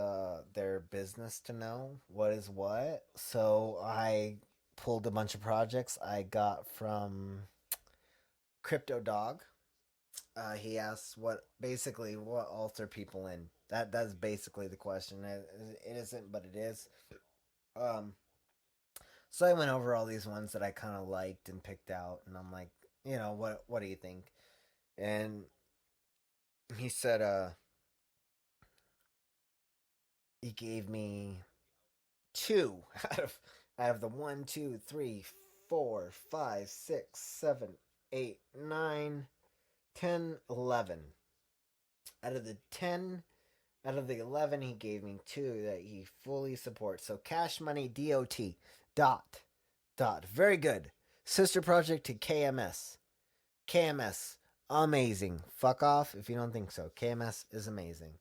their business to know what is what. So I pulled a bunch of projects I got from Crypto Dog. He asks what alts are people in. That's basically the question. It isn't, but it is. Um, so I went over all these ones that I kind of liked and picked out, and I'm like, what do you think? And he said, he gave me two out of the 1, 2, 3, 4, 5, 6, 7, 8, 9, 10, 11. Out of the 10, out of the 11, he gave me two that he fully supports. So Cash Money DOT dot very good. Sister project to KMS. KMS, amazing. Fuck off if you don't think so. KMS is amazing.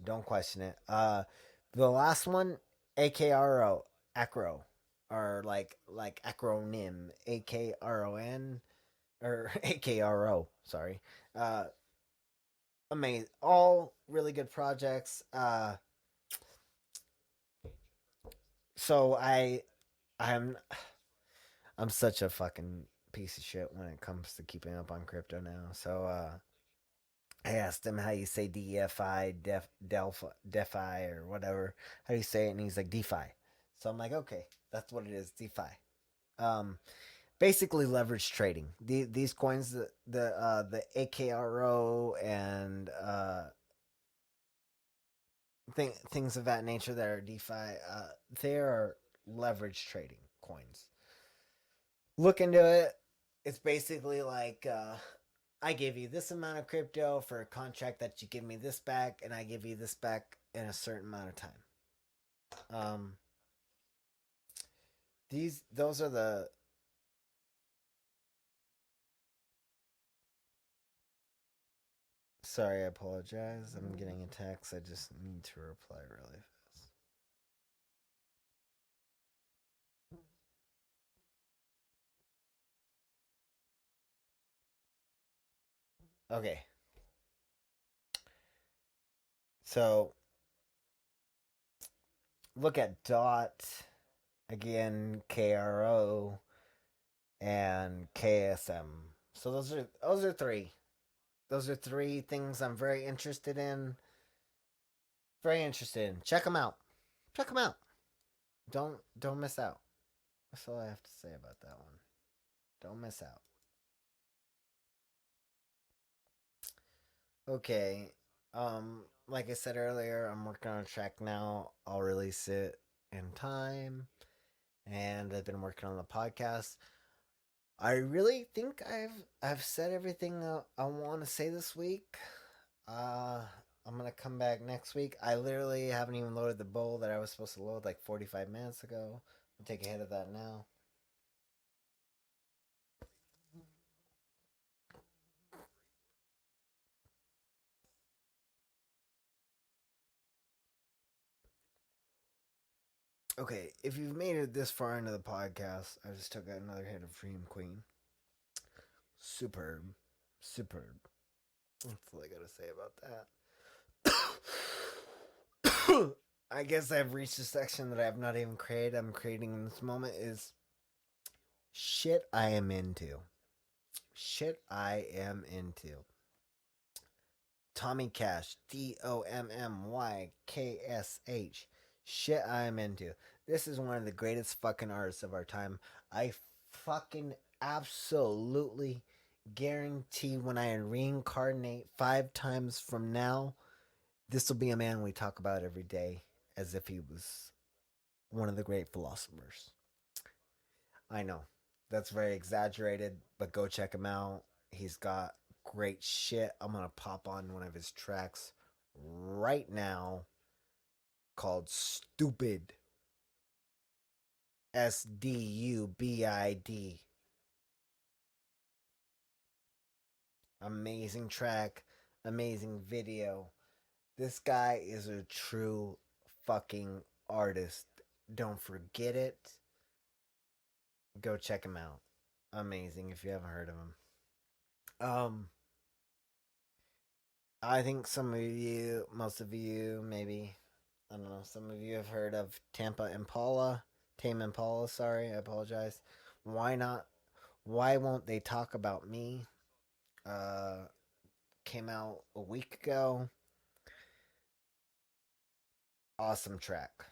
Don't question it. The last one, AKRO, Acro, or like acronym, AKRON or AKRO. Sorry. Uh, Amazing. All really good projects. So I'm I'm such a fucking piece of shit when it comes to keeping up on crypto now. So I asked him how you say DeFi, DeFi, or whatever. How do you say it? And he's like DeFi. So I'm like, okay, that's what it is, DeFi. Um, Basically leverage trading. These coins, the AKRO and things of that nature that are DeFi. They are leverage trading coins. Look into it. It's basically like I give you this amount of crypto for a contract that you give me this back, and I give you this back in a certain amount of time. Um, those are the. Sorry, I apologize. I'm getting a text. I just need to reply really fast. Okay, so look at dot again, KRO and KSM. So those are three. Those are three things I'm very interested in. Very interested in. Check them out. Check them out. Don't miss out. That's all I have to say about that one. Don't miss out. Okay. Like I said earlier, I'm working on a track now. I'll release it in time. And I've been working on the podcast. I really think I've said everything I want to say this week. Uh, I'm gonna come back next week. I literally haven't even loaded the bowl that I was supposed to load like 45 minutes ago. I'll take a hit of that now. Okay, if you've made it this far into the podcast, I just took another hit of Dream Queen. Superb, superb. That's all I gotta say about that. I guess I've reached a section that I have not even created. I'm creating in this moment is shit I am into. Shit I am into. Tommy Cash, DOMMYKSH. Shit I am into. This is one of the greatest fucking artists of our time. I fucking absolutely guarantee when I reincarnate 5 times from now, this will be a man we talk about every day as if he was one of the great philosophers. I know that's very exaggerated, but go check him out. He's got great shit. I'm gonna pop on one of his tracks right now called Stupid. SDUBID. Amazing track, amazing video. This guy is a true fucking artist. Don't forget it. Go check him out. Amazing if you haven't heard of him. I think some of you, most of you, maybe, I don't know, some of you have heard of Tampa Impala. Tame Impala, sorry, I apologize. Why not? Why won't they talk about me? Uh, Came out a week ago. Awesome track.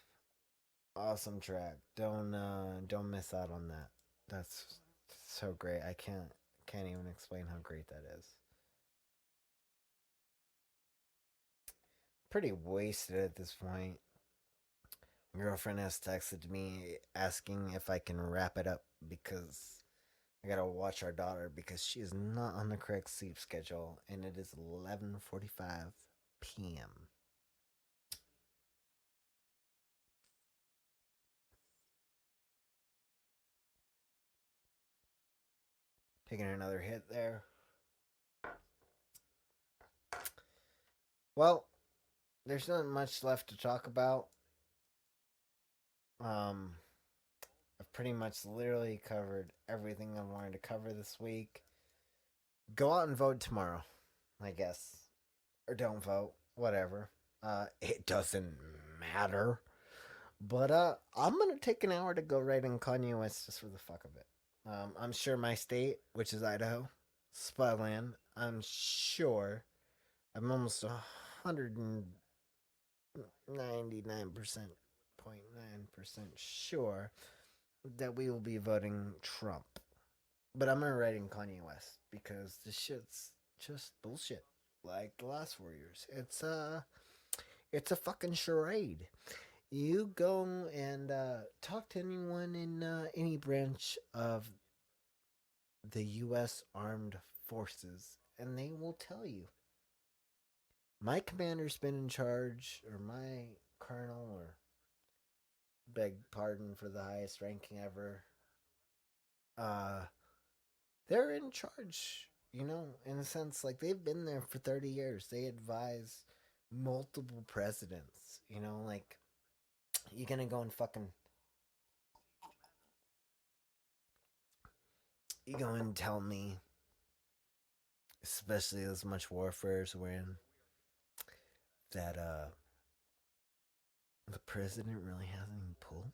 Awesome track. Don't miss out on that. That's so great. I can't even explain how great that is. Pretty wasted at this point. My girlfriend has texted me asking if I can wrap it up because I gotta watch our daughter because she is not on the correct sleep schedule and it is 11:45 p.m. Taking another hit there. Well, there's not much left to talk about. Um, I've pretty much literally covered everything I wanted to cover this week. Go out and vote tomorrow, I guess. Or don't vote. Whatever. It doesn't matter. But I'm gonna take an hour to go write in Kanye West just for the fuck of it. I'm sure my state, which is Idaho, Spudland, I'm sure I'm almost 199.9% sure that we will be voting Trump. But I'm gonna write in Kanye West because this shit's just bullshit. Like the last 4 years. It's a fucking charade. You go and talk to anyone in any branch of the U.S. Armed Forces, and they will tell you. My commander's been in charge, or my colonel, or beg pardon for the highest ranking ever. Uh, they're in charge, in a sense, like they've been there for 30 years. They advise multiple presidents, like you gonna go and fucking you go and tell me, especially as much warfare as we're in, that the president really has any pull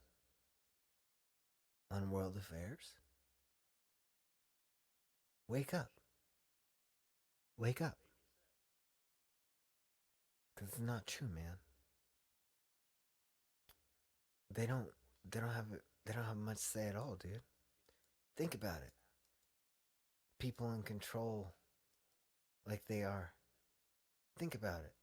on world affairs? Wake up. Wake up. Cause it's not true, man. They don't they don't have they don't have much to say at all, dude. Think about it. People in control like they are. Think about it.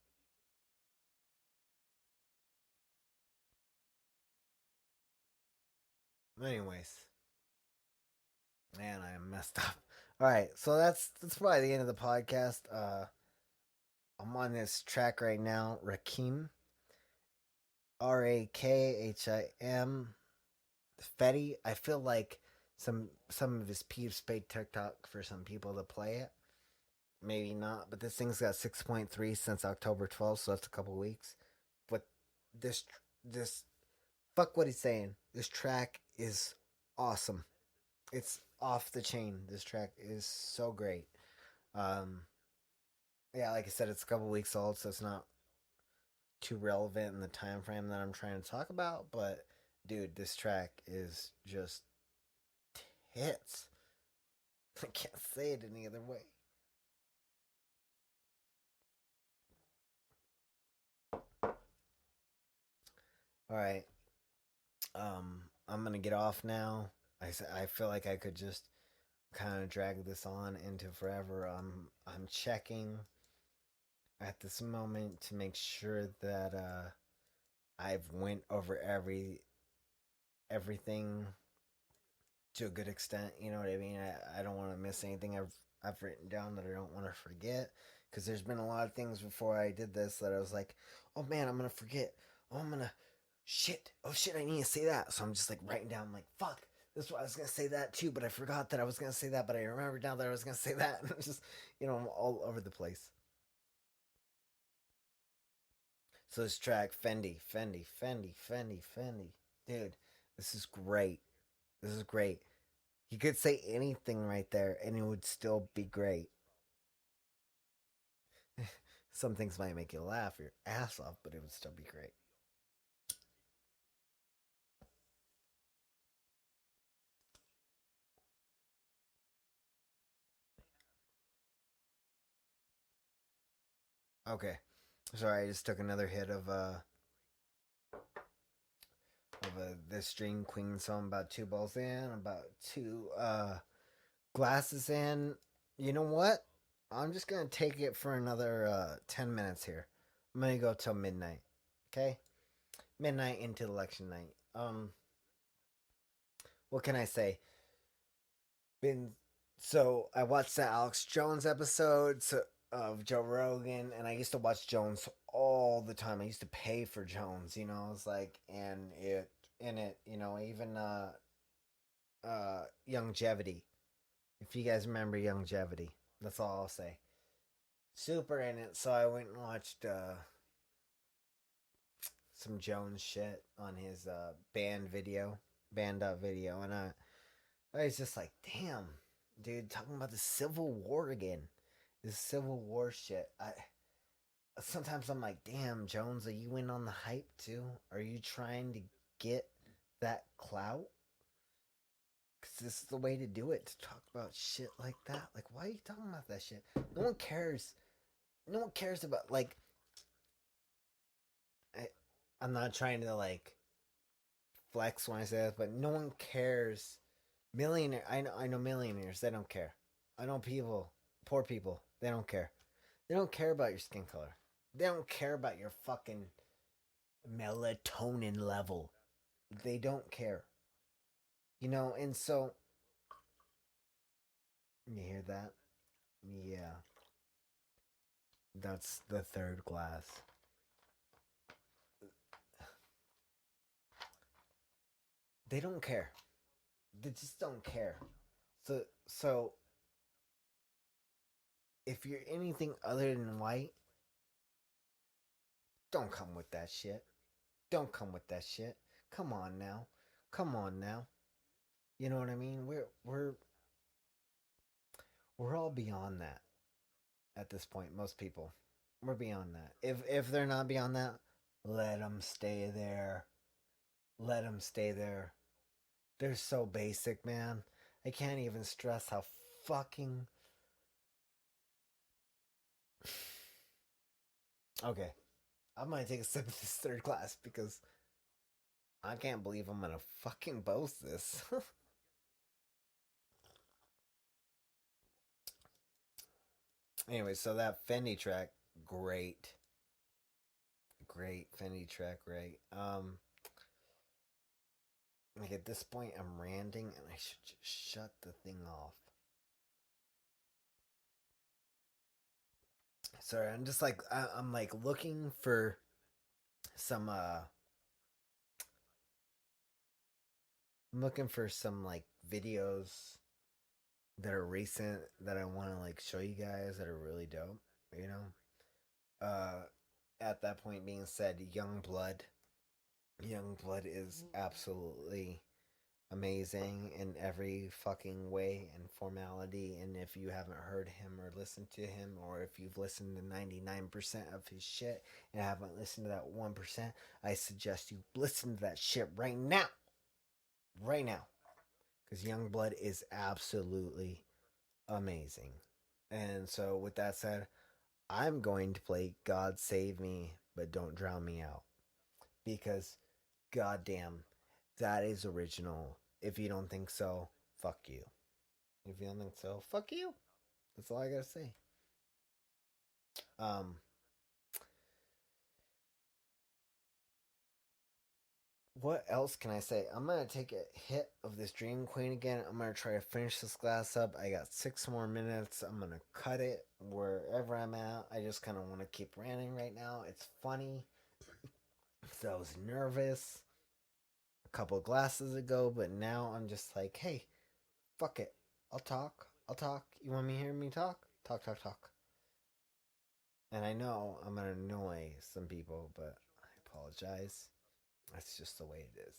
Anyways, man, I am messed up. All right, so that's probably the end of the podcast. I'm on this track right now, Rakim, Rakhim, Fetty. I feel like some of his peeps paid TikTok for some people to play it. Maybe not, but this thing's got 6.3 since October 12th, so that's a couple weeks. But this this fuck what he's saying. This track is awesome. It's off the chain. This track is so great. Um, yeah, like I said, it's a couple weeks old, so it's not too relevant in the time frame that I'm trying to talk about. But dude, this track is just hits. I can't say it any other way. All right, I'm gonna get off now. I feel like I could just kind of drag this on into forever. I'm checking at this moment to make sure that I've went over everything to a good extent. You know what I mean? I don't want to miss anything I've written down that I don't want to forget. Because there's been a lot of things before I did this that I was like, oh man, I'm gonna forget. Oh, I'm gonna shit. Oh shit, I need to say that. So I'm just like writing down, I'm like, fuck. This is what I was gonna say that too, but I forgot that I was gonna say that, but I remembered now that I was gonna say that. And it's just, I'm all over the place. So this track, Fendi. Dude, this is great. This is great. You could say anything right there and it would still be great. Some things might make you laugh your ass off, but it would still be great. Okay. Sorry, I just took another hit of this Dream Queen song, about two balls in, about two glasses in. You know what? I'm just gonna take it for another 10 minutes here. I'm gonna go till midnight. Okay? Midnight into election night. What can I say? Been so I watched the Alex Jones episodes of Joe Rogan, and I used to watch Jones all the time. I used to pay for Jones, I was like, and it in it, even Longevity. If you guys remember Longevity, that's all I'll say. Super in it, so I went and watched some Jones shit on his band up video, and I was just like, damn, dude, talking about the Civil War again. This Civil War shit. I sometimes I'm like, damn, Jones, are you in on the hype too? Are you trying to get that clout? Cause this is the way to do it, to talk about shit like that. Like, why are you talking about that shit? No one cares. No one cares about like. I, I'm not trying to like flex when I say this, but no one cares. Millionaire, I know millionaires. They don't care. I know people, poor people. They don't care. They don't care about your skin color. They don't care about your fucking melatonin level. They don't care. And so you hear that? Yeah, that's the third glass. They don't care. They just don't care. So if you're anything other than white, don't come with that shit. Don't come with that shit. Come on now. Come on now. You know what I mean? We're all beyond that at this point. Most people, we're beyond that. If they're not beyond that, let them stay there. Let them stay there. They're so basic, man. I can't even stress how fucking. Okay, I might take a sip of this third class because I can't believe I'm gonna fucking boast this. Anyway, so that Fendi track, great, great Fendi track, right? Like at this point, I'm ranting, and I should just shut the thing off. Sorry, I'm just like I'm like looking for some. I'm looking for some like videos that are recent that I want to like show you guys that are really dope. You know. At that point being said, Young Blood is absolutely amazing in every fucking way and formality. And if you haven't heard him or listened to him, or if you've listened to 99% of his shit and haven't listened to that 1%, I suggest you listen to that shit right now. Right now. Because Youngblood is absolutely amazing. And so, with that said, I'm going to play God Save Me, but Don't Drown Me Out. Because, goddamn, that is original. If you don't think so, fuck you. If you don't think so, fuck you. That's all I gotta say. Um, what else can I say? I'm gonna take a hit of this Dream Queen again. I'm gonna try to finish this glass up. I got 6 more minutes. I'm gonna cut it wherever I'm at. I just kind of want to keep ranting right now. It's funny. So I was nervous a couple of glasses ago, but now I'm just like, hey, fuck it. I'll talk. I'll talk. You want me to hear me talk? Talk, talk, talk. And I know I'm gonna annoy some people, but I apologize. That's just the way it is.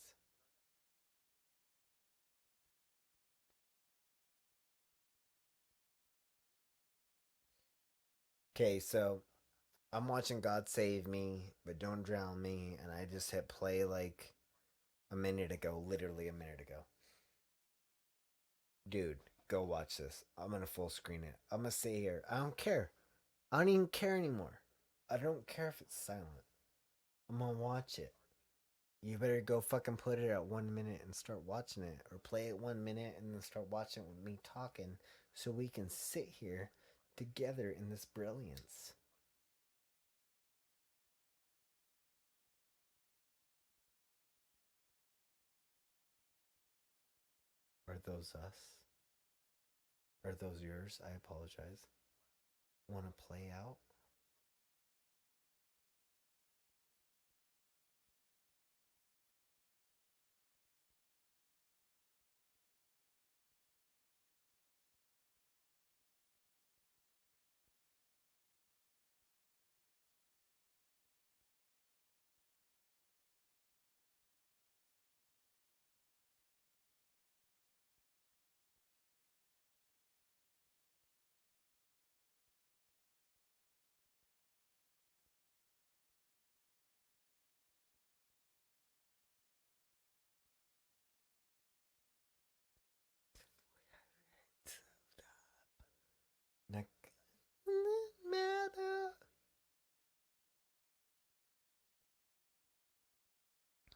Okay, so I'm watching God Save Me, but Don't Drown Me, and I just hit play like a minute ago, literally a minute ago. Dude, go watch this. I'm gonna full screen it. I'm gonna sit here. I don't care. I don't even care anymore. I don't care if it's silent. I'm gonna watch it. You better go fucking put it at 1 minute and start watching it, or play it 1 minute and then start watching it with me talking, so we can sit here together in this brilliance. Are those us? Are those yours? I apologize. Want to play out?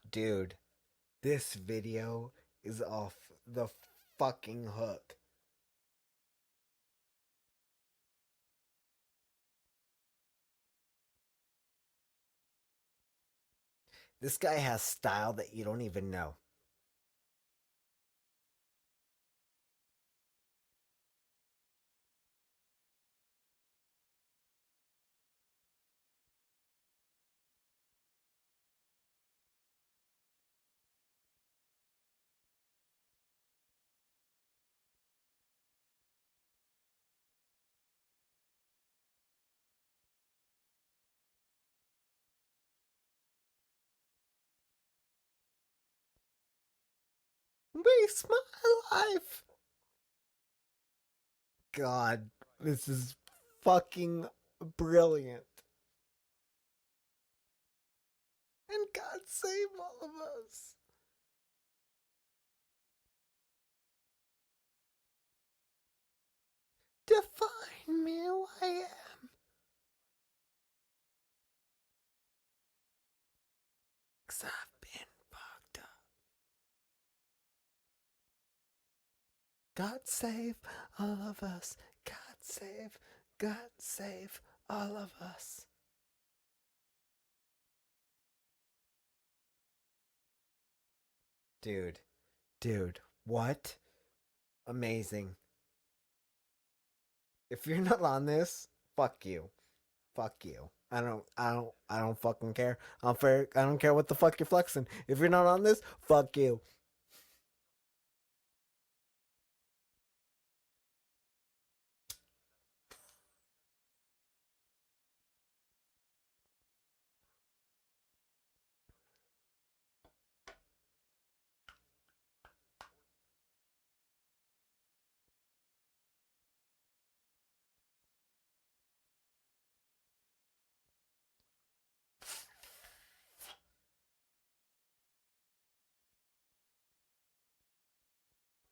Dude, this video is off the fucking hook. This guy has style that you don't even know. Waste my life. God, this is fucking brilliant. And God save all of us. Define me who I am. 'Cause I've been fucked up. God save all of us. God save all of us. Dude, dude, what? Amazing. If you're not on this, fuck you. Fuck you. I don't fucking care. I don't care what the fuck you're flexing. If you're not on this, fuck you.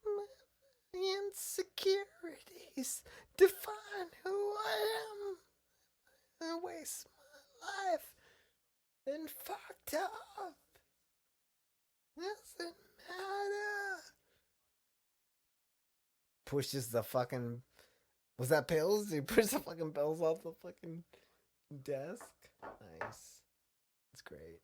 My insecurities define who I am. I waste my life and fucked up. Doesn't matter. Pushes the fucking. Was that pills? He pushed the fucking pills off the fucking desk. Nice. It's great.